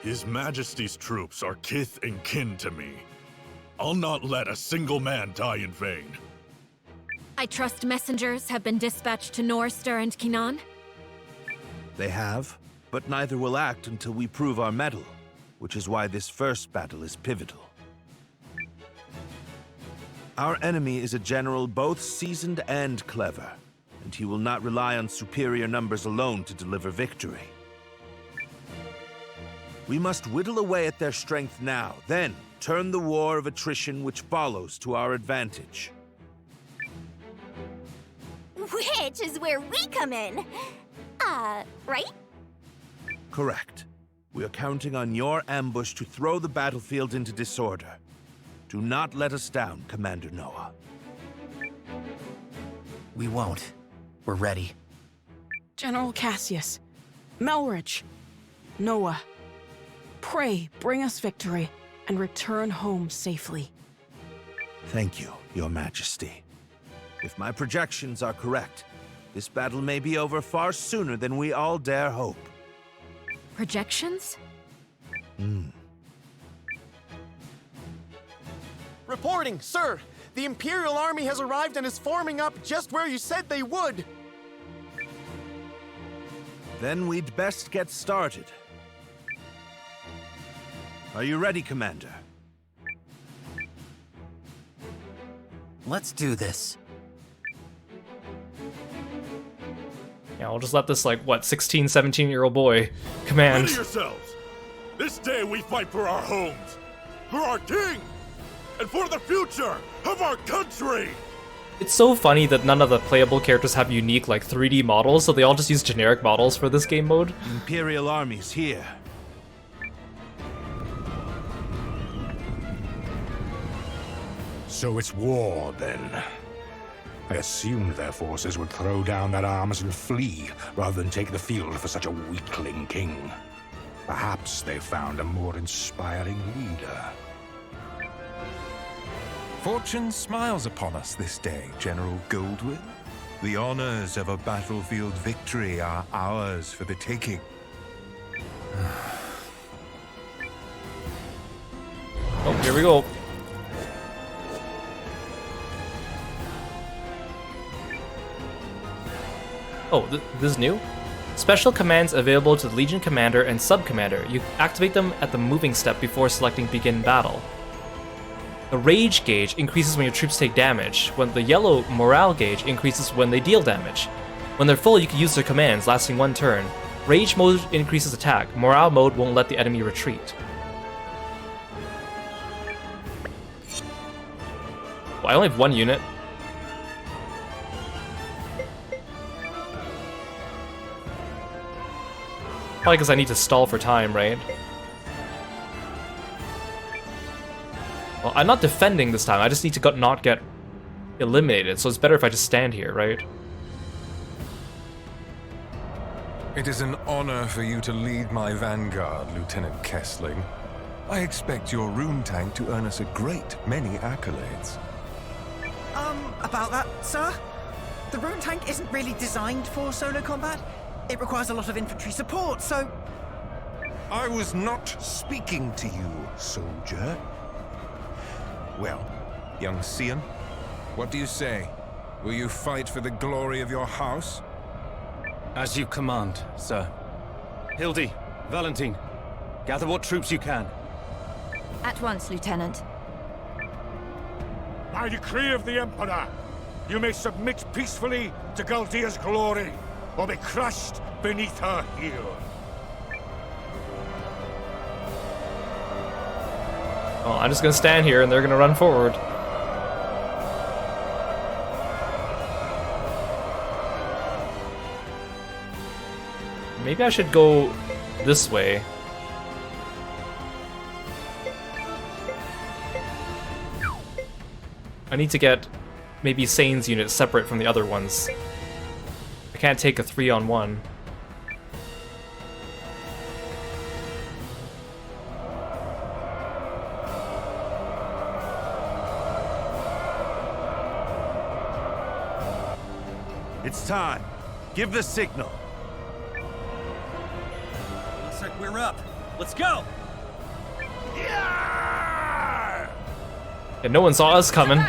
His Majesty's troops are kith and kin to me. I'll not let a single man die in vain. I trust messengers have been dispatched to Norster and Kinan? They have, but neither will act until we prove our mettle, which is why this first battle is pivotal. Our enemy is a general both seasoned and clever, and he will not rely on superior numbers alone to deliver victory. We must whittle away at their strength now, then turn the war of attrition which follows to our advantage. Which is where we come in. Right? Correct. We are counting on your ambush to throw the battlefield into disorder. Do not let us down, Commander Noah. We won't. We're ready. General Cassius, Melridge, Noah, pray bring us victory and return home safely. Thank you, Your Majesty. If my projections are correct, this battle may be over far sooner than we all dare hope. Projections? Reporting, sir! The Imperial Army has arrived and is forming up just where you said they would! Then we'd best get started. Are you ready, Commander? Let's do this. Yeah, I'll just let this, like, what, 16, 17-year-old boy command. Ready yourselves! This day we fight for our homes, for our king, and for the future of our country! It's so funny that none of the playable characters have unique, like, 3D models, so they all just use generic models for this game mode. The Imperial Army's here. So it's war, then. I assumed their forces would throw down their arms and flee, rather than take the field for such a weakling king. Perhaps they found a more inspiring leader. Fortune smiles upon us this day, General Goldwyn. The honors of a battlefield victory are ours for the taking. Oh, here we go. Oh, this is new? Special commands available to the Legion Commander and Sub-Commander. You activate them at the moving step before selecting Begin Battle. The Rage gauge increases when your troops take damage, when the yellow Morale gauge increases when they deal damage. When they're full, you can use their commands, lasting 1 turn. Rage mode increases attack. Morale mode won't let the enemy retreat. Well, I only have 1 unit. Probably because I need to stall for time, right? Well, I'm not defending this time, I just need to not get eliminated, so it's better if I just stand here, right? It is an honor for you to lead my vanguard, Lieutenant Kessling. I expect your rune tank to earn us a great many accolades. About that, sir? The rune tank isn't really designed for solo combat. It requires a lot of infantry support, so... I was not speaking to you, soldier. Well, young Cian, what do you say? Will you fight for the glory of your house? As you command, sir. Hildy, Valentine, gather what troops you can. At once, Lieutenant. By decree of the Emperor, you may submit peacefully to Galdia's glory, or be crushed beneath her heel. Well, I'm just gonna stand here and they're gonna run forward. Maybe I should go this way. I need to get maybe Sane's unit separate from the other ones. I can't take a 3-on-1. It's time. Give the signal. Looks like we're up. Let's go! Yeah, no one saw us coming.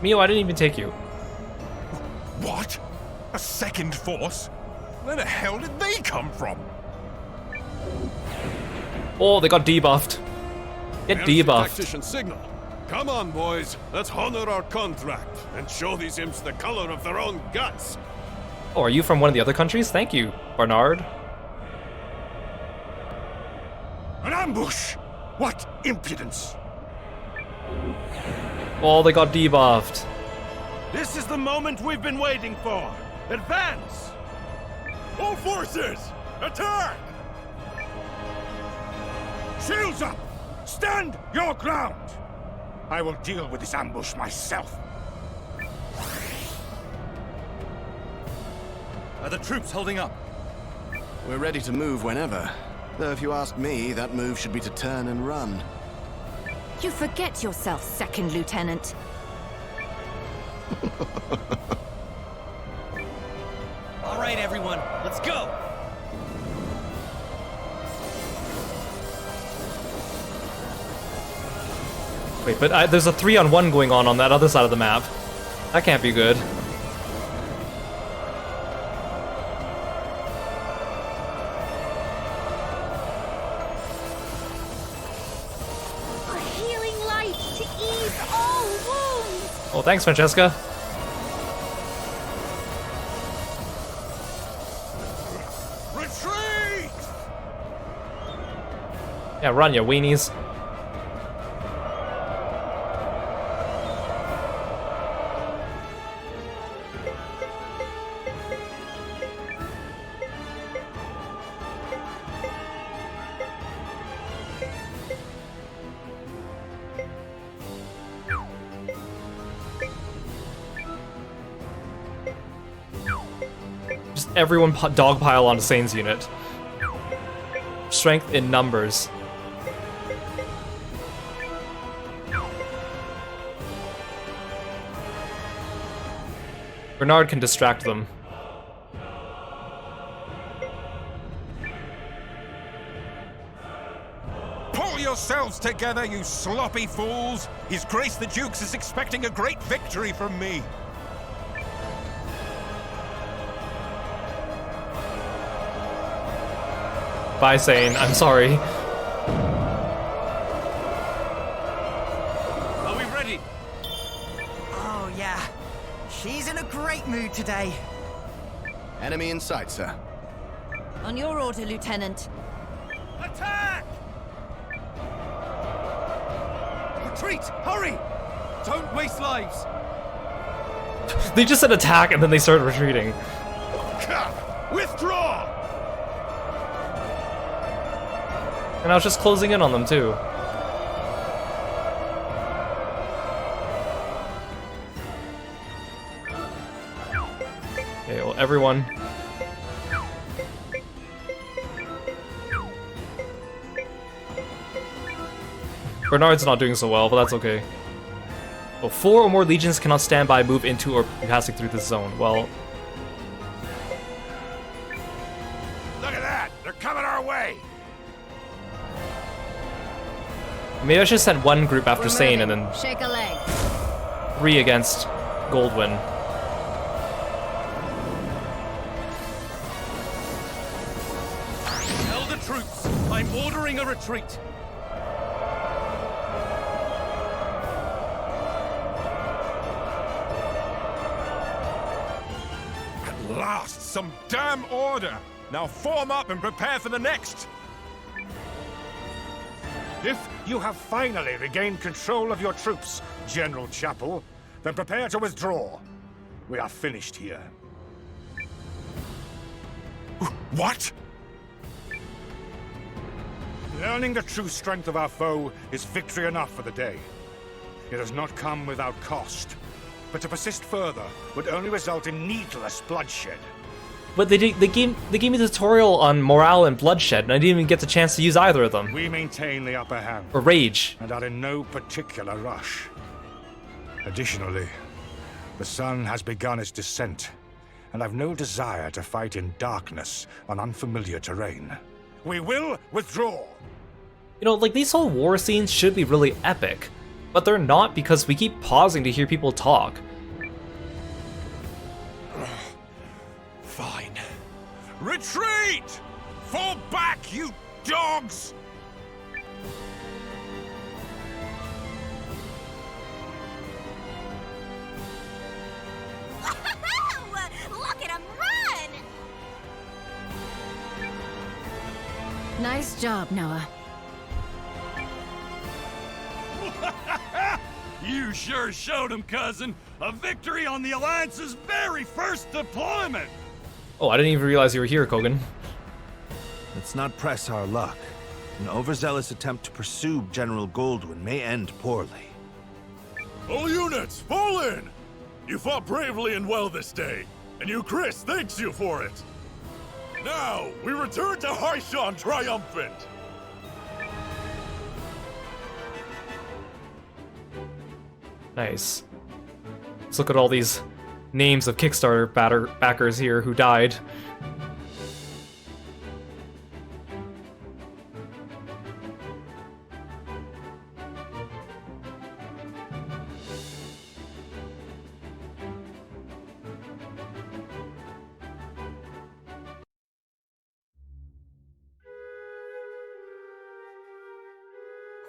Mio, I didn't even take you. What? A second force? Where the hell did they come from? Oh, they got debuffed. Get There's the debuffed. tactician signal. Come on, boys. Let's honor our contract and show these imps the color of their own guts. Oh, are you from one of the other countries? Thank you, Bernard. An ambush! What impudence! Oh, they got debuffed. This is the moment we've been waiting for. Advance! All forces, attack! Shields up! Stand your ground! I will deal with this ambush myself. Are the troops holding up? We're ready to move whenever. Though if you ask me, that move should be to turn and run. You forget yourself, Second Lieutenant. All right, everyone, let's go! Wait, but there's a 3-on-1 going on that other side of the map. That can't be good. A healing light to ease all wounds. Oh, thanks, Francesca. Retreat! Yeah, run, you weenies. Just everyone dogpile onto Sane's unit. Strength in numbers. Bernard can distract them. Pull yourselves together, you sloppy fools! His Grace the Dukes is expecting a great victory from me. Bye, Sane. I'm sorry. Are we ready? Oh, yeah. She's in a great mood today. Enemy in sight, sir. On your order, Lieutenant. Attack! Retreat! Hurry! Don't waste lives! They just said attack and then they started retreating. Withdraw! And I was just closing in on them too. Okay, well, everyone. Bernard's not doing so well, but that's okay. Well, 4 or more legions cannot stand by, move into, or be passing through this zone. Well, Look at that! They're coming our way! maybe I should send one group after Sane and then Shake a leg. 3 against Goldwyn. Tell the troops, I'm ordering a retreat. At last, some damn order! Now form up and prepare for the next! If you have finally regained control of your troops, General Chapel, then prepare to withdraw. We are finished here. What? Learning the true strength of our foe is victory enough for the day. It has not come without cost, but to persist further would only result in needless bloodshed. But they gave me the tutorial on morale and bloodshed, and I didn't even get the chance to use either of them. We maintain the upper hand. Or rage. And are in no particular rush. Additionally, the sun has begun its descent, and I've no desire to fight in darkness on unfamiliar terrain. We will withdraw! You know, like, these whole war scenes should be really epic, but they're not because we keep pausing to hear people talk. Fine. Retreat! Fall back, you dogs! job, Noah. You sure showed him, cousin. A victory on the Alliance's very first deployment. Oh, I didn't even realize you were here, Kogan. Let's not press our luck. An overzealous attempt to pursue General Goldwyn may end poorly. All units, fall in! You fought bravely and well this day, and Chris thanks you for it. Now, we return to Haishan triumphant! Nice. Let's look at all these names of Kickstarter backers here who died.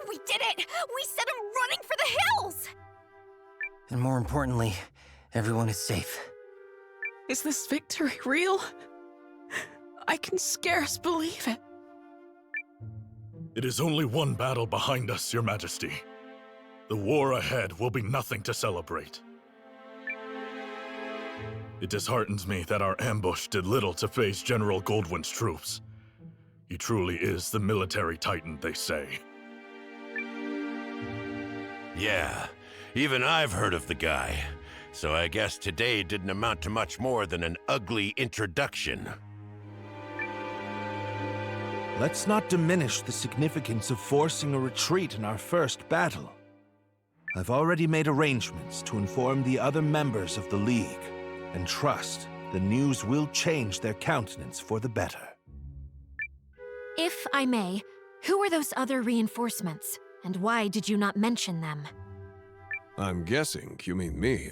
We did it! We set him running for the hills! And more importantly, everyone is safe. Is this victory real? I can scarce believe it. It is only one battle behind us, Your Majesty. The war ahead will be nothing to celebrate. It disheartens me that our ambush did little to phase General Goldwyn's troops. He truly is the military titan, they say. Yeah, even I've heard of the guy. So I guess today didn't amount to much more than an ugly introduction. Let's not diminish the significance of forcing a retreat in our first battle. I've already made arrangements to inform the other members of the League, and trust the news will change their countenance for the better. If I may, who are those other reinforcements, and why did you not mention them? I'm guessing you mean me.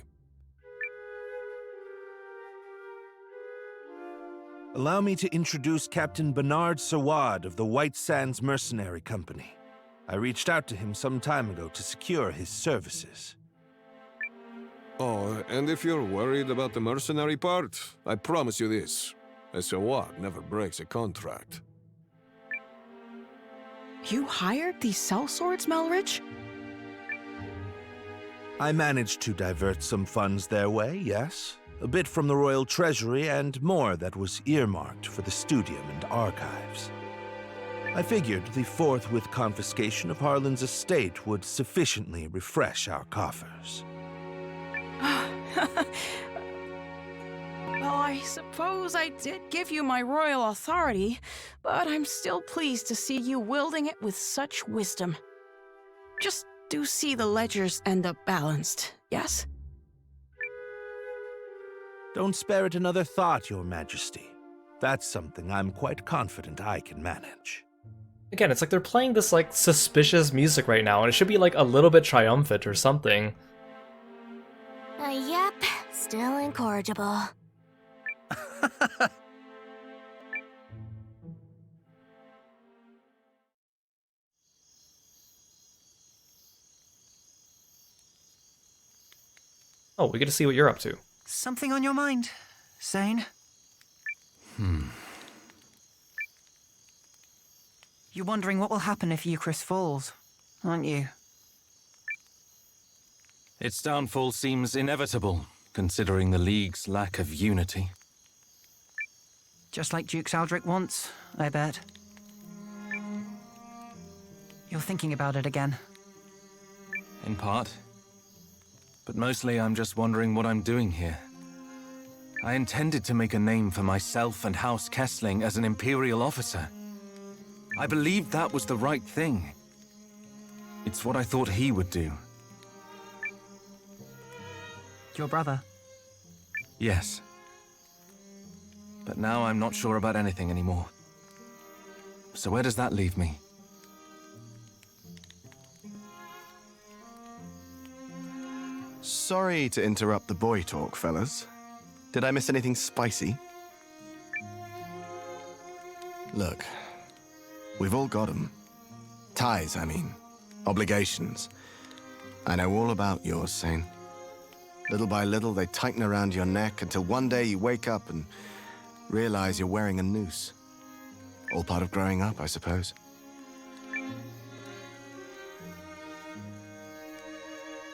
Allow me to introduce Captain Bernard Sawad of the White Sands Mercenary Company. I reached out to him some time ago to secure his services. Oh, and if you're worried about the mercenary part, I promise you this. A Sawad never breaks a contract. You hired these sellswords, Melridge? I managed to divert some funds their way, yes. A bit from the Royal Treasury and more that was earmarked for the Studium and Archives. I figured the forthwith confiscation of Harlan's estate would sufficiently refresh our coffers. Well, I suppose I did give you my royal authority, but I'm still pleased to see you wielding it with such wisdom. Just do see the ledgers end up balanced, yes? Don't spare it another thought, Your Majesty. That's something I'm quite confident I can manage. Again, it's like they're playing this like suspicious music right now, and it should be like a little bit triumphant or something. Yep, still incorrigible. Oh, we get to see what you're up to. Something on your mind, Sane? You're wondering what will happen if Eucharist falls, aren't you? Its downfall seems inevitable, considering the League's lack of unity. Just like Duke Aldrich wants, I bet. You're thinking about it again. In part. But mostly I'm just wondering what I'm doing here. I intended to make a name for myself and House Kessling as an Imperial officer. I believed that was the right thing. It's what I thought he would do. Your brother? Yes. But now I'm not sure about anything anymore. So where does that leave me? Sorry to interrupt the boy talk, fellas. Did I miss anything spicy? Look, we've all got them. Ties, I mean. Obligations. I know all about yours, Sane. Little by little, they tighten around your neck until one day you wake up and realize you're wearing a noose. All part of growing up, I suppose.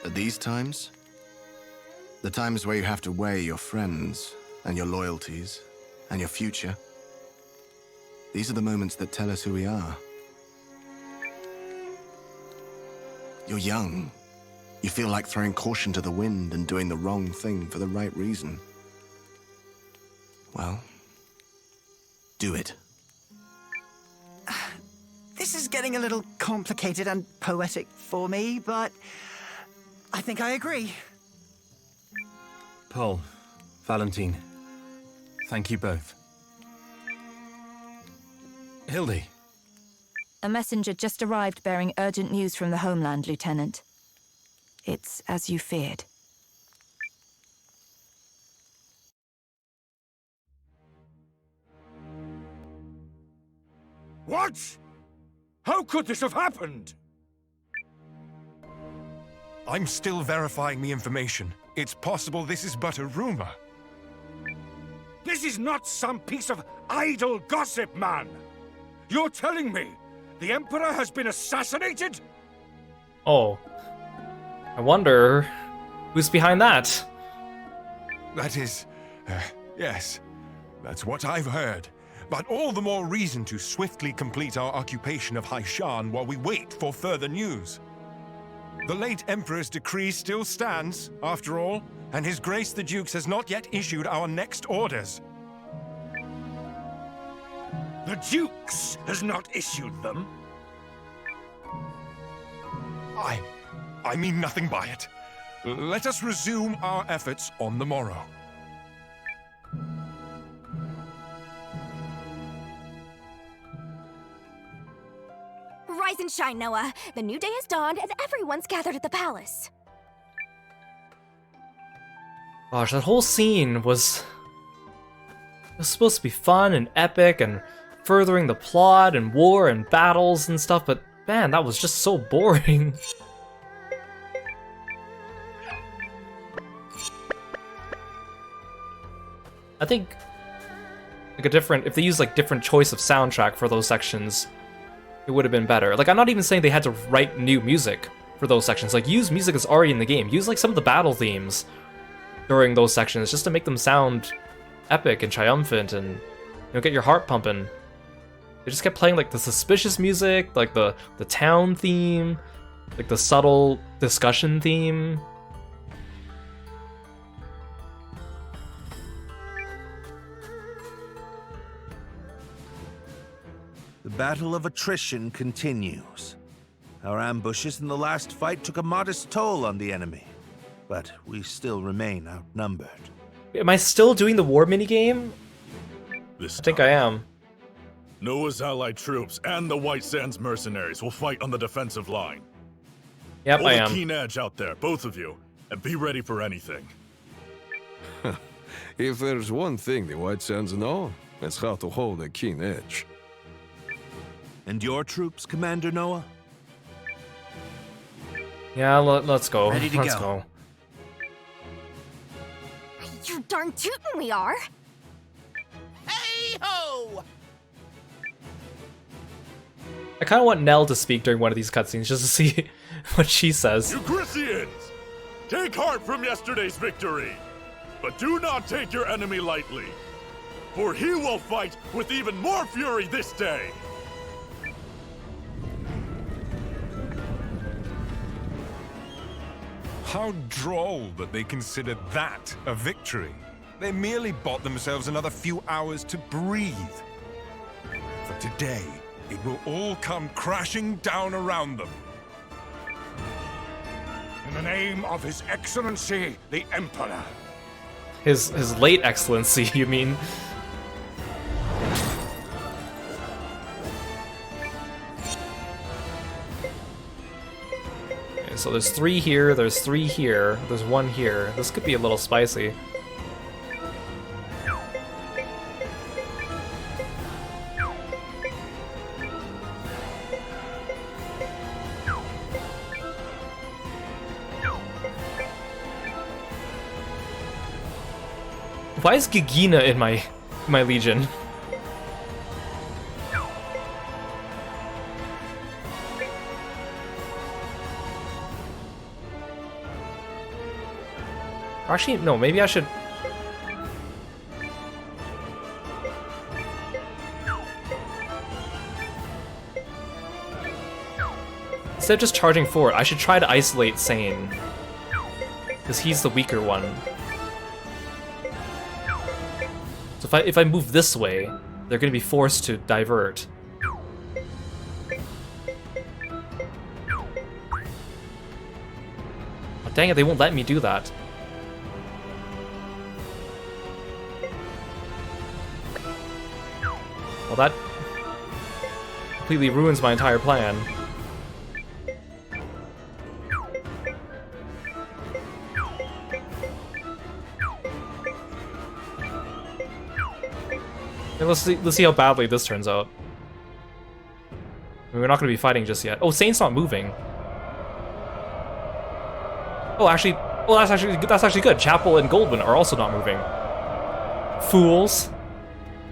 At these times, the times where you have to weigh your friends and your loyalties and your future, these are the moments that tell us who we are. You're young. You feel like throwing caution to the wind and doing the wrong thing for the right reason. Well, do it. This is getting a little complicated and poetic for me, but I think I agree. Paul, Valentine, thank you both. Hildy. A messenger just arrived bearing urgent news from the homeland, Lieutenant. It's as you feared. What? How could this have happened? I'm still verifying the information. It's possible this is but a rumor. This is not some piece of idle gossip, man! You're telling me the Emperor has been assassinated? Oh. I wonder who's behind that? That is... yes, that's what I've heard. But all the more reason to swiftly complete our occupation of Haishan while we wait for further news. The late Emperor's decree still stands, after all, and His Grace the Dukes has not yet issued our next orders. The Dukes has not issued them? I mean nothing by it. Let us resume our efforts on the morrow. Rise and shine, Noah. The new day has dawned and everyone's gathered at the palace. Gosh, that whole scene was supposed to be fun and epic and furthering the plot and war and battles and stuff, but man, that was just so boring. I think like if they used like different choice of soundtrack for those sections, it would have been better. Like, I'm not even saying they had to write new music for those sections. Like, use music that's already in the game. Use like some of the battle themes during those sections just to make them sound epic and triumphant and, you know, get your heart pumping. They just kept playing like the suspicious music, like the town theme, like the subtle discussion theme. The battle of attrition continues. Our ambushes in the last fight took a modest toll on the enemy, but we still remain outnumbered. Am I still doing the war minigame? I think I am. Noah's allied troops and the White Sands mercenaries will fight on the defensive line. Yep, Hold I a am. keen edge out there, both of you, and be ready for anything. If there's one thing the White Sands know, it's how to hold a keen edge. And your troops, Commander Noah? Yeah, let's go. Ready to let's go. You're darn tootin' we are. Hey-ho! I kind of want Nell to speak during one of these cutscenes just to see what she says. Euchrysians! Take heart from yesterday's victory, but do not take your enemy lightly, for he will fight with even more fury this day. How droll that they considered that a victory. They merely bought themselves another few hours to breathe. For today, it will all come crashing down around them. In the name of His Excellency, the Emperor. His late excellency, you mean? Okay, so there's 3 here, there's 3 here, there's 1 here. This could be a little spicy. Why is Gigina in my legion? Actually, no, maybe I should... Instead of just charging forward, I should try to isolate Sane. Because he's the weaker one. So if I move this way, they're going to be forced to divert. Oh, dang it, they won't let me do that. Well, that completely ruins my entire plan. And let's see how badly this turns out. I mean, we're not going to be fighting just yet. Oh, Saint's not moving. Oh, actually, well, that's actually good. Chapel and Goldwyn are also not moving. Fools.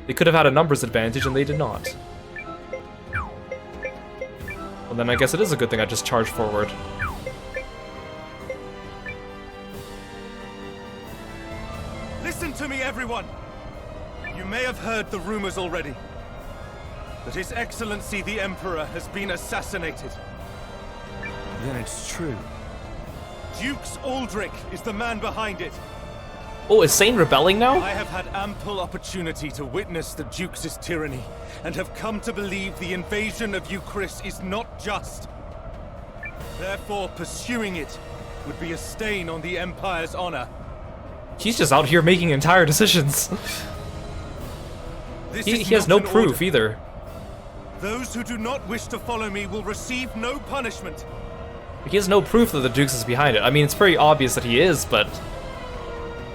They could have had a numbers advantage, and they did not. Well, then I guess it is a good thing I just charged forward. Listen to me, everyone! You may have heard the rumors already. But His Excellency the Emperor has been assassinated. Then it's true. Dukes Aldrich is the man behind it. Oh, is Sane rebelling now? I have had ample opportunity to witness the Duke's tyranny, and have come to believe the invasion of Euchris is not just. Therefore, pursuing it would be a stain on the Empire's honor. He's just out here making entire decisions. He has no proof either. Those who do not wish to follow me will receive no punishment. He has no proof that the Dukes is behind it. I mean, it's pretty obvious that he is, but...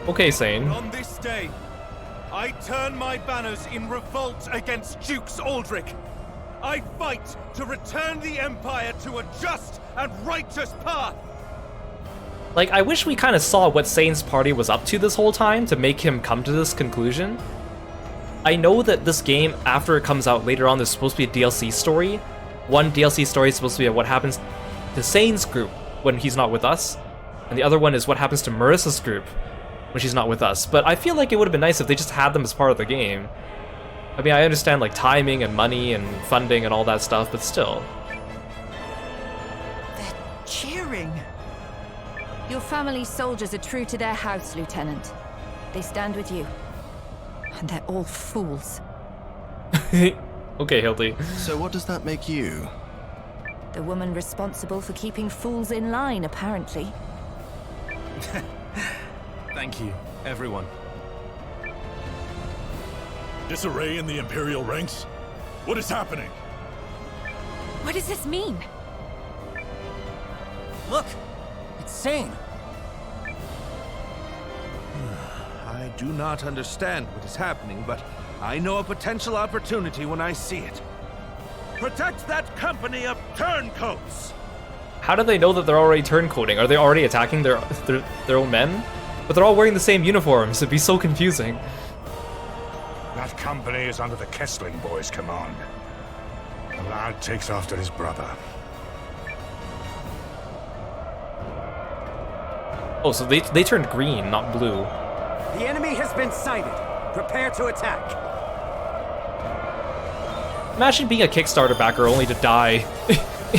Okay, Sane. On this day, I turn my banners in revolt against Dukes Aldrich. I fight to return the Empire to a just and righteous path. Like, I wish we kind of saw what Sane's party was up to this whole time to make him come to this conclusion. I know that this game, after it comes out later on, there's supposed to be a DLC story. One DLC story is supposed to be what happens to Sane's group when he's not with us, and the other one is what happens to Marissa's group when she's not with us. But I feel like it would have been nice if they just had them as part of the game. I mean, I understand like timing and money and funding and all that stuff, but still. They're cheering. Your family's soldiers are true to their house, Lieutenant. They stand with you. And they're all fools. Okay, Hildy. So what does that make you? The woman responsible for keeping fools in line, apparently. Thank you, everyone. Disarray in the Imperial ranks? What is happening? What does this mean? Look! It's Sane! I do not understand what is happening, but I know a potential opportunity when I see it. Protect that company of turncoats! How do they know that they're already turncoating? Are they already attacking their own men? But they're all wearing the same uniforms. It'd be so confusing. That company is under the Kessling boys' command. The lad takes after his brother. Oh, so they turned green, not blue. The enemy has been sighted. Prepare to attack. Imagine being a Kickstarter backer only to die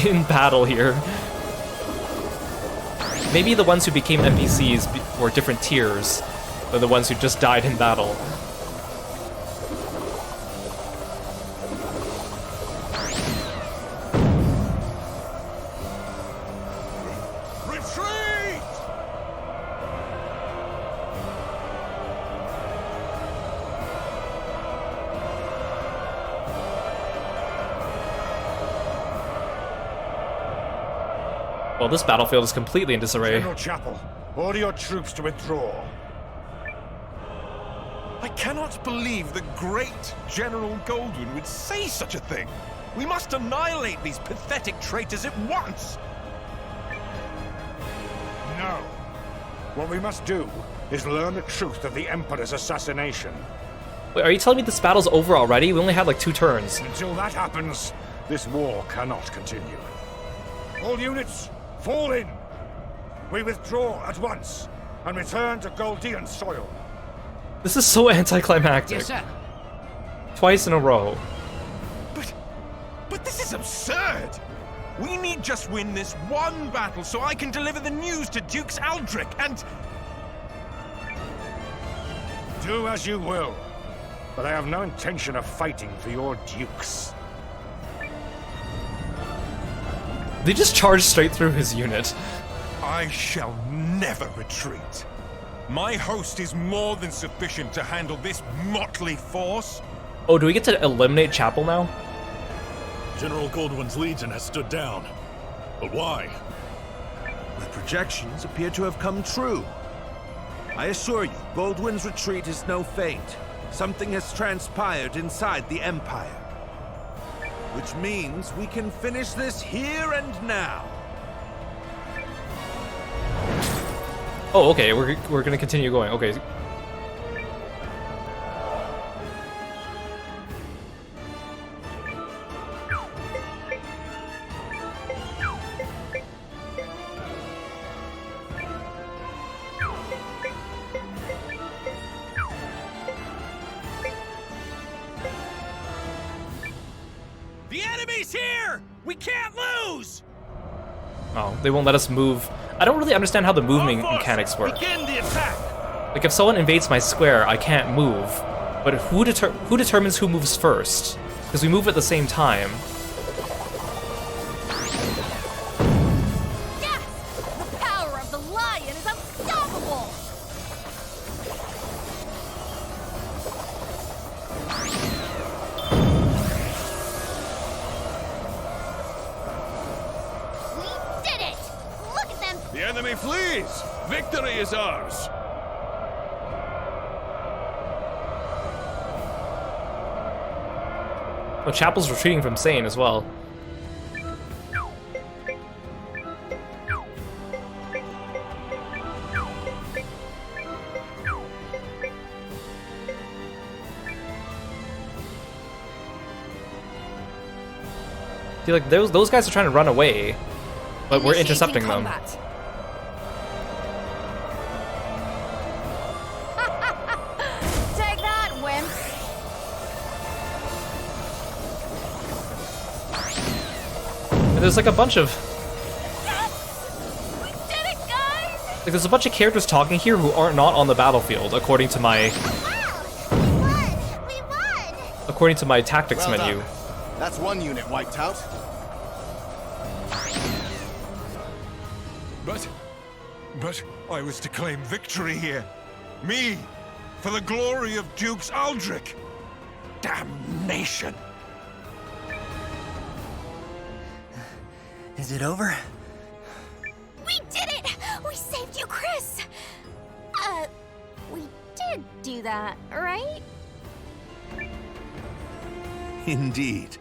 in battle here. Maybe the ones who became NPCs were different tiers than the ones who just died in battle. Retreat! Well, this battlefield is completely in disarray. General Chapel, order your troops to withdraw. I cannot believe the great General Goldwyn would say such a thing. We must annihilate these pathetic traitors at once. No. What we must do is learn the truth of the Emperor's assassination. Wait, are you telling me this battle's over already? We only had like 2 turns. Until that happens, this war cannot continue. All units, fall in! We withdraw at once. and return to Goldean soil. This is so anticlimactic. Yes, sir. Twice in a row. But this is absurd! We need just win this one battle so I can deliver the news to Dukes Aldrich and... Do as you will, but I have no intention of fighting for your dukes. They just charged straight through his unit. I shall never retreat. My host is more than sufficient to handle this motley force. Oh, do we get to eliminate Chapel now? General Goldwyn's legion has stood down. But why? My projections appear to have come true. I assure you, Goldwyn's retreat is no feint. Something has transpired inside the Empire. Which means we can finish this here and now. Oh, okay, we're gonna continue going. Okay. The enemy's here! We can't lose! Oh, they won't let us move. I don't really understand how the moving mechanics work. Begin the attack! Like, if someone invades my square, I can't move. But who determines who moves first? Because we move at the same time. Yes! The power of the lion is unstoppable! We did it! Look at them! The enemy flees! Victory is ours! Oh, Chapel's retreating from Sane as well. I feel like those guys are trying to run away, but we're intercepting them. Take that, wimp! There's like a bunch of... We did it, guys! Like, there's a bunch of characters talking here who aren't not on the battlefield, according to my... We won! According to my tactics Well menu. done. That's one unit wiped out. But I was to claim victory here. Me, for the glory of Dukes Aldrich. Damnation! Is it over? We did it! We saved you, Chris! We did do that, right? Indeed.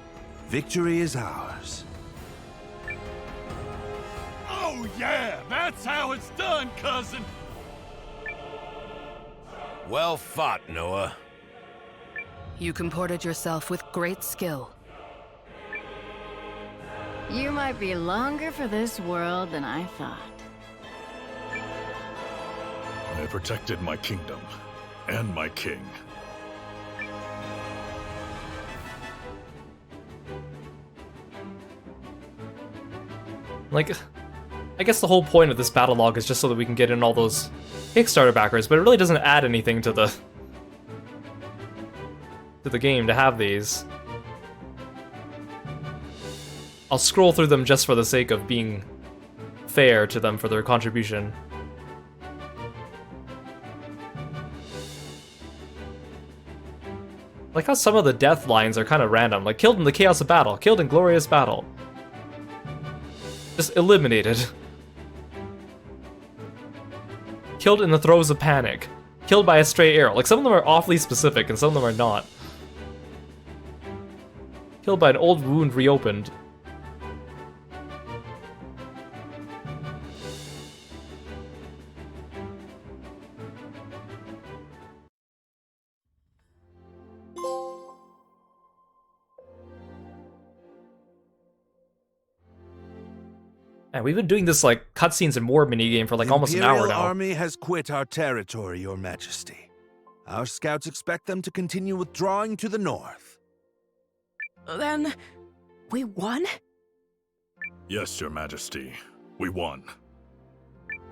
Victory is ours. Oh yeah, that's how it's done, cousin! Well fought, Noah. You comported yourself with great skill. You might be longer for this world than I thought. I protected my kingdom and my king. Like, I guess the whole point of this battle log is just so that we can get in all those Kickstarter backers, but it really doesn't add anything to the game to have these. I'll scroll through them just for the sake of being fair to them for their contribution. Like how some of the death lines are kind of random, like killed in the chaos of battle, killed in glorious battle. Just eliminated. Killed in the throes of panic. Killed by a stray arrow. Like some of them are awfully specific and some of them are not. Killed by an old wound reopened. And we've been doing this like cutscenes and war minigame for like almost an hour The now. Imperial Army has quit our territory, Your Majesty. Our scouts expect them to continue withdrawing to the north. Then, we won? Yes, Your Majesty. We won.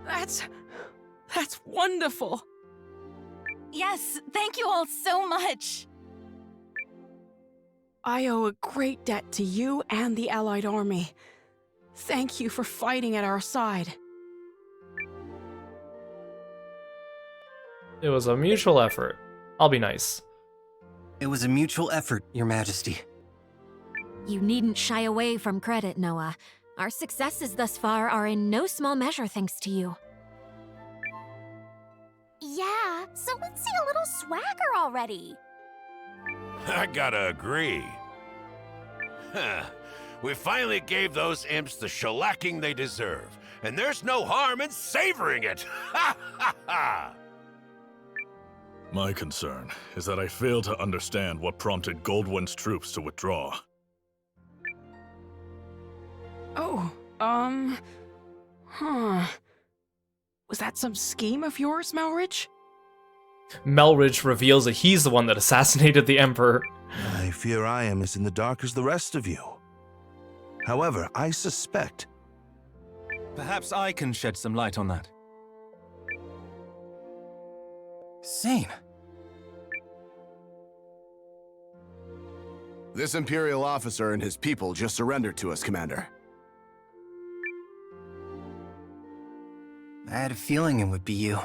That's wonderful. Yes, thank you all so much. I owe a great debt to you and the Allied army. Thank you for fighting at our side. It was a mutual effort. I'll be nice. It was a mutual effort, Your Majesty. You needn't shy away from credit, Noah. Our successes thus far are in no small measure thanks to you. Yeah, so let's see a little swagger already. I gotta agree. Huh. We finally gave those imps the shellacking they deserve, and there's no harm in savoring it! Ha ha ha! My concern is that I fail to understand what prompted Goldwyn's troops to withdraw. Oh, was that some scheme of yours, Melridge? Melridge reveals that he's the one that assassinated the Emperor. I fear I am as in the dark as the rest of you. However, I suspect... Perhaps I can shed some light on that. Sane. This Imperial officer and his people just surrendered to us, Commander. I had a feeling it would be you.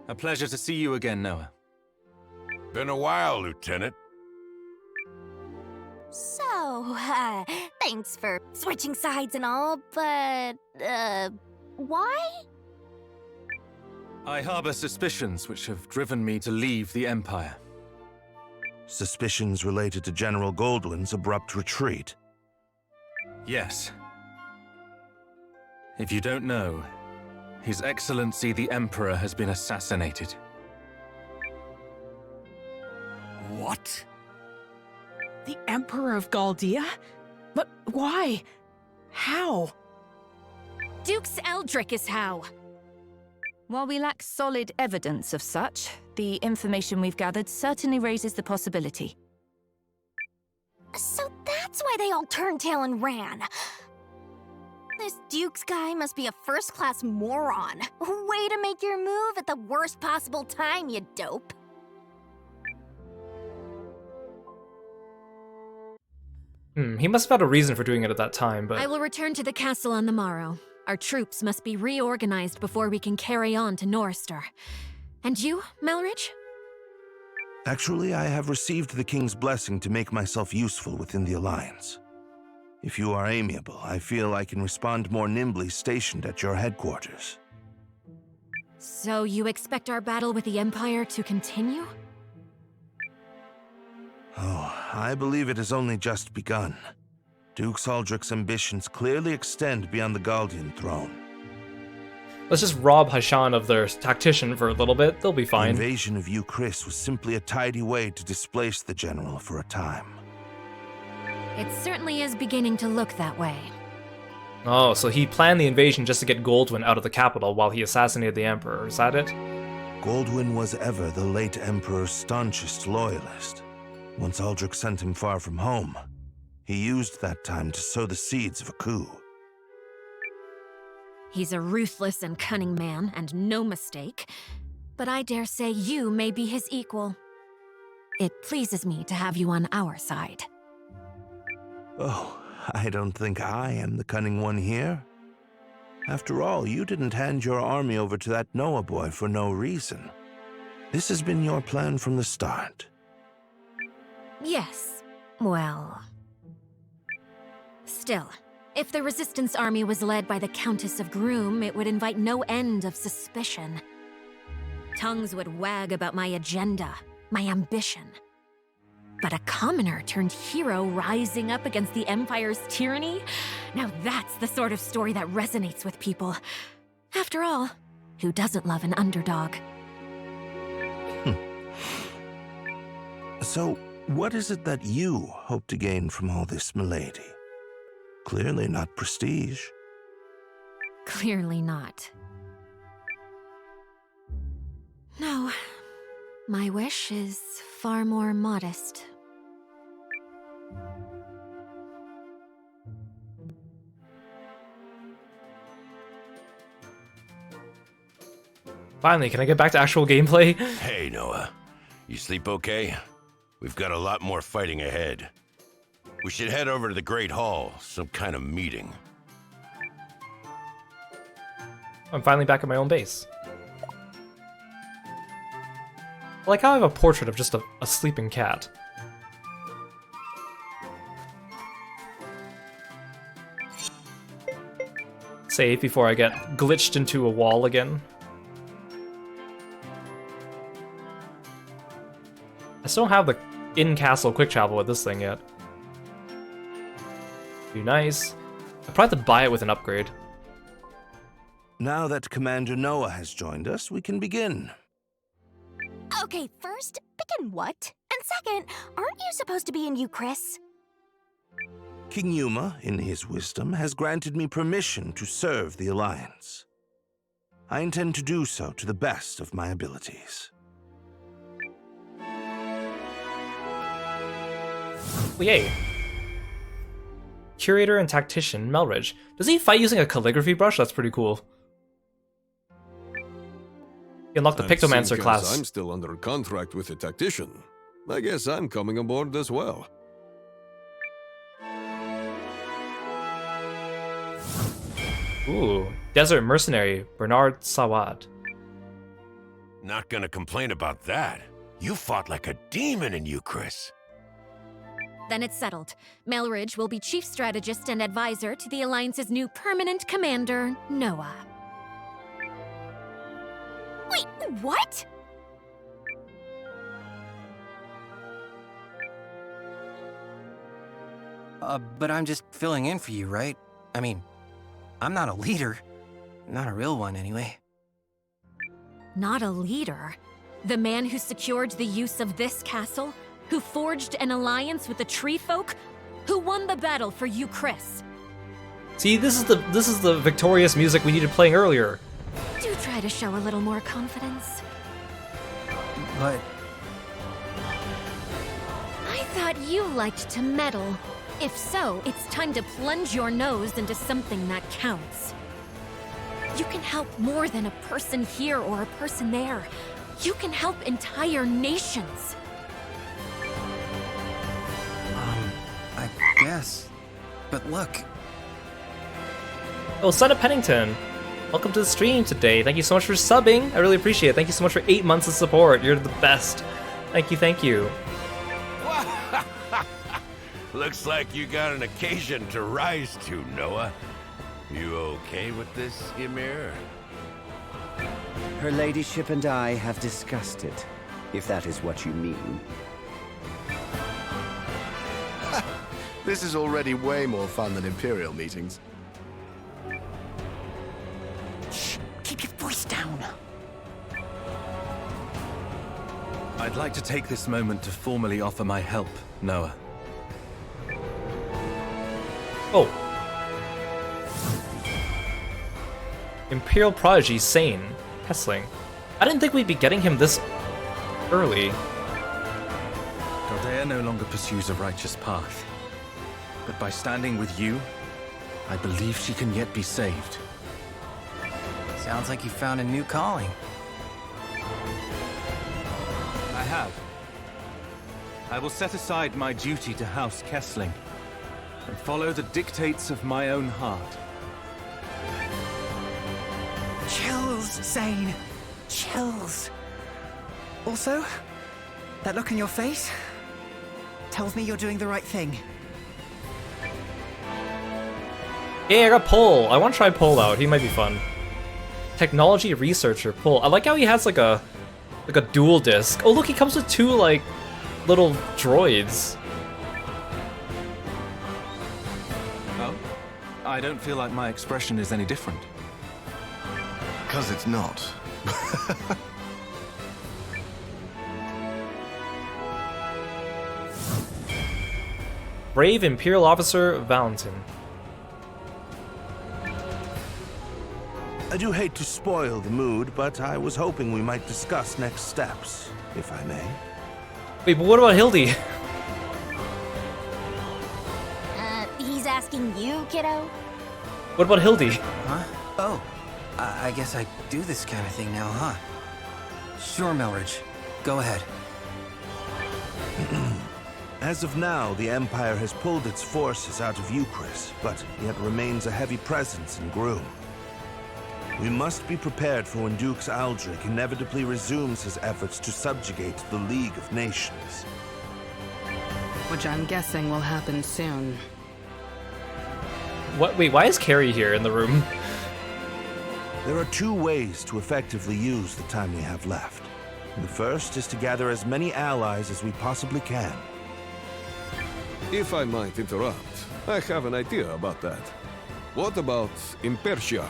A pleasure to see you again, Noah. Been a while, Lieutenant. So, thanks for switching sides and all, but, why? I harbor suspicions which have driven me to leave the Empire. Suspicions related to General Goldwyn's abrupt retreat. Yes. If you don't know, His Excellency the Emperor has been assassinated. What? The Emperor of Galdia? But why? How? Dukes Eldrick is how. While we lack solid evidence of such, the information we've gathered certainly raises the possibility. So that's why they all turned tail and ran. This Dukes guy must be a first-class moron. Way to make your move at the worst possible time, you dope. He must have had a reason for doing it at that time, but... I will return to the castle on the morrow. Our troops must be reorganized before we can carry on to Norrister. And you, Melridge? Actually, I have received the King's blessing to make myself useful within the Alliance. If you are amiable, I feel I can respond more nimbly stationed at your headquarters. So you expect our battle with the Empire to continue? Oh, I believe it has only just begun. Duke Aldrich's ambitions clearly extend beyond the Galdian throne. Let's just rob Hashan of their tactician for a little bit. They'll be fine. The invasion of Chris was simply a tidy way to displace the general for a time. It certainly is beginning to look that way. Oh, so he planned the invasion just to get Goldwyn out of the capital while he assassinated the Emperor. Is that it? Goldwyn was ever the late Emperor's staunchest loyalist. Once Aldrich sent him far from home, he used that time to sow the seeds of a coup. He's a ruthless and cunning man, and no mistake. But I dare say you may be his equal. It pleases me to have you on our side. Oh, I don't think I am the cunning one here. After all, you didn't hand your army over to that Noah boy for no reason. This has been your plan from the start. Yes. Well... Still, if the Resistance army was led by the Countess of Groom, it would invite no end of suspicion. Tongues would wag about my agenda, my ambition. But a commoner turned hero rising up against the Empire's tyranny? Now that's the sort of story that resonates with people. After all, who doesn't love an underdog? So, what is it that you hope to gain from all this, milady? Clearly not prestige. Clearly not. No. My wish is far more modest. Finally, can I get back to actual gameplay? Hey, Noah. You sleep okay? We've got a lot more fighting ahead. We should head over to the Great Hall, some kind of meeting. I'm finally back at my own base. I like how I have a portrait of just a sleeping cat. Save before I get glitched into a wall again. I still don't have the in-castle quick travel with this thing yet. Be nice. I'd probably have to buy it with an upgrade. Now that Commander Noah has joined us, we can begin. Okay, first, begin what? And second, aren't you supposed to be in Euchris? King Yuma, in his wisdom, has granted me permission to serve the Alliance. I intend to do so to the best of my abilities. Well, yay. Curator and Tactician, Melridge. Does he fight using a calligraphy brush? That's pretty cool. You unlock the Pictomancer class. I'm still under contract with the Tactician. I guess I'm coming aboard as well. Ooh, Desert Mercenary, Bernard Sawad. Not gonna complain about that. You fought like a demon in Euchris. Then it's settled. Melridge will be chief strategist and advisor to the Alliance's new permanent commander, Noah. Wait, what? But I'm just filling in for you, right? I mean, I'm not a leader. Not a real one, anyway. Not a leader? The man who secured the use of this castle? Who forged an alliance with the tree folk? Who won the battle for Euchris? See, this is the victorious music we needed playing earlier. Do try to show a little more confidence. But I thought you liked to meddle. If so, it's time to plunge your nose into something that counts. You can help more than a person here or a person there. You can help entire nations. I guess. But look. Oh, Son of Pennington. Welcome to the stream today. Thank you so much for subbing. I really appreciate it. Thank you so much for 8 months of support. You're the best. Thank you, thank you. Looks like you got an occasion to rise to, Noah. You okay with this, Ymir? Her ladyship and I have discussed it, if that is what you mean. This is already way more fun than Imperial meetings. Shh, keep your voice down. I'd like to take this moment to formally offer my help, Noah. Oh. Imperial Prodigy, Sane, Hessling. I didn't think we'd be getting him this early. Galdea no longer pursues a righteous path. But by standing with you, I believe she can yet be saved. Sounds like you found a new calling. I have. I will set aside my duty to House Kessling and follow the dictates of my own heart. Chills, Zane. Chills. Also, that look in your face tells me you're doing the right thing. Yeah, I got Pole. I want to try Pole out. He might be fun. Technology researcher, Pole. I like how he has like a dual disc. Oh look, he comes with 2 like little droids. Oh? I don't feel like my expression is any different. Because it's not. Brave Imperial Officer Valentin. I do hate to spoil the mood, but I was hoping we might discuss next steps, if I may. Wait, but what about Hildy? He's asking you, kiddo? What about Hildy? Huh? Oh, I guess I do this kind of thing now, huh? Sure, Melridge. Go ahead. As of now, the Empire has pulled its forces out of Euchris, but yet remains a heavy presence in Groom. We must be prepared for when Dukes Aldrich inevitably resumes his efforts to subjugate the League of Nations. Which I'm guessing will happen soon. What? Wait, why is Carrie here in the room? There are two ways to effectively use the time we have left. The first is to gather as many allies as we possibly can. If I might interrupt, I have an idea about that. What about Impershiak,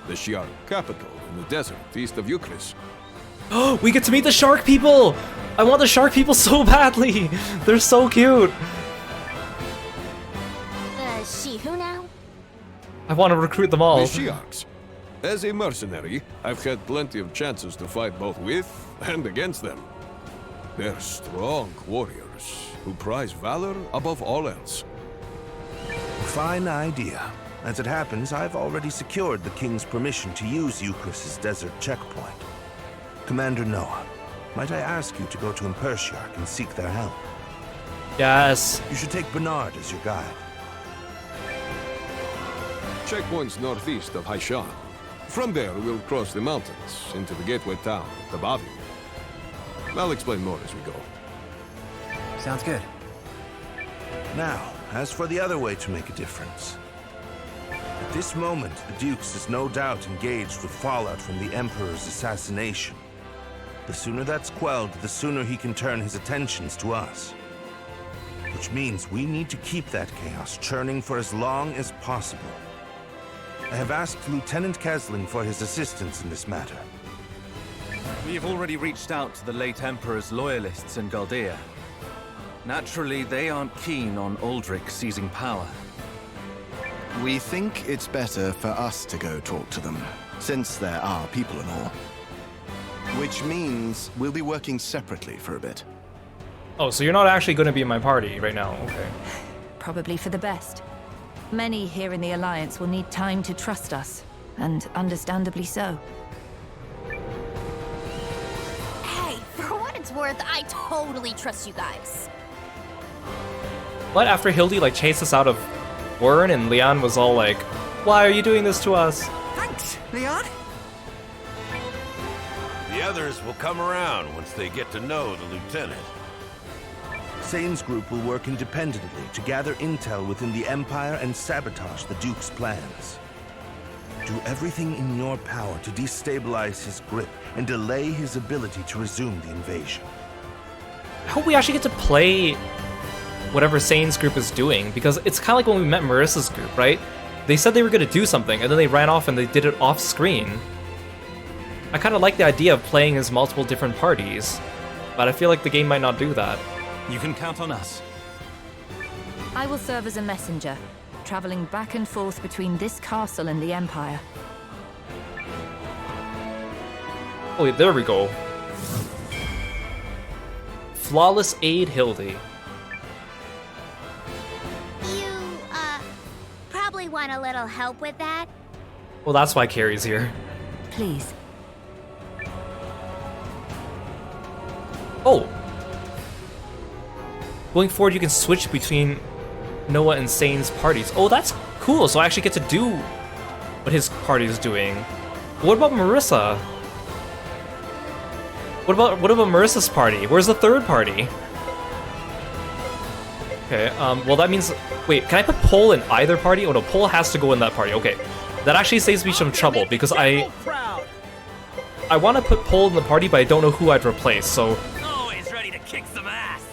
the Shark capital in the desert east of Euchris? Oh, we get to meet the shark people! I want the shark people so badly! They're so cute! She who now? I want to recruit them all. The Shiaks. As a mercenary, I've had plenty of chances to fight both with and against them. They're strong warriors who prize valor above all else. Fine idea. As it happens, I've already secured the King's permission to use Euchris' desert checkpoint. Commander Noah, might I ask you to go to Impershiak and seek their help? Yes. You should take Bernard as your guide. Checkpoint's northeast of Haishan. From there, we'll cross the mountains into the gateway town, Tabavi. I'll explain more as we go. Sounds good. Now, as for the other way to make a difference. At this moment, the Dukes is no doubt engaged with fallout from the Emperor's assassination. The sooner that's quelled, the sooner he can turn his attentions to us. Which means we need to keep that chaos churning for as long as possible. I have asked Lieutenant Kesling for his assistance in this matter. We've already reached out to the late Emperor's loyalists in Galdea. Naturally, they aren't keen on Aldrich seizing power. We think it's better for us to go talk to them, since there are people and all. Which means we'll be working separately for a bit. Oh, so you're not actually going to be in my party right now, okay. Probably for the best. Many here in the Alliance will need time to trust us, and understandably so. Hey, for what it's worth, I totally trust you guys. What, after Hildy, like, chased us out of Wern, and Leon was all like, why are you doing this to us? Thanks, Leon. The others will come around once they get to know the lieutenant. Sane's group will work independently to gather intel within the Empire and sabotage the Duke's plans. Do everything in your power to destabilize his grip and delay his ability to resume the invasion. I hope we actually get to play whatever Sane's group is doing, because it's kind of like when we met Marissa's group, right? They said they were going to do something, and then they ran off and they did it off screen. I kind of like the idea of playing as multiple different parties, but I feel like the game might not do that. You can count on us. I will serve as a messenger, traveling back and forth between this castle and the Empire. Oh, yeah, there we go. Flawless Aid Hildy. You, probably want a little help with that? Well, that's why Carrie's here. Please. Oh! Going forward, you can switch between Noah and Sane's parties. Oh, that's cool. So I actually get to do what his party is doing. What about Marissa? What about Marissa's party? Where's the third party? Okay, well that means... Wait, can I put Pole in either party? Oh no, Pole has to go in that party. Okay, that actually saves me some trouble because I want to put Pole in the party, but I don't know who I'd replace, so... Always ready to kick some ass!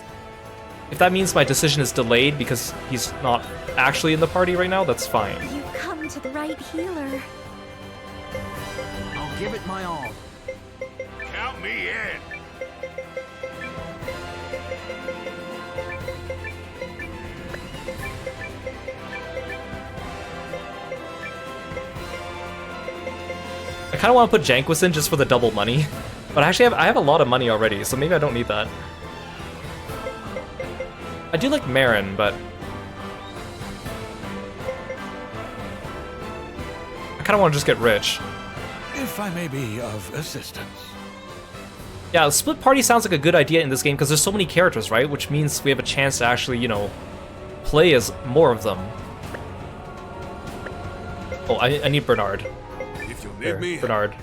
If that means my decision is delayed because he's not actually in the party right now, that's fine. You come to the right healer. I'll give it my all. Count me in! kind of want to put Janquis in just for the double money. But actually, I have a lot of money already, so maybe I don't need that. I do like Marin, but... I kind of want to just get rich. If I may be of assistance. Yeah, split party sounds like a good idea in this game because there's so many characters, right? Which means we have a chance to actually, you know, play as more of them. Oh, I need Bernard. If you Here, Bernard.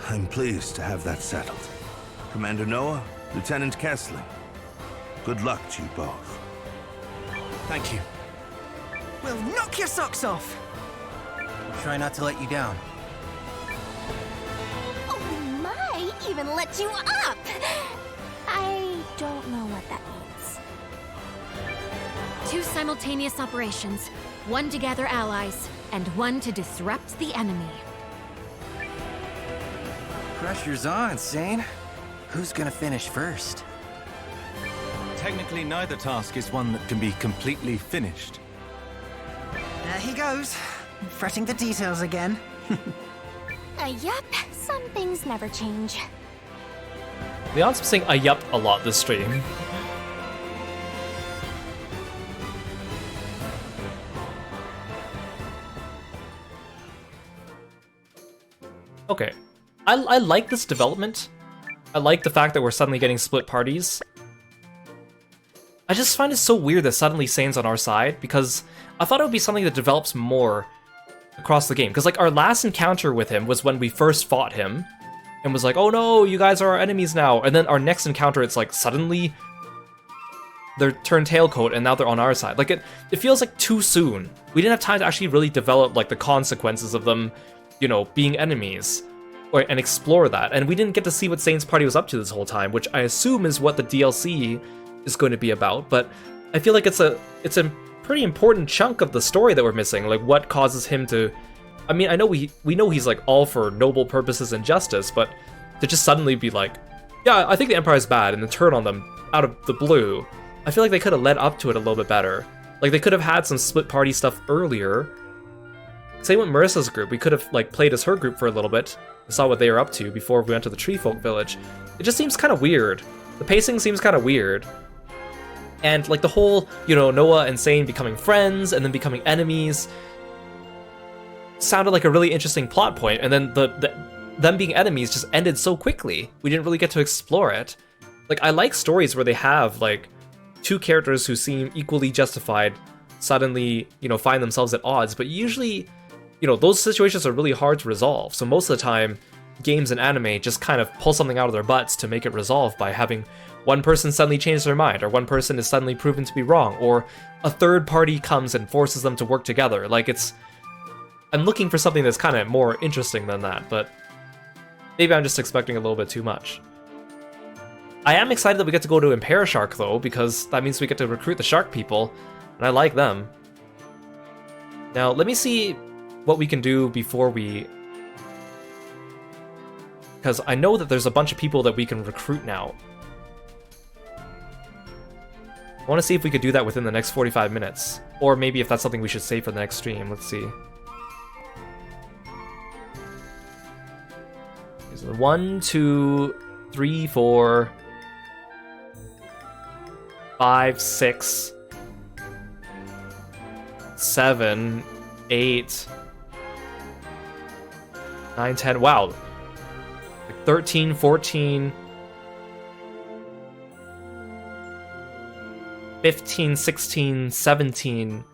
I'm pleased to have that settled. Commander Noah, Lieutenant Kessling, good luck to you both. Thank you. We'll knock your socks off. Try not to let you down. Oh my, even let you up! I don't know what that means. 2 simultaneous operations. 1 to gather allies, and 1 to disrupt the enemy. Pressure's on, Sane. Who's gonna finish first? Technically, neither task is one that can be completely finished. There he goes. Fretting the details again. Yup, some things never change. Leon's been saying yup a lot this stream. Okay. I like this development. I like the fact that we're suddenly getting split parties. I just find it so weird that suddenly Sane's on our side, because I thought it would be something that develops more across the game. Because like our last encounter with him was when we first fought him, and was like, oh no, you guys are our enemies now. And then our next encounter, it's like suddenly they're turned tailcoat and now they're on our side. Like it feels like too soon. We didn't have time to actually really develop like the consequences of them, you know, being enemies. And explore that, and we didn't get to see what Sane's party was up to this whole time, which I assume is what the DLC is going to be about, but I feel like it's a pretty important chunk of the story that we're missing, like what causes him to... I mean, I know we know he's like all for noble purposes and justice, but to just suddenly be like, yeah, I think the Empire is bad, and then turn on them out of the blue, I feel like they could have led up to it a little bit better. Like they could have had some split party stuff earlier. Same with Marissa's group, we could have like played as her group for a little bit, saw what they were up to before we went to the Tree Folk Village. It just seems kind of weird. The pacing seems kind of weird. And like the whole, you know, Noah and Sane becoming friends and then becoming enemies sounded like a really interesting plot point, and then them being enemies just ended so quickly. We didn't really get to explore it. Like I like stories where they have like 2 characters who seem equally justified suddenly, you know, find themselves at odds, but usually, you know, those situations are really hard to resolve. So most of the time, games and anime just kind of pull something out of their butts to make it resolve by having one person suddenly change their mind, or one person is suddenly proven to be wrong, or a third party comes and forces them to work together. Like I'm looking for something that's kind of more interesting than that, but maybe I'm just expecting a little bit too much. I am excited that we get to go to Imperishark though, because that means we get to recruit the shark people, and I like them. Now, let me see what we can do before we... Because I know that there's a bunch of people that we can recruit now. I want to see if we could do that within the next 45 minutes. Or maybe if that's something we should save for the next stream. Let's see. So 1, 2, 3, 4, 5, 6, 7, 8, 9, 10, wow. Like 13, 14, 15, 16, 17,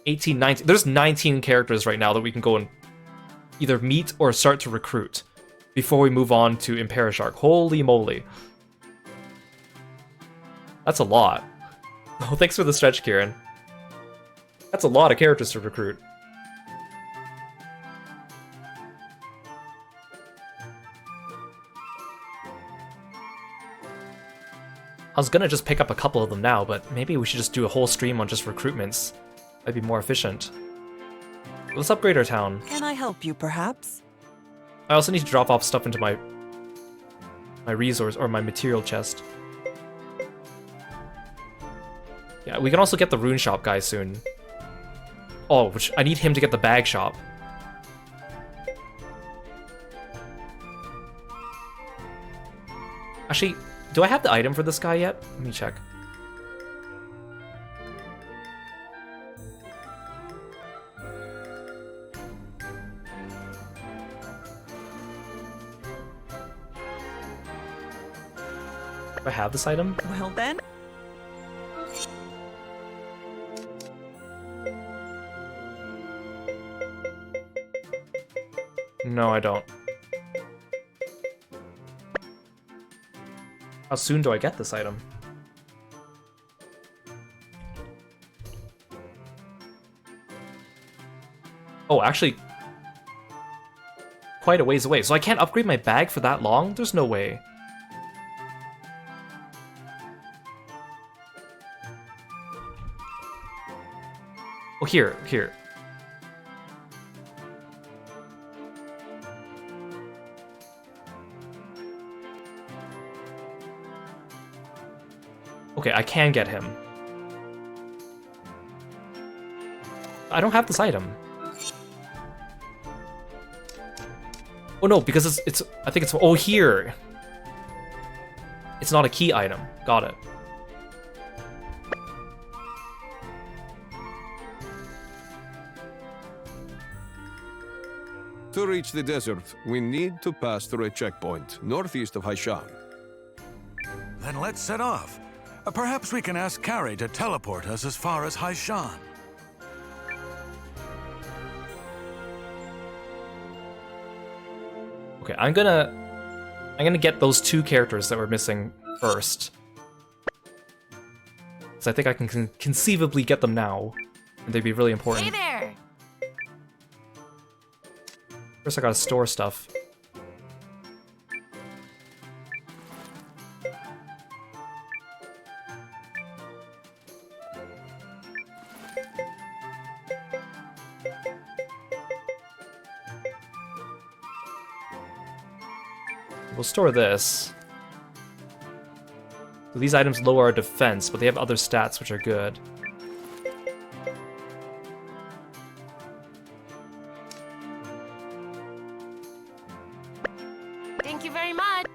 18, 19. There's 19 characters right now that we can go and either meet or start to recruit before we move on to Imperishark. Holy moly. That's a lot. Oh, thanks for the stretch, Kieran. That's a lot of characters to recruit. I was gonna just pick up a couple of them now, but maybe we should just do a whole stream on just recruitments. That'd be more efficient. Let's upgrade our town. Can I help you, perhaps? I also need to drop off stuff into my resource or my material chest. Yeah, we can also get the rune shop guy soon. Oh, which I need him to get the bag shop. Actually, do I have the item for this guy yet? Let me check. Do I have this item? Well then. No, I don't. How soon do I get this item? Oh, actually, quite a ways away. So I can't upgrade my bag for that long? There's no way. Oh, here. Okay, I can get him. I don't have this item. Oh no, because it's I think it's, oh, here. It's not a key item. Got it. To reach the desert, we need to pass through a checkpoint northeast of Haishan. Then let's set off. Perhaps we can ask Carrie to teleport us as far as Haishan. Okay, I'm gonna get those two characters that we're missing first. So I think I can conceivably get them now, and they'd be really important. Hey there! First I gotta store stuff. We'll store this. So these items lower our defense, but they have other stats which are good. Thank you very much.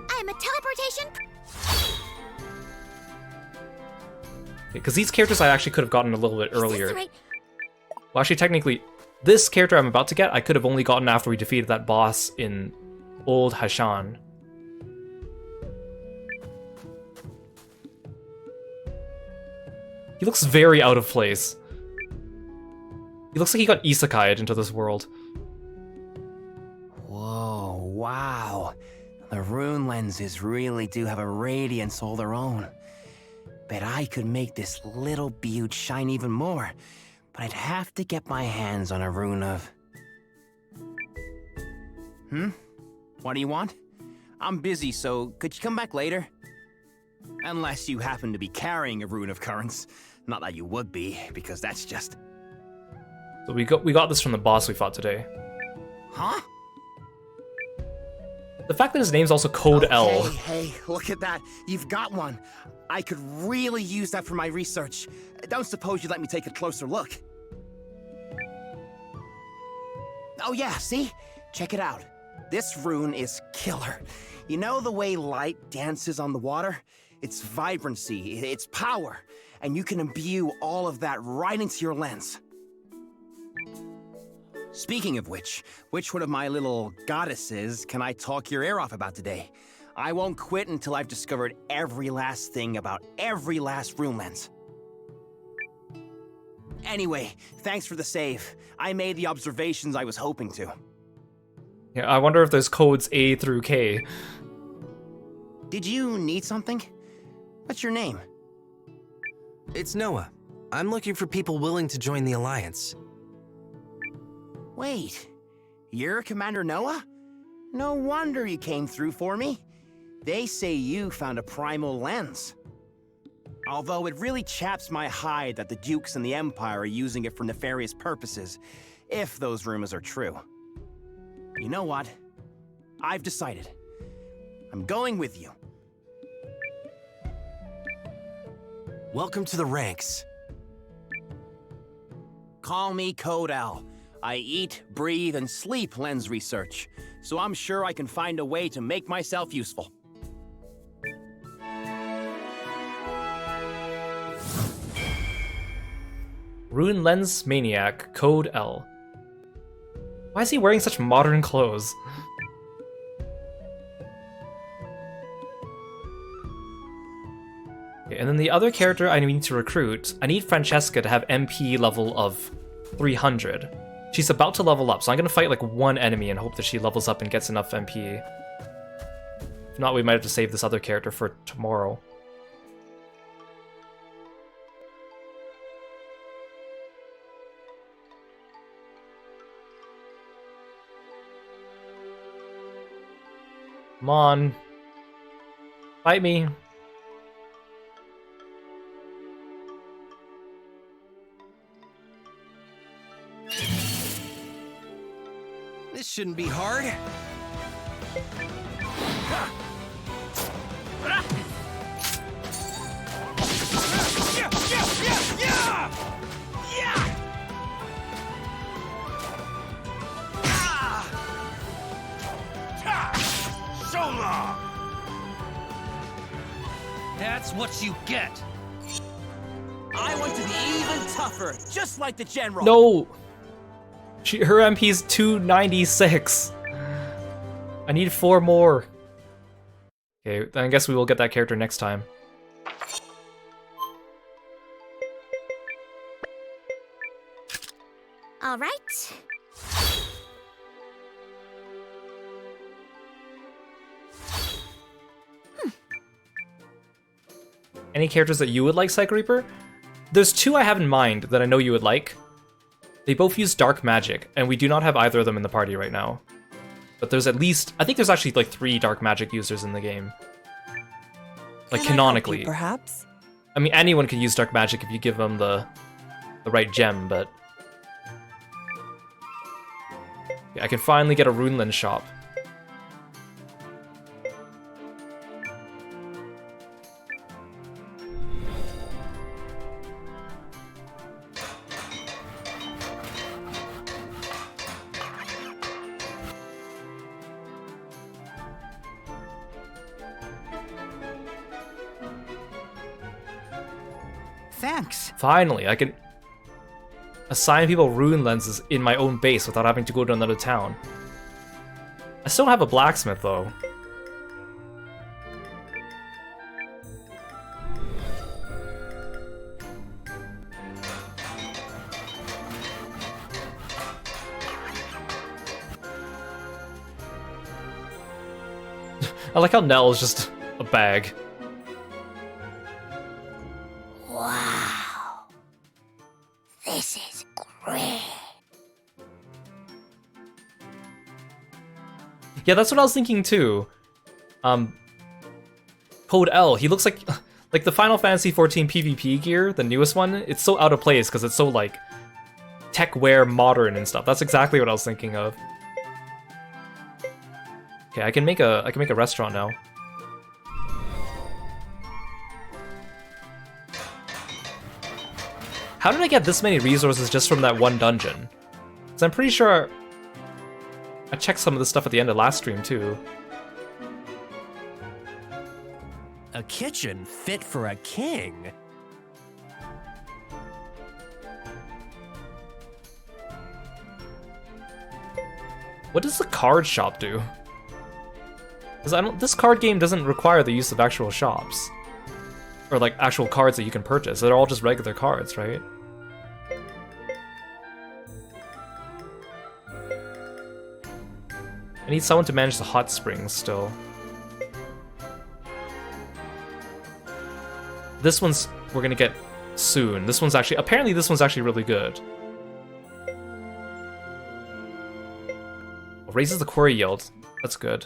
I'm a teleportation. Because these characters I actually could have gotten a little bit earlier. Right? Well, actually, technically, this character I'm about to get, I could have only gotten after we defeated that boss in Old Haishan. He looks very out of place. He looks like he got isekai'd into this world. Whoa, wow. The rune lenses really do have a radiance all their own. Bet I could make this little beaut shine even more, but I'd have to get my hands on a rune of... What do you want? I'm busy, so could you come back later? Unless you happen to be carrying a rune of currents. Not that you would be, because that's just... So we got this from the boss we fought today. Huh? The fact that his name's also Code L. Hey, look at that. You've got one. I could really use that for my research. Don't suppose you'd let me take a closer look. Oh yeah, see? Check it out. This rune is killer. You know the way light dances on the water? It's vibrancy, it's power, and you can imbue all of that right into your lens. Speaking of which one of my little goddesses can I talk your ear off about today? I won't quit until I've discovered every last thing about every last rune lens. Anyway, thanks for the save. I made the observations I was hoping to. Yeah, I wonder if there's codes A through K. Did you need something? What's your name? It's Noah. I'm looking for people willing to join the Alliance. Wait, you're Commander Noah? No wonder you came through for me. They say you found a primal lens. Although it really chaps my hide that the Dukes and the Empire are using it for nefarious purposes, if those rumors are true. You know what? I've decided. I'm going with you. Welcome to the ranks. Call me Codel. I eat, breathe, and sleep lens research, so I'm sure I can find a way to make myself useful. Rune Lens Maniac, Code L. Why is he wearing such modern clothes? Okay, and then the other character I need to recruit, I need Francesca to have MP level of 300. She's about to level up, so I'm gonna fight like one enemy and hope that she levels up and gets enough MP. If not, we might have to save this other character for tomorrow. Come on. Fight me. This shouldn't be hard. So long! That's what you get. I want to be even tougher, just like the General. No! Her MP is 296. I need 4 more. Okay, then I guess we will get that character next time. All right. Any characters that you would like, Psycho Reaper? There's 2 I have in mind that I know you would like. They both use dark magic, and we do not have either of them in the party right now. But there's at least, I think there's actually like 3 dark magic users in the game. Like canonically. Perhaps? I mean, anyone can use dark magic if you give them the right gem, but... Yeah, I can finally get a Runeland shop. Thanks. Finally, I can assign people rune lenses in my own base without having to go to another town. I still don't have a blacksmith, though. I like how Nell is just a bag. Wow. This is great. Yeah, that's what I was thinking too. Code L, he looks like the Final Fantasy XIV PvP gear, the newest one. It's so out of place because it's so like tech-wear modern and stuff. That's exactly what I was thinking of. Okay, I can make a restaurant now. How did I get this many resources just from that one dungeon? Because I'm pretty sure I checked some of the stuff at the end of last stream too. A kitchen fit for a king. What does the card shop do? Because this card game doesn't require the use of actual shops. Or like actual cards that you can purchase. They're all just regular cards, right? I need someone to manage the hot springs still. This one's we're gonna get soon. This one's actually, apparently this one's actually really good. Raises the quarry yield. That's good.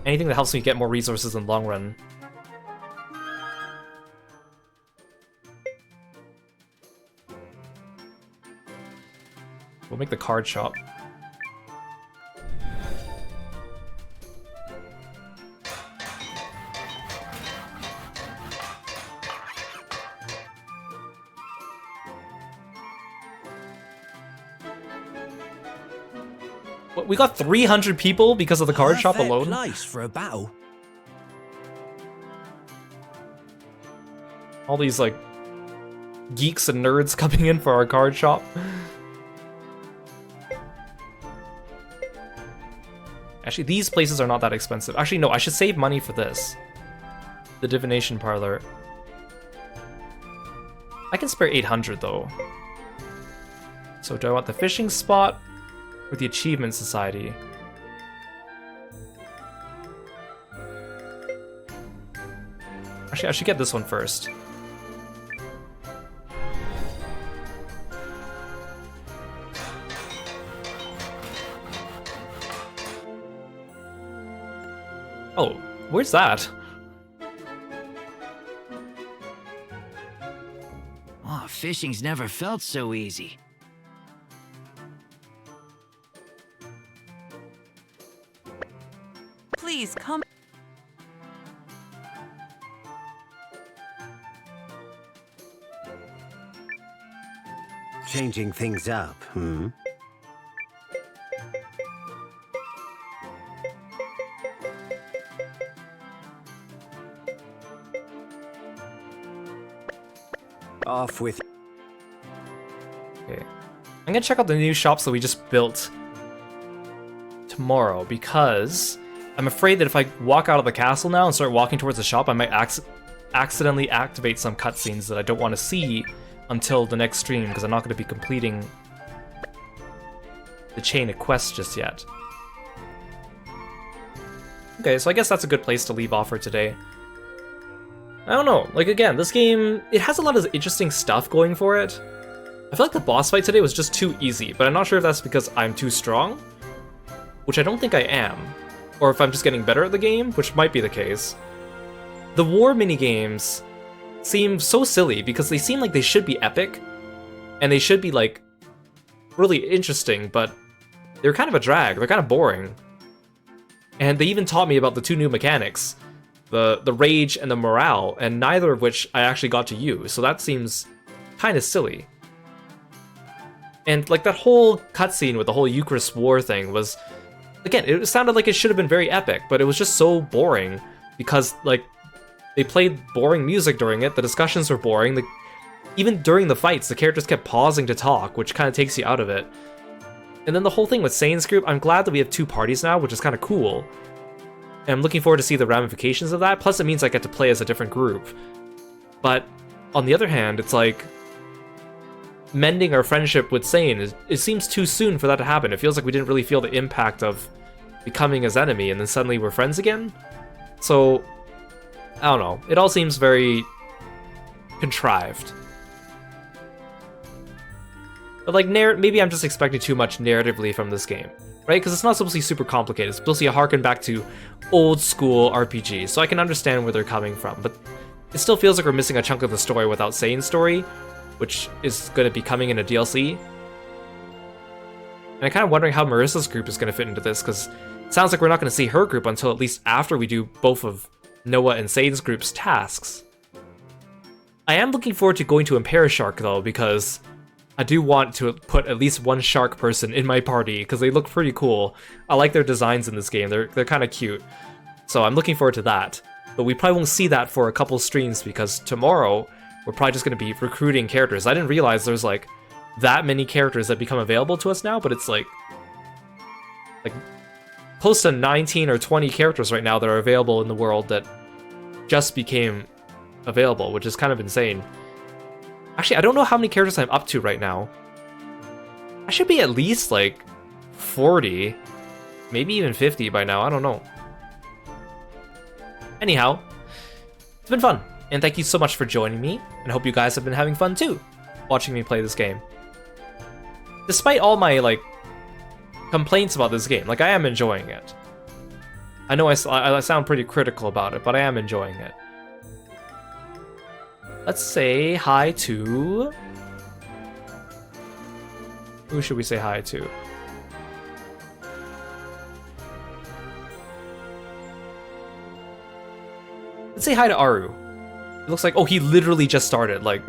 Anything that helps me get more resources in the long run. We'll make the card shop. What, we got 300 people because of the card shop alone? Place for a battle. All these, like, geeks and nerds coming in for our card shop. Actually, these places are not that expensive. Actually, no, I should save money for this. The divination parlor. I can spare 800 though. So do I want the fishing spot or the achievement society? Actually, I should get this one first. Oh, where's that? Oh, fishing's never felt so easy. Please come. Changing things up, hmm? Off with. Okay. I'm gonna check out the new shops that we just built tomorrow, because I'm afraid that if I walk out of the castle now and start walking towards the shop, I might accidentally activate some cutscenes that I don't want to see until the next stream, because I'm not going to be completing the chain of quests just yet. Okay, so I guess that's a good place to leave off for today. I don't know, like again, this game, it has a lot of interesting stuff going for it. I feel like the boss fight today was just too easy, but I'm not sure if that's because I'm too strong, which I don't think I am, or if I'm just getting better at the game, which might be the case. The war minigames seem so silly because they seem like they should be epic, and they should be like really interesting, but they're kind of a drag, they're kind of boring. And they even taught me about the two new mechanics, the rage and the morale, and neither of which I actually got to use, so that seems kind of silly. And like that whole cutscene with the whole Eucharist war thing was, again, it sounded like it should have been very epic, but it was just so boring because like they played boring music during it, the discussions were boring, even during the fights, the characters kept pausing to talk, which kind of takes you out of it. And then the whole thing with Sane's group, I'm glad that we have two parties now, which is kind of cool. And I'm looking forward to see the ramifications of that, plus it means I get to play as a different group. But on the other hand, it's like mending our friendship with Sane, it seems too soon for that to happen. It feels like we didn't really feel the impact of becoming his enemy, and then suddenly we're friends again? So, I don't know. It all seems very contrived. But like, maybe I'm just expecting too much narratively from this game, right? Because it's not supposed to be super complicated. It's supposed to harken back to old school RPGs, so I can understand where they're coming from. But it still feels like we're missing a chunk of the story without Sane's story, which is going to be coming in a DLC. And I'm kind of wondering how Marissa's group is going to fit into this, because it sounds like we're not going to see her group until at least after we do both of Noah and Sane's group's tasks. I am looking forward to going to Impera Shark though, because I do want to put at least one shark person in my party, because they look pretty cool. I like their designs in this game, they're kind of cute. So I'm looking forward to that. But we probably won't see that for a couple streams, because tomorrow we're probably just going to be recruiting characters. I didn't realize there's like that many characters that become available to us now, but it's like close to 19 or 20 characters right now that are available in the world that just became available, which is kind of insane. Actually, I don't know how many characters I'm up to right now. I should be at least like 40, maybe even 50 by now, I don't know. Anyhow, it's been fun, and thank you so much for joining me, and I hope you guys have been having fun too, watching me play this game. Despite all my, like, complaints about this game, like, I am enjoying it. I know I sound pretty critical about it, but I am enjoying it. Let's say hi to... Who should we say hi to? Let's say hi to Aru. It looks like, oh, he literally just started, like,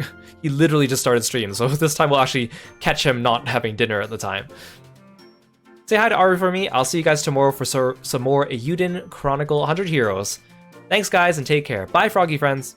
he literally just started stream, so this time we'll actually catch him not having dinner at the time. Say hi to Ari for me. I'll see you guys tomorrow for some more Eiyuden Chronicle 100 Heroes. Thanks, guys, and take care. Bye, froggy friends.